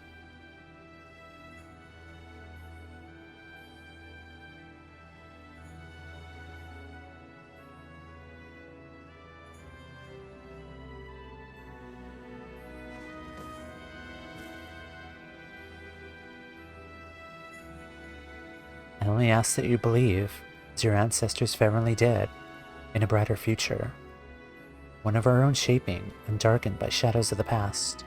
I only ask that you believe, as your ancestors fervently did, in a brighter future. One of our own shaping, and darkened by shadows of the past.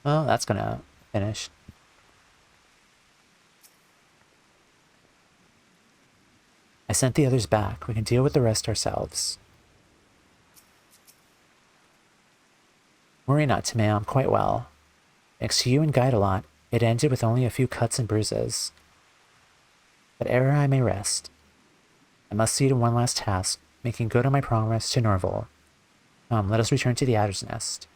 Well, that's gonna finish. I sent the others back. We can deal with the rest ourselves. Worry not, Tameo. I'm quite well. Thanks to you and Guide a lot, it ended with only a few cuts and bruises. But ere I may rest, I must see to one last task, making good on my promise to Norval. Come, let us return to the Adder's Nest.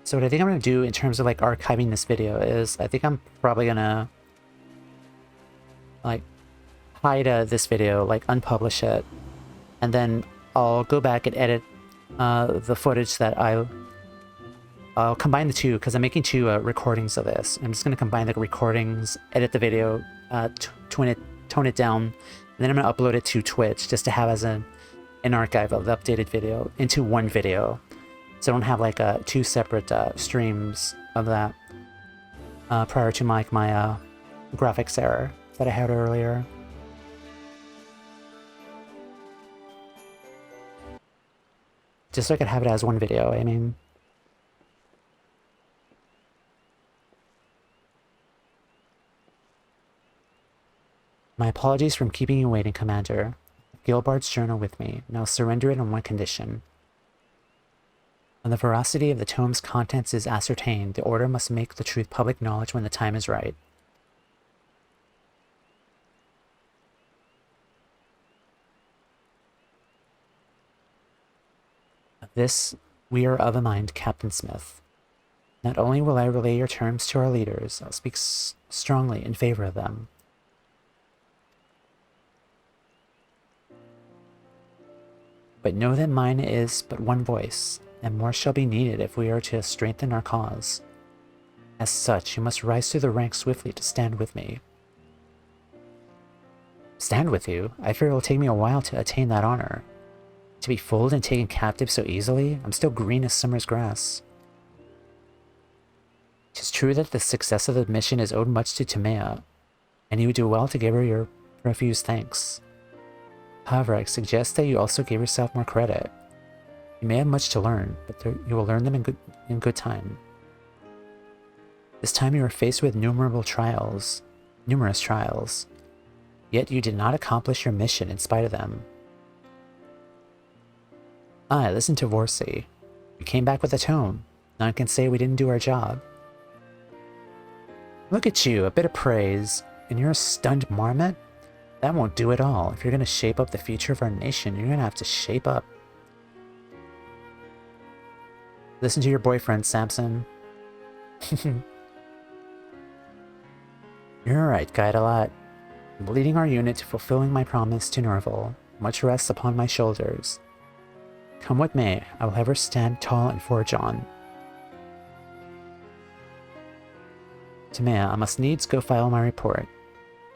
So what I think I'm going to do in terms of like archiving this video is I think I'm probably going to like hide this video, like unpublish it, and then I'll go back and edit the footage that I'll combine the two because I'm making two recordings of this. I'm just going to combine the recordings, edit the video, tone it down, and then I'm going to upload it to Twitch just to have as an archive of the updated video into one video. So I don't have like two separate streams of that prior to my graphics error that I had earlier. Just so I could have it as one video, I mean. My apologies for keeping you waiting, Commander. Gilbard's journal with me. Now surrender it on one condition. When the veracity of the tome's contents is ascertained, the Order must make the truth public knowledge when the time is right. Of this we are of a mind, Captain Smith. Not only will I relay your terms to our leaders, I'll speak strongly in favor of them. But know that mine is but one voice, and more shall be needed if we are to strengthen our cause. As such, you must rise through the ranks swiftly to stand with me. Stand with you? I fear it will take me a while to attain that honor. To be fooled and taken captive so easily? I'm still green as summer's grass. 'Tis true that the success of the mission is owed much to Timea, and you would do well to give her your profuse thanks. However, I suggest that you also give yourself more credit. You may have much to learn, but you will learn them in good time. This time you are faced with numerous trials, yet you did not accomplish your mission in spite of them. Listen to Vorsi. We came back with a tome. None can say we didn't do our job. Look at you, a bit of praise, and you're a stunned marmot? That won't do at all. If you're going to shape up the future of our nation, you're going to have to shape up. Listen to your boyfriend, Samson. You're right, Guide a lot. I'm leading our unit to fulfilling my promise to Norval. Much rests upon my shoulders. Come what may, I will ever stand tall and forge on. Timea, I must needs go file my report.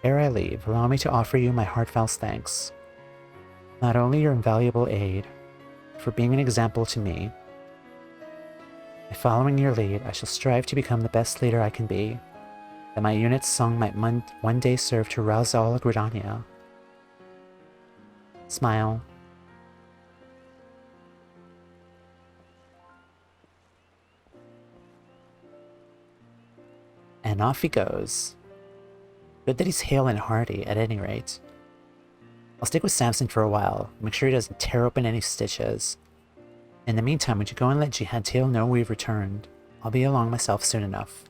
Ere I leave, allow me to offer you my heartfelt thanks. Not only your invaluable aid, but for being an example to me. By following your lead, I shall strive to become the best leader I can be, that my unit's song might one day serve to rouse all of Gridania. Smile. And off he goes. Good that he's hale and hearty, at any rate. I'll stick with Samson for a while, make sure he doesn't tear open any stitches. In the meantime, would you go and let Jihadtail know we've returned? I'll be along myself soon enough.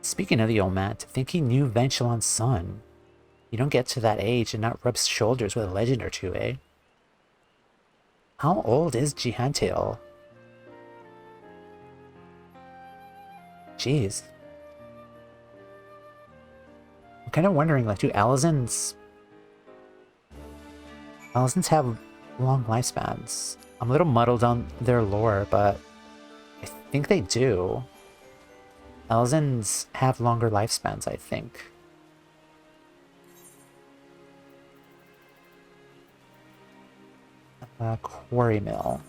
Speaking of the old man, to think he knew Ventulan's son. You don't get to that age and not rub shoulders with a legend or two, eh? How old is Jihadtail? Jeez. I'm kind of wondering, like, do Alizans... Alizans have long lifespans. I'm a little muddled on their lore, but I think they do. Alizans have longer lifespans, I think. Quarry mill.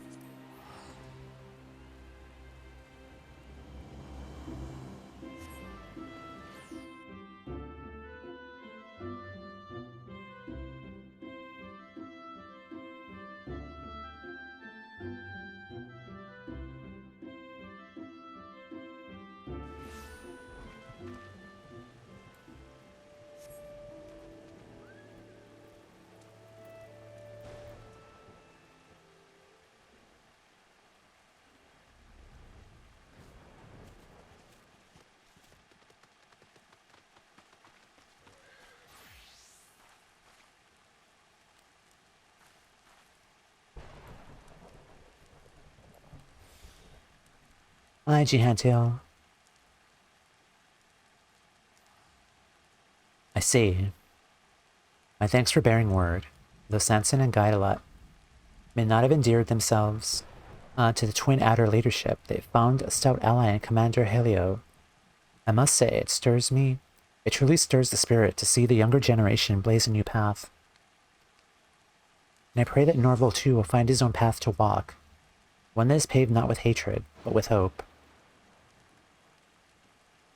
Hi, Jihantil. I see. My thanks for bearing word. Though Sanson and Gaidalat may not have endeared themselves to the Twin Adder leadership, they found a stout ally in Commander Helio. I must say, it truly stirs the spirit to see the younger generation blaze a new path. And I pray that Norval too will find his own path to walk, one that is paved not with hatred, but with hope.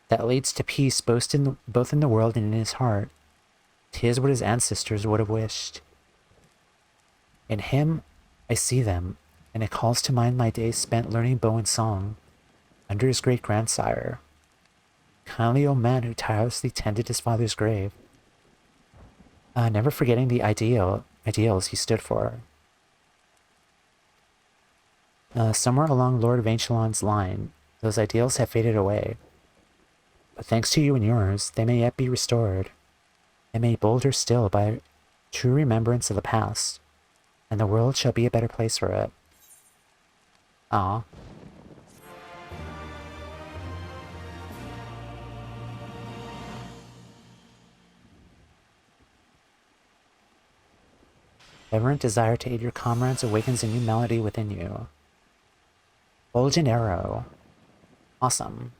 That leads to peace both in the world and in his heart. 'Tis what his ancestors would have wished. In him, I see them, and it calls to mind my days spent learning bow and song under his great-grandsire, kindly old man who tirelessly tended his father's grave, never forgetting the ideals he stood for. Somewhere along Lord Vanchelon's line, those ideals have faded away, but thanks to you and yours, they may yet be restored, and made bolder still by true remembrance of the past, and the world shall be a better place for it. Ah. Reverent desire to aid your comrades awakens a new melody within you. Bulgent arrow. Awesome.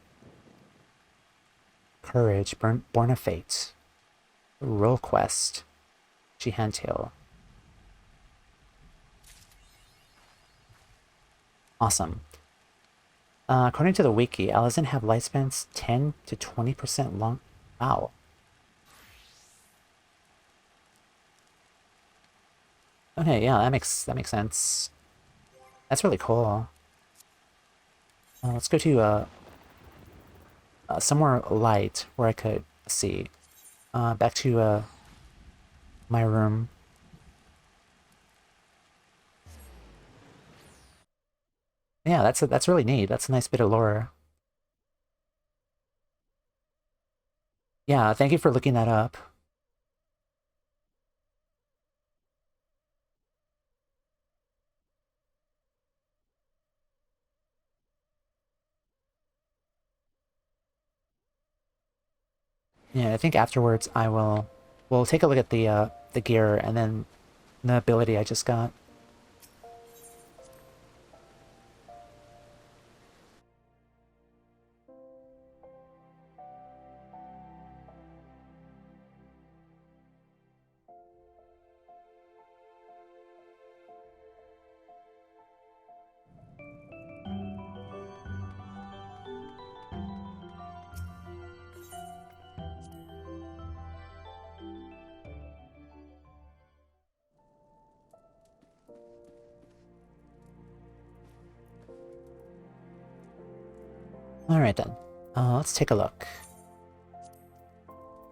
Courage, born of fate. Roll quest. Jihantil. Awesome. According to the wiki, Alizan have lifespans 10 to 20% long. Wow. Okay, yeah, that makes sense. That's really cool. Let's go to somewhere light where I could see. Back to my room. Yeah, that's really neat. That's a nice bit of lore. Yeah, thank you for looking that up. Yeah, I think afterwards we'll take a look at the gear and then the ability I just got. Alright then. Let's take a look.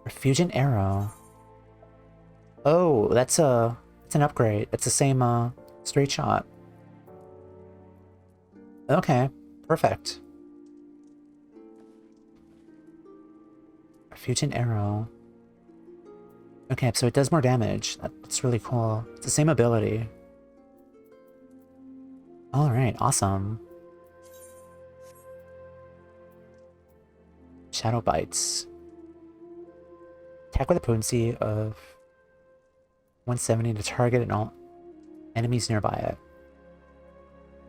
Fusion arrow. Oh, it's an upgrade. It's the same straight shot. Okay, perfect. Fusion arrow. Okay, so it does more damage. That's really cool. It's the same ability. Alright, awesome. Shadow bites. Attack with a potency of 170 to target an Enemies nearby it.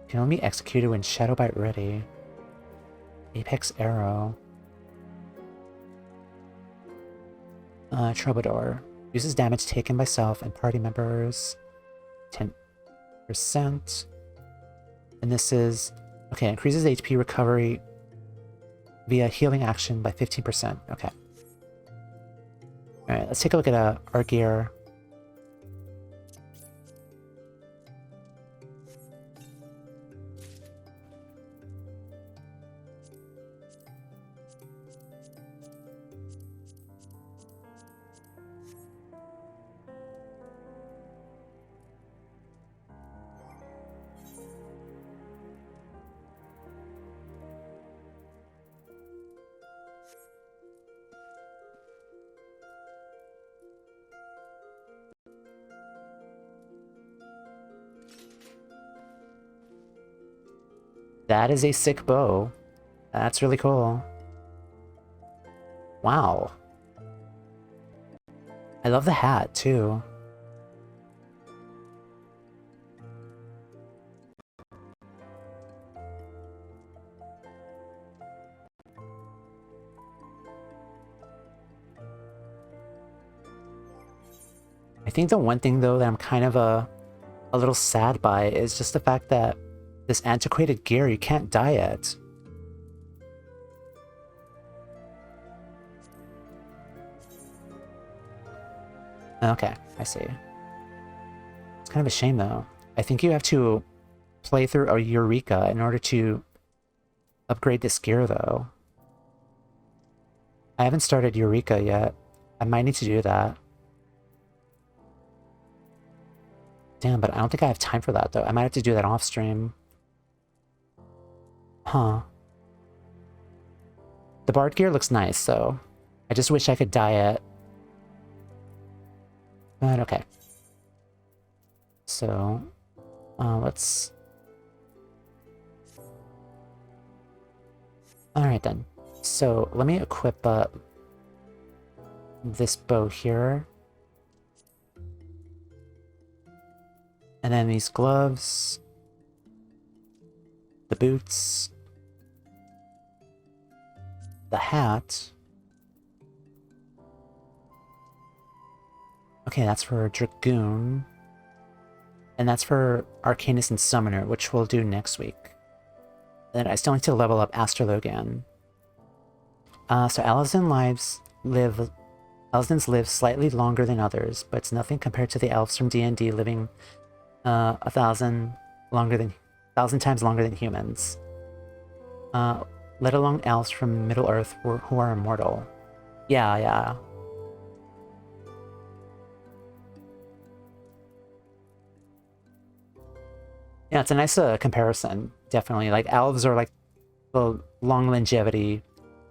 Can only be executed when Shadowbite ready. Apex Arrow. Troubadour. Uses damage taken by self and party members. 10%. And this is... Okay, increases HP recovery via healing action by 15%. Okay. Alright, let's take a look at our gear. That is a sick bow. That's really cool. Wow. I love the hat, too. I think the one thing, though, that I'm kind of a little sad by is just the fact that this antiquated gear, you can't dye it. Okay, I see. It's kind of a shame, though. I think you have to play through a Eureka in order to upgrade this gear, though. I haven't started Eureka yet. I might need to do that. Damn, but I don't think I have time for that, though. I might have to do that off-stream. Huh. The Bard gear looks nice, though. I just wish I could dye it. But okay. So, let's... Alright then. So, let me equip this bow here. And then these gloves. The boots. The hat. Okay, that's for Dragoon. And that's for Arcanist and Summoner, which we'll do next week. Then I still need to level up Astrologan. So Alizans live slightly longer than others, but it's nothing compared to the elves from D&D living 1,000 times longer than humans. Let alone elves from Middle Earth who are immortal. Yeah. Yeah, it's a nice comparison, definitely. Like, elves are like the long longevity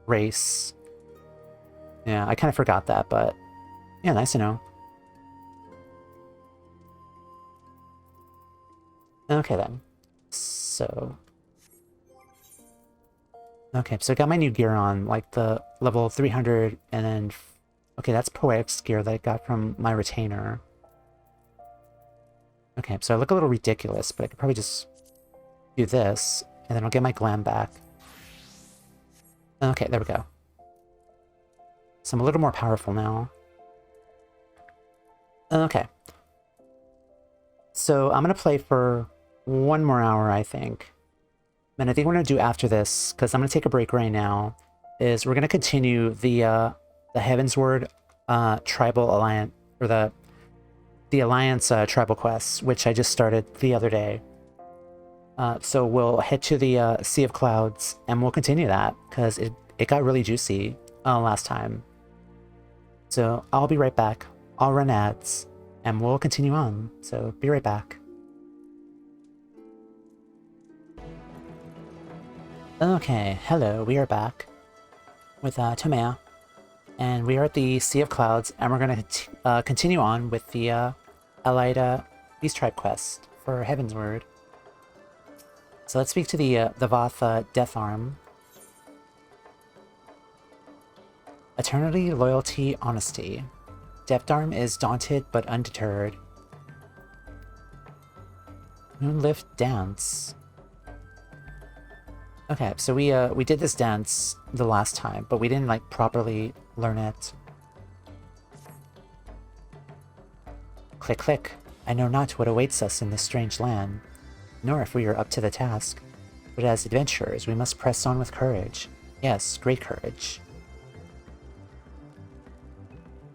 race. Yeah, I kind of forgot that, but yeah, nice to know. Okay then. So... Okay, so I got my new gear on, like the level 300, and then... Okay, that's Poetic's gear that I got from my retainer. Okay, so I look a little ridiculous, but I could probably just do this, and then I'll get my glam back. Okay, there we go. So I'm a little more powerful now. Okay. So I'm going to play for 1 more hour, I think. And I think what we're going to do after this, because I'm going to take a break right now, is we're going to continue the Heavensward Tribal Alliance, or the Alliance tribal quests, which I just started the other day. So we'll head to the Sea of Clouds, and we'll continue that, because it got really juicy last time. So I'll be right back. I'll run ads, and we'll continue on. So be right back. Okay, hello, we are back with Tomea, and we are at the Sea of Clouds, and we're going to continue on with the Allied Beast Tribe quest for Heavensward. So let's speak to the Voth Death Arm. Eternity, loyalty, honesty. Death Arm is daunted but undeterred. Moonlift dance. Okay, so we did this dance the last time, but we didn't like properly learn it. Click, click. I know not what awaits us in this strange land, nor if we are up to the task. But as adventurers, we must press on with courage. Yes, great courage.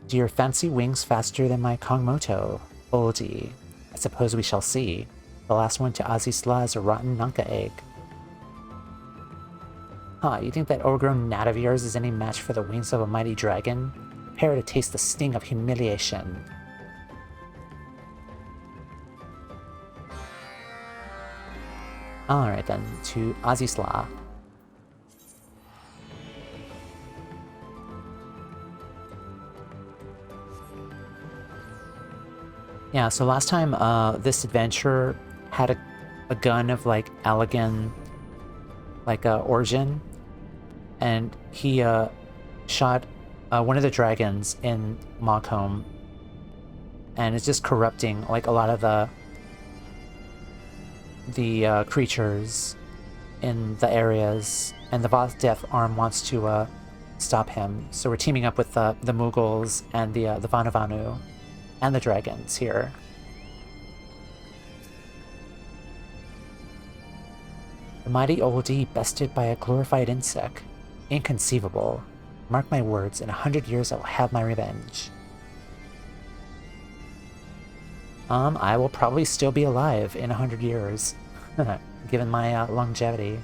Do your fancy wings faster than my Kongmoto? Oldie. I suppose we shall see. The last one to Azisla is a rotten Nanka egg. Huh, you think that overgrown gnat of yours is any match for the wings of a mighty dragon? Prepare to taste the sting of humiliation. Alright then, to Azisla. Yeah, so last time this adventure had a gun of like Allegan, like origin, and he shot one of the dragons in Mockholm, and it's just corrupting like a lot of the creatures in the areas, and the Voth Death Arm wants to stop him. So we're teaming up with the Mughals and the Vanavanu and the dragons here. The mighty oldie bested by a glorified insect. Inconceivable. Mark my words, in 100 years I will have my revenge. I will probably still be alive in 100 years, given my longevity.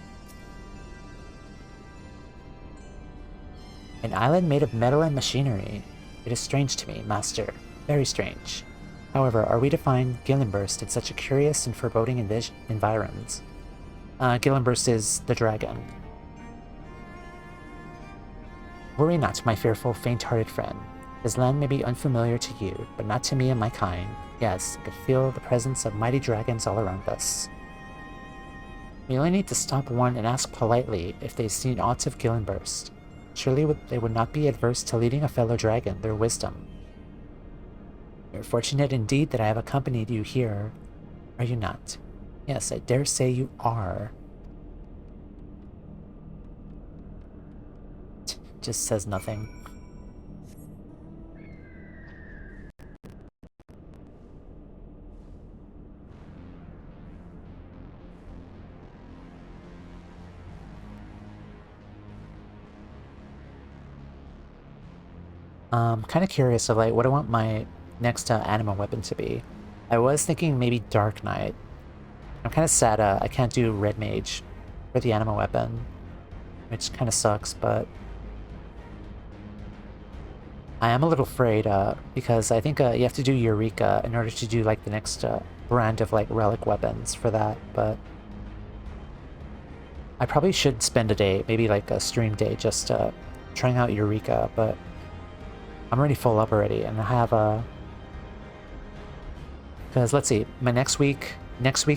An island made of metal and machinery. It is strange to me, master. Very strange. However, are we to find Gillenburst in such a curious and foreboding environs? Gillenburst is the dragon. Worry not, my fearful, faint-hearted friend. This land may be unfamiliar to you, but not to me and my kind. Yes, I could feel the presence of mighty dragons all around us. We only need to stop one and ask politely if they've seen aught of Gillenburst. Surely they would not be adverse to leading a fellow dragon their wisdom. You're fortunate indeed that I have accompanied you here, are you not? Yes, I dare say you are. Just says nothing. Kind of curious of like what I want my next anima weapon to be. I was thinking maybe Dark Knight. I'm kind of sad I can't do Red Mage for the anima weapon, which kind of sucks, but I am a little afraid because I think you have to do Eureka in order to do like the next brand of like relic weapons for that, but I probably should spend a day, maybe like a stream day, just trying out Eureka, but I'm already full up already, and I have because let's see, my next week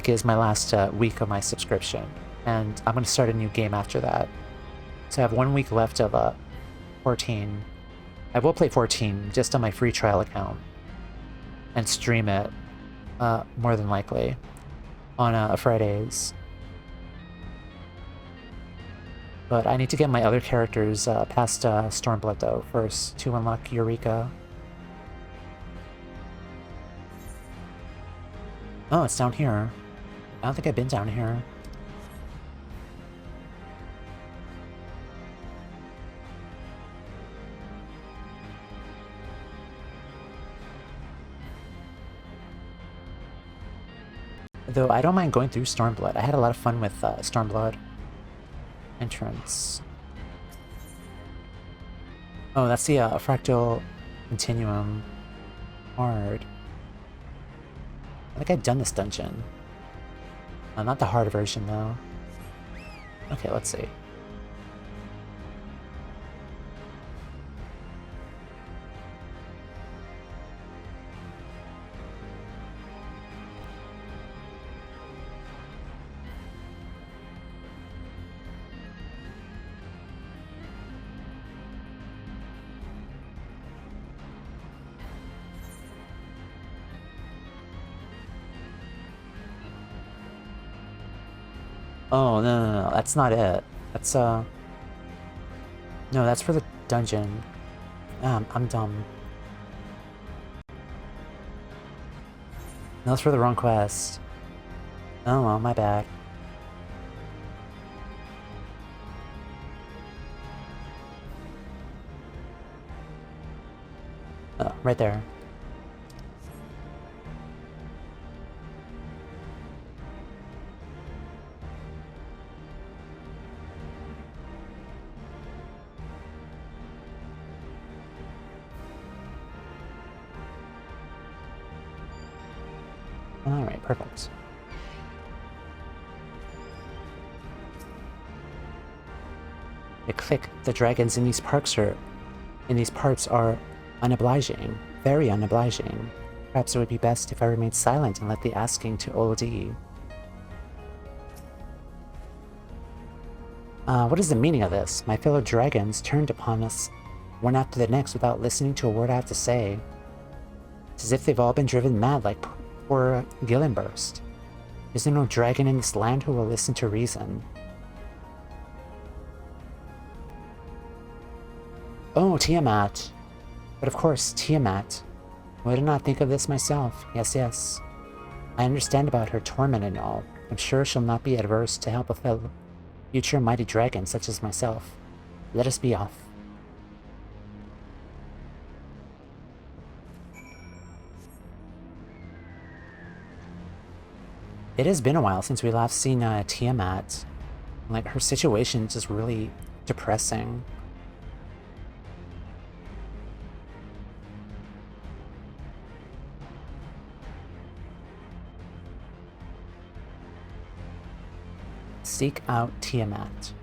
is my last week of my subscription, and I'm going to start a new game after that. So I have 1 week left of 14. I will play 14 just on my free trial account and stream it more than likely on Fridays. But I need to get my other characters past Stormblood though first to unlock Eureka. Oh, it's down here. I don't think I've been down here. Though I don't mind going through Stormblood. I had a lot of fun with Stormblood. Entrance. Oh, that's the Fractal Continuum. Hard. I think I've done this dungeon. Not the hard version, though. Okay, let's see. Oh, no, that's not it. That's, no, that's for the dungeon. I'm dumb. No, that's for the wrong quest. Oh, well, my bad. Oh, right there. Alright, perfect. Click. The dragons in these parts are unobliging, very unobliging. Perhaps it would be best if I remained silent and let the asking to OD. What is the meaning of this? My fellow dragons turned upon us one after the next without listening to a word I have to say. It's as if they've all been driven mad like poor Gillenburst. Is there no dragon in this land who will listen to reason? Oh, Tiamat. But of course, Tiamat. Why did I not think of this myself? Yes, yes. I understand about her torment and all. I'm sure she'll not be adverse to help a fellow future mighty dragon such as myself. Let us be off. It has been a while since we last seen Tiamat. Like, her situation is just really depressing. Seek out Tiamat.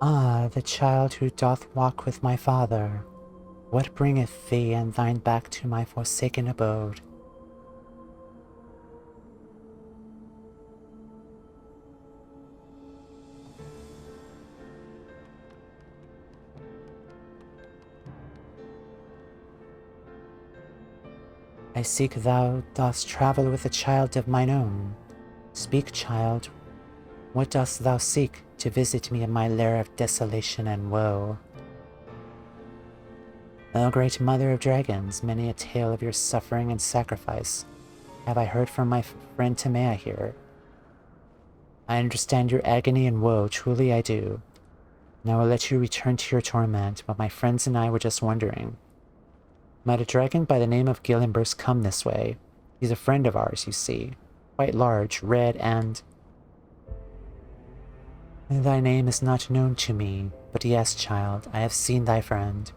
Ah, the child who doth walk with my father. What bringeth thee and thine back to my forsaken abode? I seek thou dost travel with a child of mine own. Speak, child, what dost thou seek to visit me in my lair of desolation and woe? O great mother of dragons, many a tale of your suffering and sacrifice have I heard from my friend Timea here. I understand your agony and woe, truly I do. Now I will let you return to your torment, but my friends and I were just wondering. Might a dragon by the name of Gillenburst come this way? He's a friend of ours, you see. Quite large, red, and... Thy name is not known to me, but yes, child, I have seen thy friend.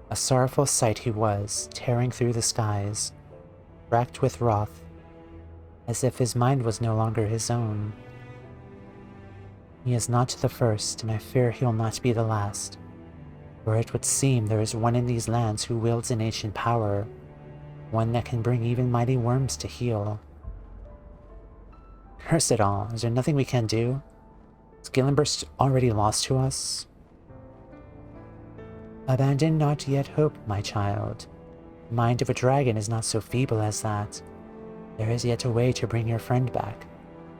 A sorrowful sight he was, tearing through the skies, racked with wrath, as if his mind was no longer his own. He is not the first, and I fear he'll not be the last, for it would seem there is one in these lands who wields an ancient power, one that can bring even mighty worms to heal. Curse it all, is there nothing we can do? Is Gillenburst already lost to us? Abandon not yet hope, my child. The mind of a dragon is not so feeble as that. There is yet a way to bring your friend back.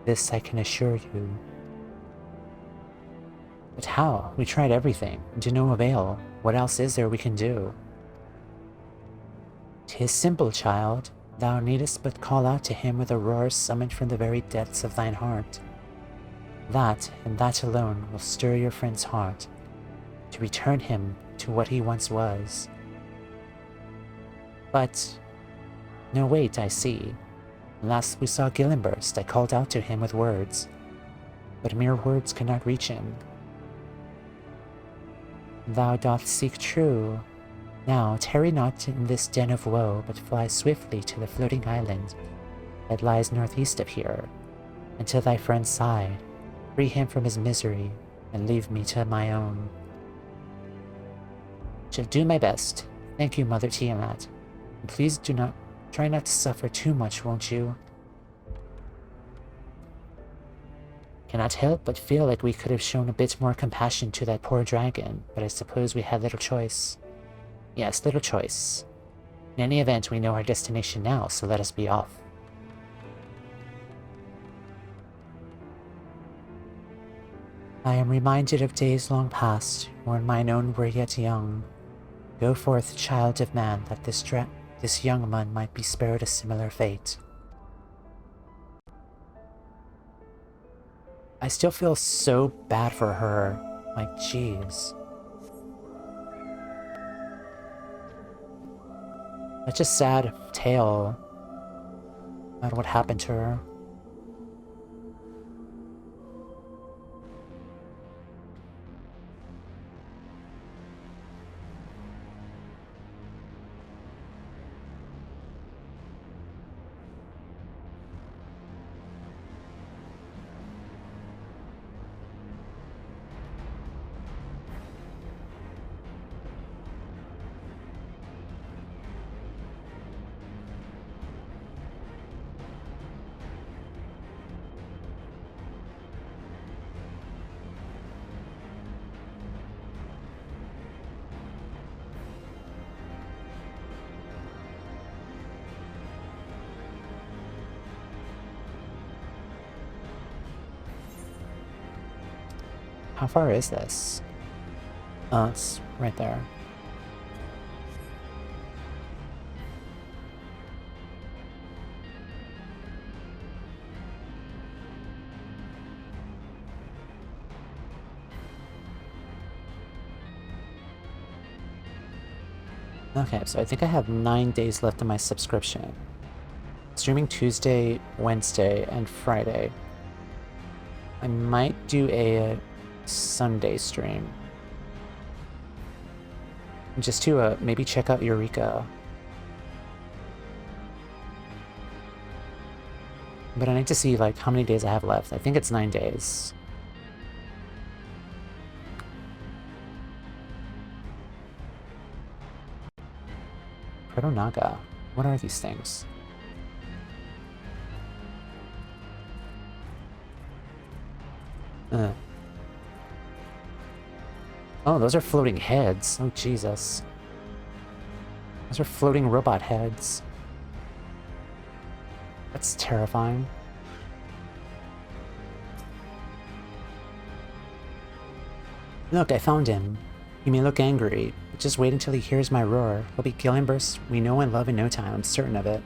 This I can assure you. But how? We tried everything, and to no avail. What else is there we can do? 'Tis simple, child. Thou needest but call out to him with a roar summoned from the very depths of thine heart. That, and that alone, will stir your friend's heart, to return him to what he once was. But... no, wait, I see. Last we saw Gillenburst, I called out to him with words, but mere words could not reach him. Thou doth seek true. Now tarry not in this den of woe, but fly swiftly to the floating island that lies northeast of here, and to thy friend's side, free him from his misery, and leave me to my own. Shall do my best. Thank you, Mother Tiamat. And please try not to suffer too much, won't you? Cannot help but feel like we could have shown a bit more compassion to that poor dragon, but I suppose we had little choice. Yes, little choice. In any event, we know our destination now, so let us be off. I am reminded of days long past, when mine own were yet young. Go forth, child of man, that this young one might be spared a similar fate. I still feel so bad for her. Like, jeez. Such a sad tale about what happened to her. How far is this? Oh, it's right there. Okay, so I think I have 9 days left of my subscription. Streaming Tuesday, Wednesday, and Friday. I might do a Sunday stream. Just to maybe check out Eureka. But I need to see like how many days I have left. I think it's 9 days. Proto-Naga. What are these things? Oh, those are floating heads. Oh, Jesus. Those are floating robot heads. That's terrifying. Look, I found him. He may look angry, but just wait until he hears my roar. He'll be Hildibrand we know and love in no time, I'm certain of it.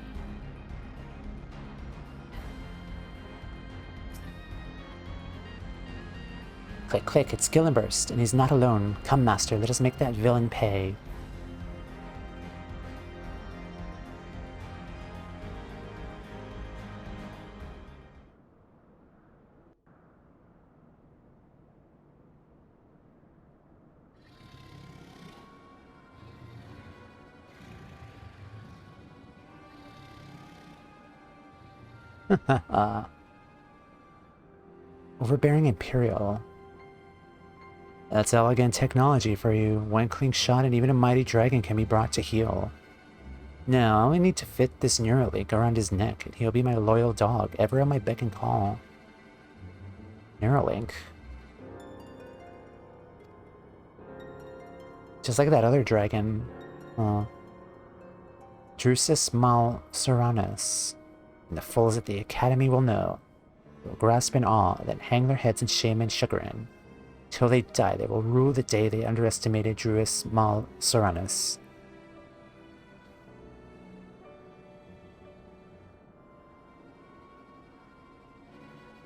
Click, click, it's Hildibrand, and he's not alone. Come, master, let us make that villain pay. Overbearing Imperial. That's elegant technology for you. One clean shot and even a mighty dragon can be brought to heel. Now, I only need to fit this Neuralink around his neck, and he'll be my loyal dog, ever on my beck and call. Neuralink. Just like that other dragon. Drusus Mal Soranus. And the fools at the Academy will know. They will grasp in awe, then hang their heads in shame and chagrin. Till they die, they will rue the day they underestimated Drusus Mal Soranus.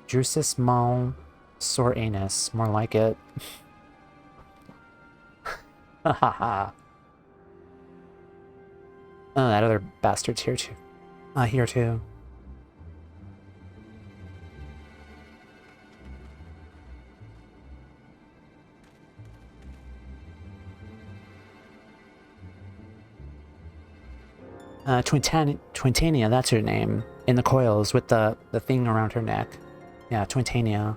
Drusus Mal Soranus, more like it. Hahaha. Oh, that other bastard's here too. Here too. Twintania, that's her name. In the coils with the thing around her neck. Yeah, Twintania.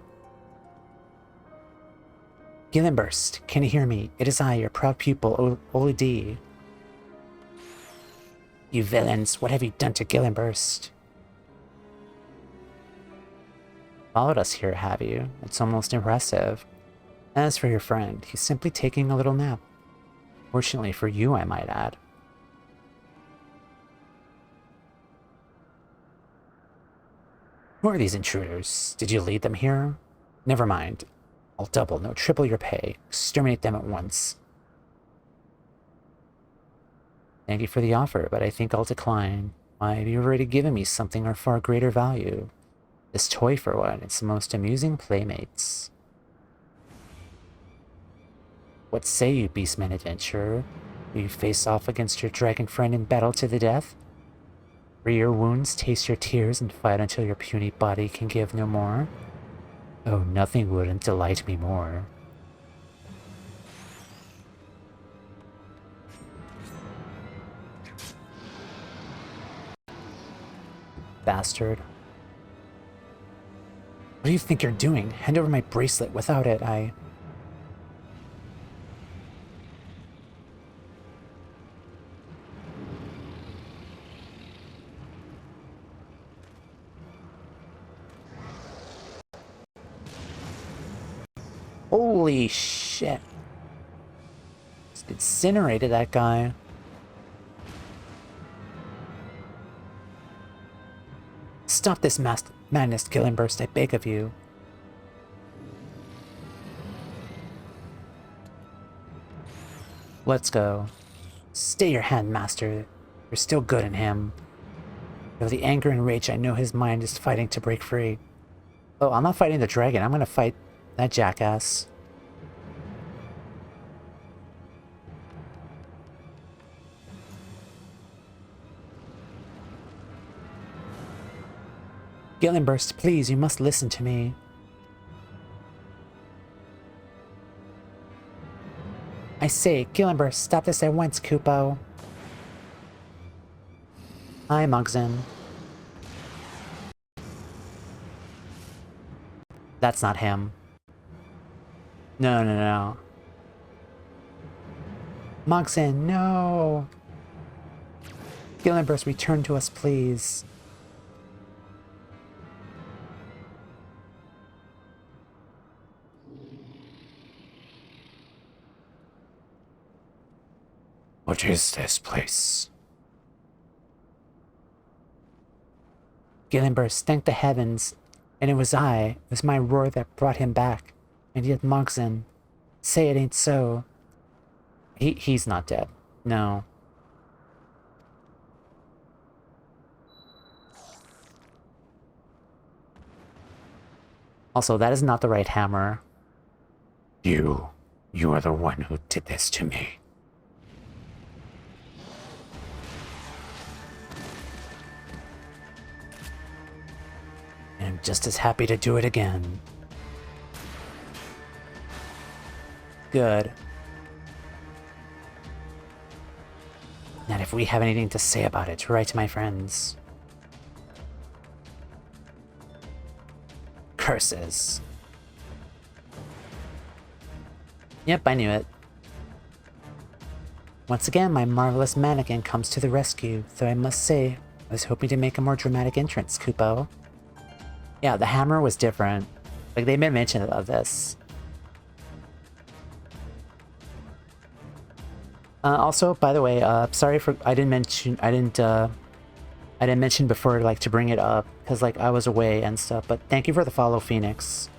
Hildibrand, can you hear me? It is I, your proud pupil, Olid. You villains, what have you done to Gillenburst? Followed us here, have you? It's almost impressive. As for your friend, he's simply taking a little nap. Fortunately for you, I might add. Who are these intruders? Did you lead them here? Never mind. I'll double, no, triple your pay. Exterminate them at once. Thank you for the offer, but I think I'll decline. Why, you've already given me something of far greater value. This toy, for one, it's the most amusing playmates. What say you, Beastman Adventurer? Will you face off against your dragon friend in battle to the death? Free your wounds, taste your tears, and fight until your puny body can give no more? Oh, nothing wouldn't delight me more. Bastard. What do you think you're doing? Hand over my bracelet. Without it, I... Holy shit. Just incinerated that guy. Stop this madness, Gillenburst, I beg of you. Let's go. Stay your hand, master. You're still good in him. Though the anger and rage, I know his mind is fighting to break free. Oh, I'm not fighting the dragon. I'm gonna fight that jackass. Gillenburst, please, you must listen to me. I say, Gillenburst, stop this at once, Kupo. Hi, Mugzen. That's not him. No, no, no. Mugzen, no! Gillenburst, return to us, please. What is this place? Gillenburst, thank the heavens. And it was my roar that brought him back. And yet Mugzen, say it ain't so. He's not dead. No. Also, that is not the right hammer. You are the one who did this to me. And I'm just as happy to do it again. Good. And if we have anything to say about it, write to my friends. Curses. Yep, I knew it. Once again, my marvelous mannequin comes to the rescue, though I must say, I was hoping to make a more dramatic entrance, Kupo. Yeah, the hammer was different. Like, they made mention of this. Also, by the way, sorry for I didn't mention before, like, to bring it up because, like, I was away and stuff. But thank you for the follow, Phoenix.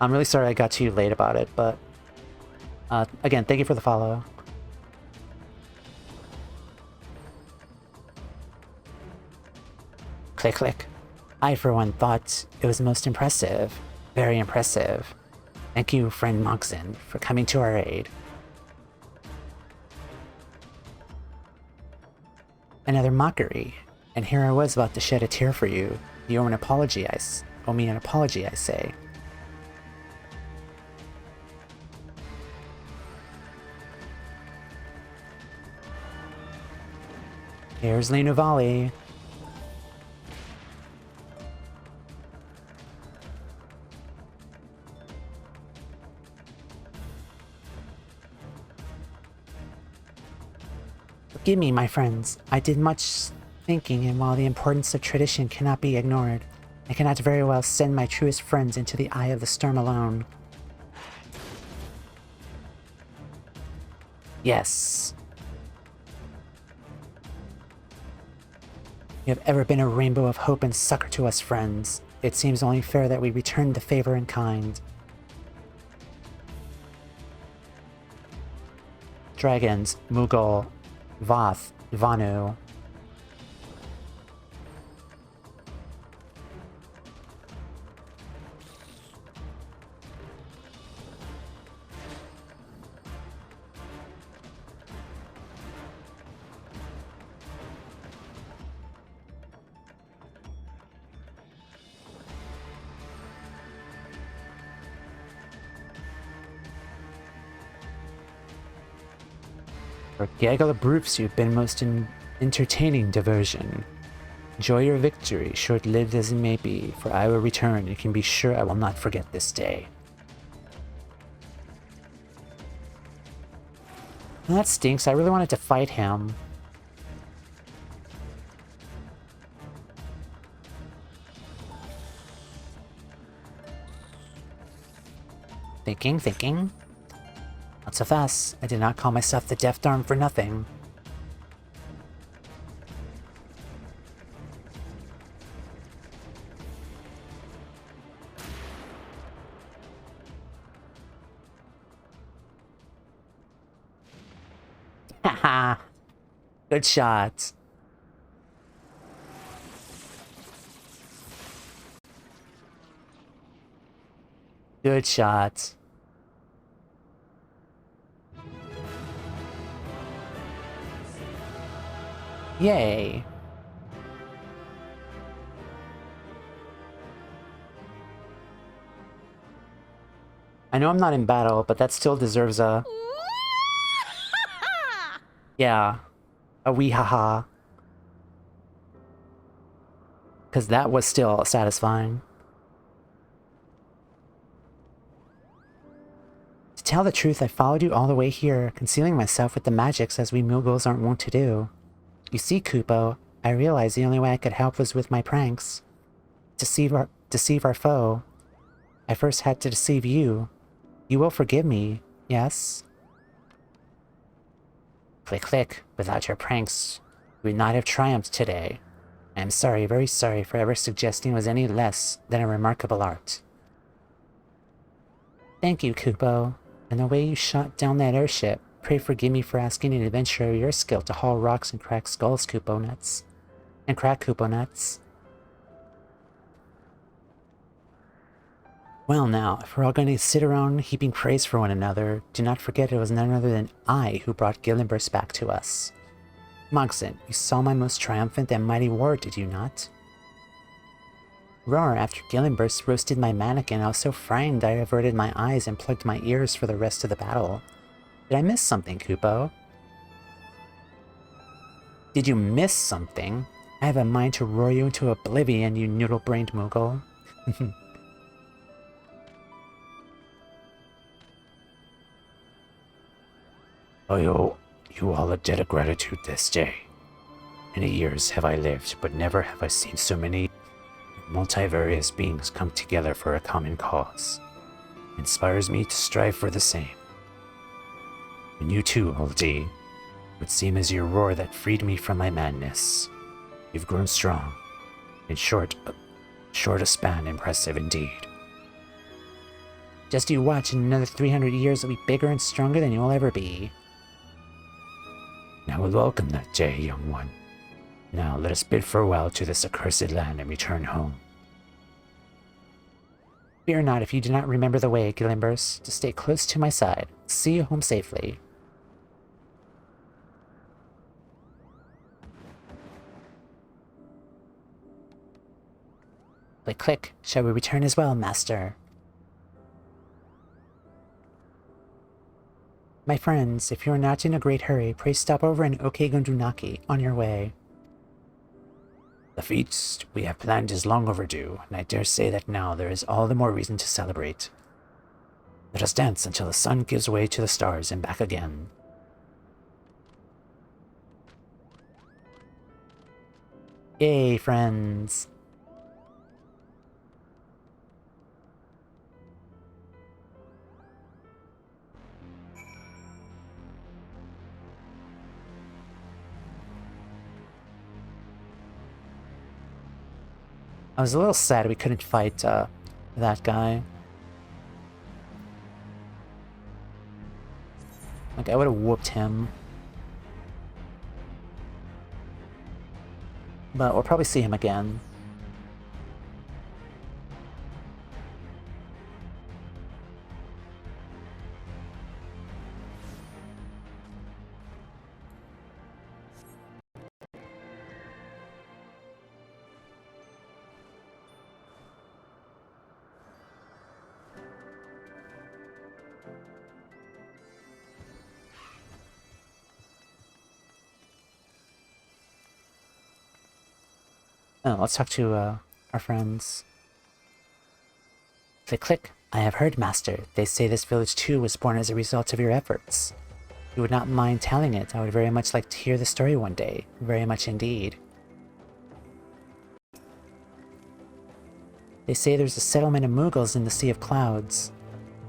I'm really sorry I got to you late about it, but again, thank you for the follow. Click, click. I, for one, thought it was most impressive. Very impressive. Thank you, friend Mugzen, for coming to our aid. Another mockery. And here I was about to shed a tear for you. You owe me an apology, I say. Here's Linuvali. Forgive me, my friends. I did much thinking, and while the importance of tradition cannot be ignored, I cannot very well send my truest friends into the eye of the storm alone. Yes. You have ever been a rainbow of hope and succor to us, friends. It seems only fair that we return the favor in kind. Dragons, Mughal, Voth, Vanu. For gaggle of brutes, you've been most entertaining diversion. Enjoy your victory, short-lived as it may be, for I will return. You can be sure I will not forget this day. Well, that stinks. I really wanted to fight him. Thinking. Not so fast. I did not call myself the Deft Arm for nothing. Haha. Good shot. Good shot. Yay. I know I'm not in battle, but that still deserves a... Yeah. A wee haha. Because that was still satisfying. To tell the truth, I followed you all the way here, concealing myself with the magics as we Mughals aren't wont to do. You see, Kupo, I realized the only way I could help was with my pranks. Deceive our foe. I first had to deceive you. You will forgive me, yes? Click, click. Without your pranks, we would not have triumphed today. I am sorry, very sorry, for ever suggesting was any less than a remarkable art. Thank you, Kupo. And the way you shot down that airship. Pray forgive me for asking an adventurer your skill to haul rocks and crack skulls, Kupo nuts. And crack Kupo nuts. Well now, if we're all going to sit around heaping praise for one another, do not forget it was none other than I who brought Gillenburst back to us. Mogson, you saw my most triumphant and mighty war, did you not? Roar, after Gillenburst roasted my mannequin, I was so frightened I averted my eyes and plugged my ears for the rest of the battle. Did I miss something, Kupo? Did you miss something? I have a mind to roar you into oblivion, you noodle-brained Mughal. I owe you all a debt of gratitude this day. Many years have I lived, but never have I seen so many multivarious beings come together for a common cause. It inspires me to strive for the same. And you too, Aldi. It would seem as your roar that freed me from my madness. You've grown strong. In short a span, impressive indeed. Just you watch, in another 300 years you'll be bigger and stronger than you'll ever be. Now we'll welcome that day, young one. Now let us bid farewell to this accursed land and return home. Fear not if you do not remember the way, Gillenburst. To stay close to my side. See you home safely. Click, click. Shall we return as well, master? My friends, if you are not in a great hurry, pray stop over in Okegondunaki on your way. The feast we have planned is long overdue, and I dare say that now there is all the more reason to celebrate. Let us dance until the sun gives way to the stars and back again. Yay, friends! I was a little sad we couldn't fight that guy. Like, I would have whooped him. But we'll probably see him again. Oh, let's talk to our friends. Click, click. I have heard, Master. They say this village too was born as a result of your efforts. If you would not mind telling it, I would very much like to hear the story one day. Very much indeed. They say there's a settlement of Mughals in the Sea of Clouds.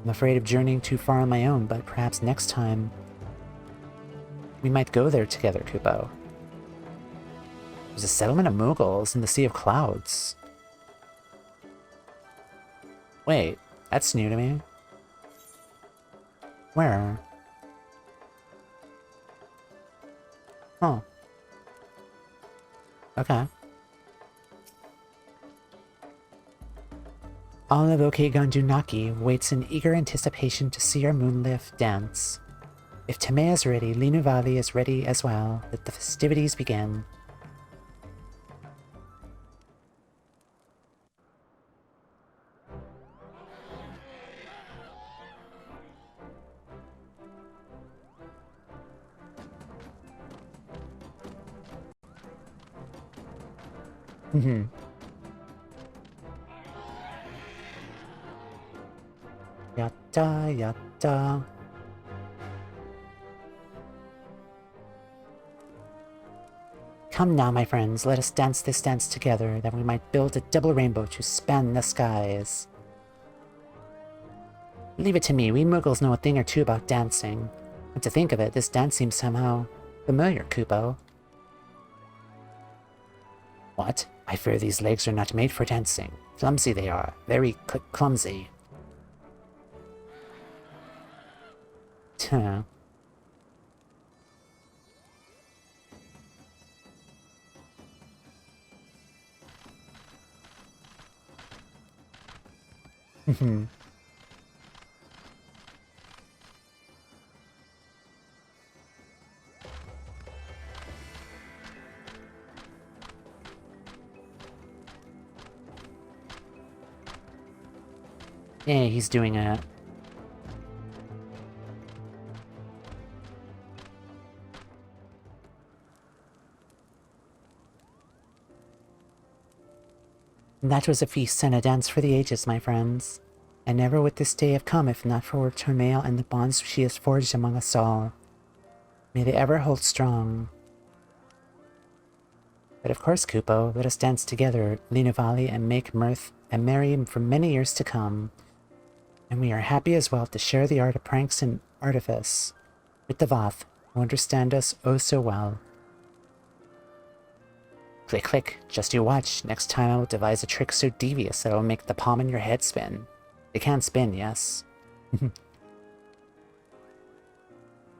I'm afraid of journeying too far on my own, but perhaps next time we might go there together, Kupo. There's a settlement of Mughals in the Sea of Clouds. Wait, that's new to me. Where? Oh. Okay. All of Okegondunaki waits in eager anticipation to see our Moonlift dance. If Tamea is ready, Linuvali is ready as well. Let the festivities begin. Mm-hmm. Yatta, yatta. Come now, my friends, let us dance this dance together, that we might build a double rainbow to span the skies. Leave it to me, we Mughals know a thing or two about dancing. And to think of it, this dance seems somehow familiar, Kupo. What? I fear these legs are not made for dancing. Clumsy they are, very clumsy. Tuh. Yeah, he's doing it. That was a feast and a dance for the ages, my friends. And never would this day have come if not for Termail and the bonds she has forged among us all. May they ever hold strong. But of course, Kupo, let us dance together, Linuvali, and make mirth and merry for many years to come. And we are happy as well to share the art of pranks and artifice with the Voth, who understand us oh so well. Click, click, just you watch. Next time I will devise a trick so devious that I will make the palm in your head spin. It can spin, yes.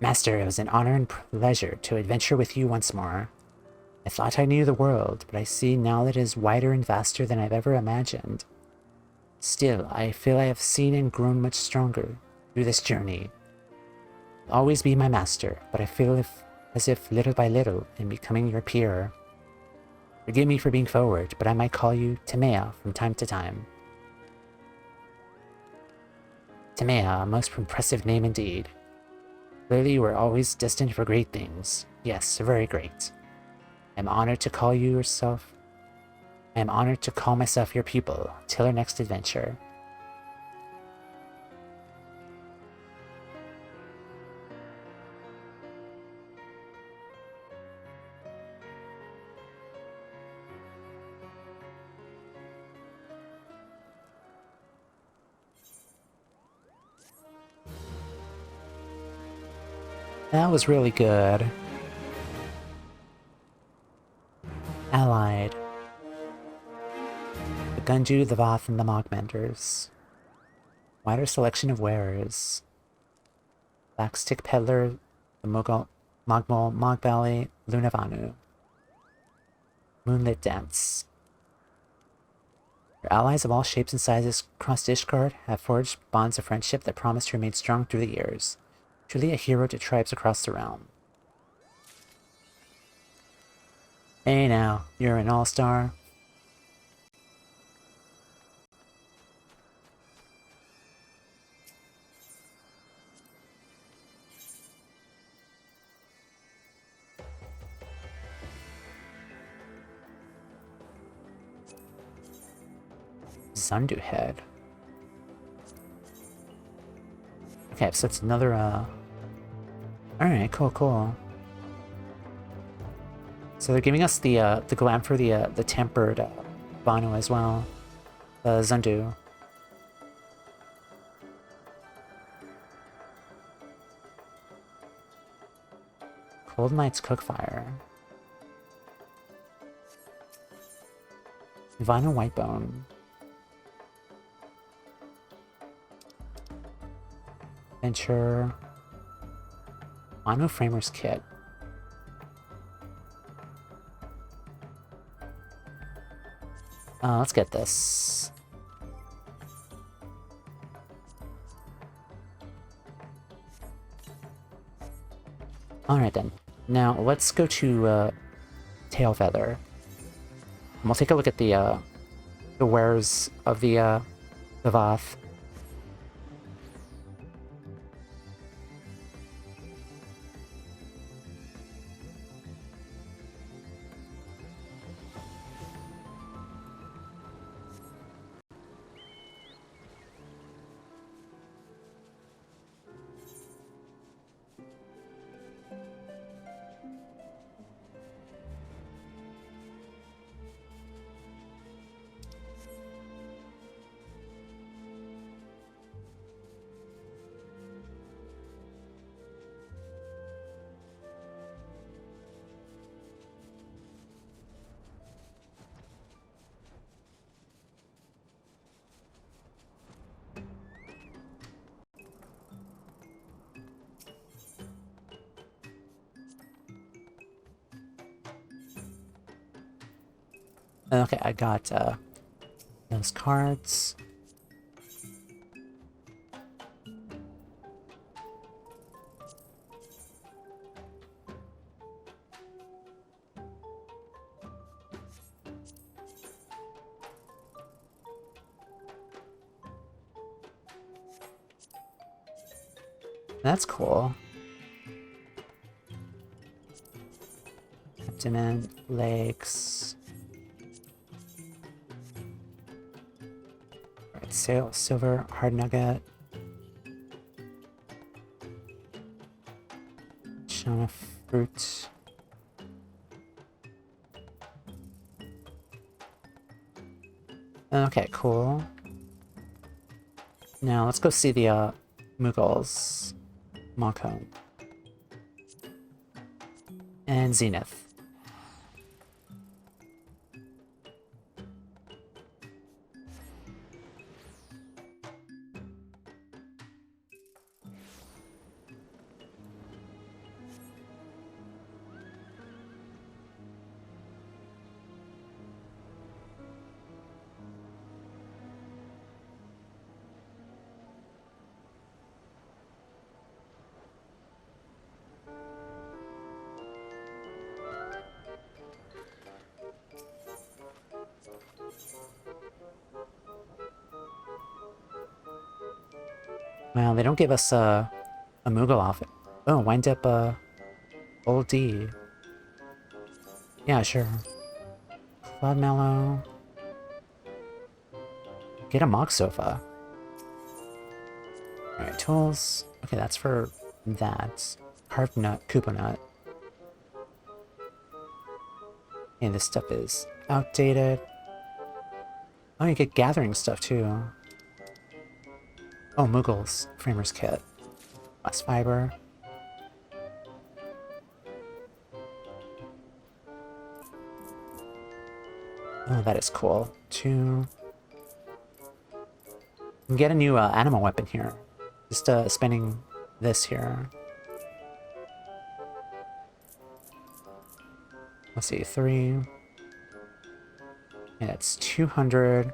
Master, it was an honor and pleasure to adventure with you once more. I thought I knew the world, but I see now that it is wider and vaster than I've ever imagined. Still, I feel I have seen and grown much stronger through this journey. You'll always be my master, but I feel as if little by little I'm becoming your peer. Forgive me for being forward, but I might call you Tamea from time to time. Tamea, a most impressive name indeed. Clearly you were always destined for great things. Yes, very great. I am honored to call myself your pupil till our next adventure. That was really good. Allied. The Gunju, the Voth, and the Mogmenders. Wider selection of wearers. Blackstick Peddler, the Mogul, Mogmol, Mogbally, Lunavanu. Moonlit Dance. Your allies of all shapes and sizes across Ishgard have forged bonds of friendship that promise to remain strong through the years. Truly a hero to tribes across the realm. Hey now, you're an all-star. Zundu head. Okay, so it's another, Alright, cool. So they're giving us the glam for the tempered, Banu as well. Zundu. Cold Knight's Cookfire. Vinyl Whitebone. Venture. Mono Framer's Kit. Let's get this. Alright then. Now let's go to Tailfeather. And we'll take a look at the wares of the Voth. Okay, I got those cards. That's cool. Abdomen, legs. Right, silver, hard nugget. Shana fruit. Okay, cool. Now let's go see the Mughals. Makon. And Zenith. Well, they don't give us a Mughal outfit. Oh, wind up Old D. Yeah, sure. Cloud Mellow. Get a mock sofa. Alright, tools. Okay, that's for that. Carved nut, Koopa nut. And this stuff is outdated. Oh, you get gathering stuff too. Oh, Mughals. Framer's Kit. Glass fiber. Oh, that is cool. Two. You can get a new animal weapon here. Just spending this here. Let's see, 3. Yeah, it's 200.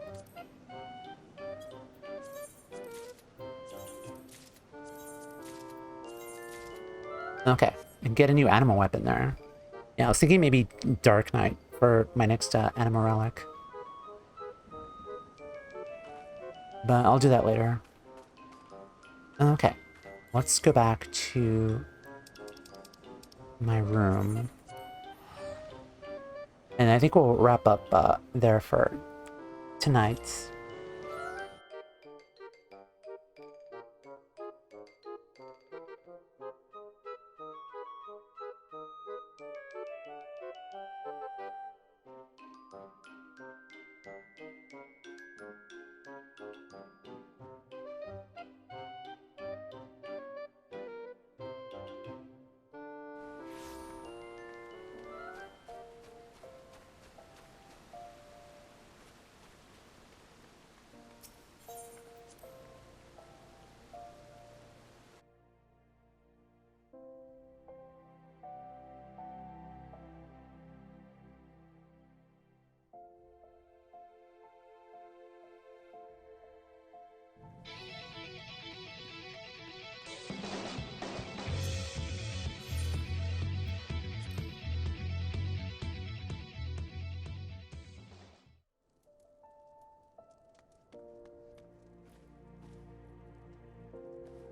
Okay, and get a new animal weapon there. Yeah, I was thinking maybe Dark Knight for my next animal relic. But I'll do that later. Okay, let's go back to my room. And I think we'll wrap up there for tonight.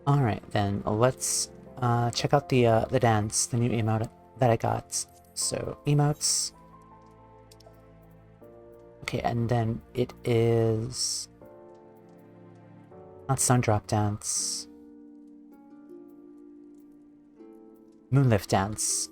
Alright, then let's check out the dance, the new emote that I got. So, emotes. Okay, and then it is... not Sundrop Dance. Moonlift Dance.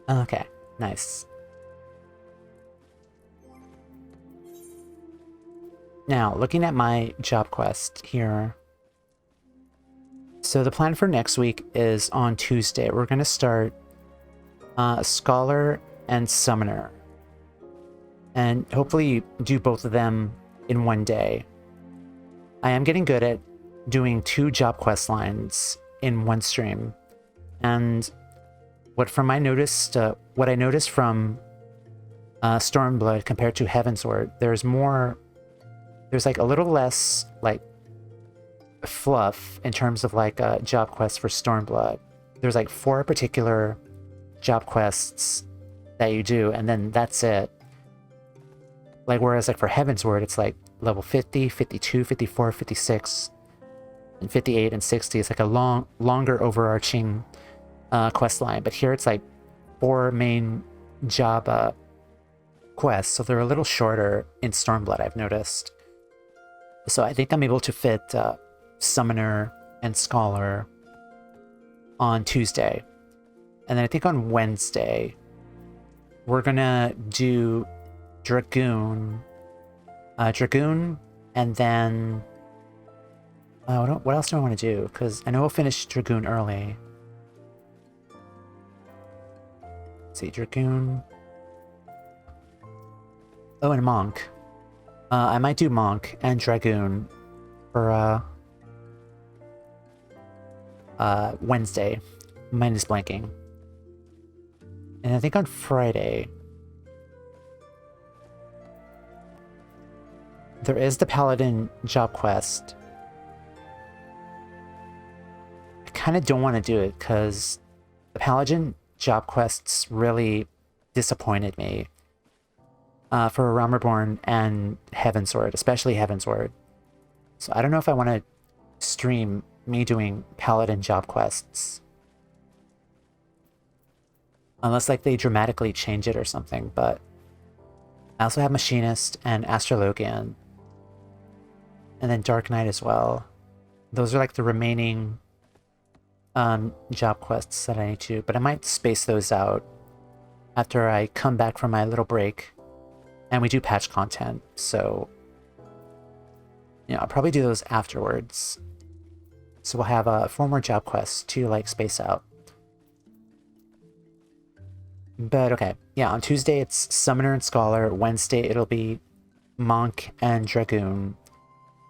Okay, nice. Now, looking at my job quest here. So the plan for next week is on Tuesday. We're going to start Scholar and Summoner. And hopefully do both of them in one day. I am getting good at doing 2 job quest lines in one stream. And what I noticed from Stormblood compared to Heavensward, there's like a little less like fluff in terms of like job quests for Stormblood. There's like 4 particular job quests that you do, and then that's it. Like whereas like for Heavensward, it's like level 50, 52, 54, 56, and 58 and 60. It's like a longer overarching quest line, but here it's like 4 main job quests, so they're a little shorter in Stormblood, I've noticed. So I think I'm able to fit Summoner and Scholar on Tuesday. And then I think on Wednesday, we're gonna do Dragoon, and then what else do I want to do? Because I know we'll finish Dragoon early. Let's see, Dragoon. Oh, and Monk. I might do Monk and Dragoon for Wednesday. Mine is blanking. And I think on Friday, there is the Paladin job quest. I kind of don't want to do it because the Paladin job quests really disappointed me for Realm Reborn and Heavensward, especially Heavensward. So I don't know if I want to stream me doing Paladin job quests. Unless like they dramatically change it or something, but I also have Machinist and Astrologian. And then Dark Knight as well. Those are like the remaining job quests that I need to, but I might space those out after I come back from my little break and we do patch content. So, you know, I'll probably do those afterwards. So we'll have 4 more job quests to like space out. But okay, yeah, on Tuesday it's Summoner and Scholar. Wednesday it'll be Monk and Dragoon.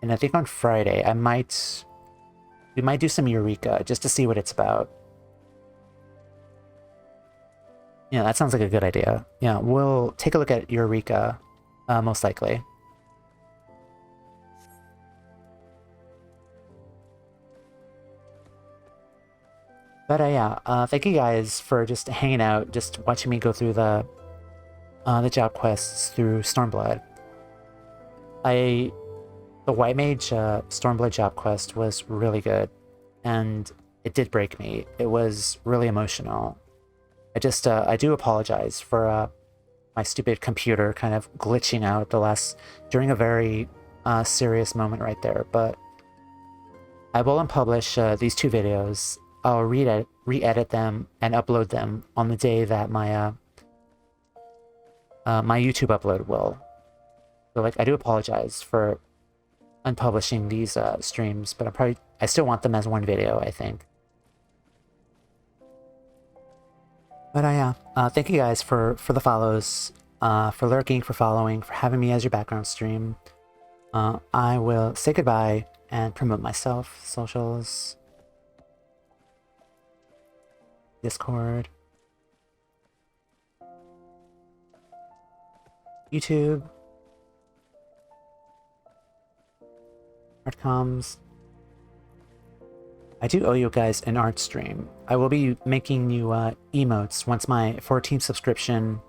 And I think on Friday we might do some Eureka just to see what it's about. Yeah, that sounds like a good idea. Yeah, we'll take a look at Eureka, most likely. But yeah, thank you guys for just hanging out, just watching me go through the job quests through Stormblood. The White Mage Stormblood job quest was really good, and it did break me. It was really emotional. I do apologize for my stupid computer kind of glitching out during a very serious moment right there, but I will unpublish these 2 videos. I'll re-edit them and upload them on the day that my my YouTube upload will. So like, I do apologize for unpublishing these streams, but I still want them as 1 video, I think. But yeah, thank you guys for the follows, for lurking, for following, for having me as your background stream. I will say goodbye and promote myself, socials, Discord, YouTube, art comms. I do owe you guys an art stream. I will be making you emotes once my 14th subscription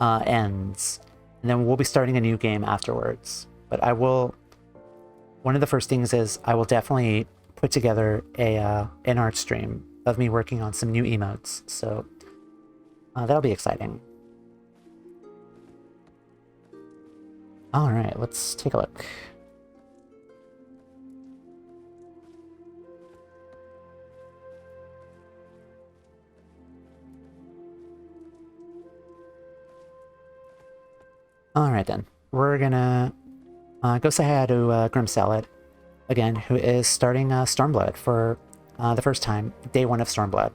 ends, and then we'll be starting a new game afterwards. But one of the first things is I will definitely put together an art stream of me working on some new emotes, so that'll be exciting. Alright, let's take a look. Alright then, we're gonna go say hi to Grim Salad, again, who is starting Stormblood for the first time, day 1 of Stormblood.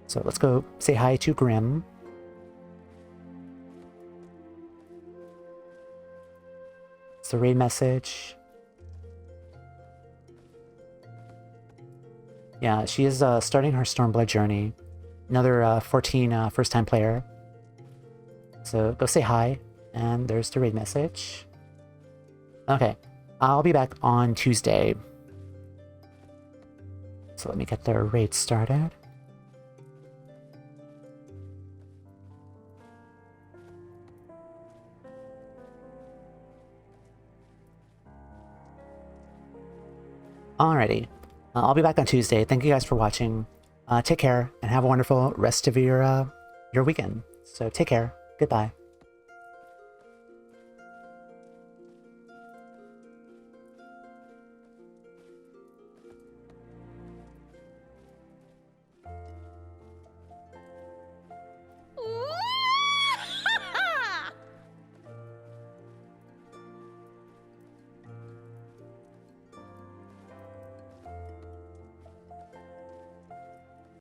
So let's go say hi to Grim. It's the raid message. Yeah, she is starting her Stormblood journey. Another 14 first-time player. So go say hi, and there's the raid message. Okay, I'll be back on Tuesday. So let me get the raid started. Alrighty, I'll be back on Tuesday. Thank you guys for watching. Take care and have a wonderful rest of your weekend. So take care. Goodbye.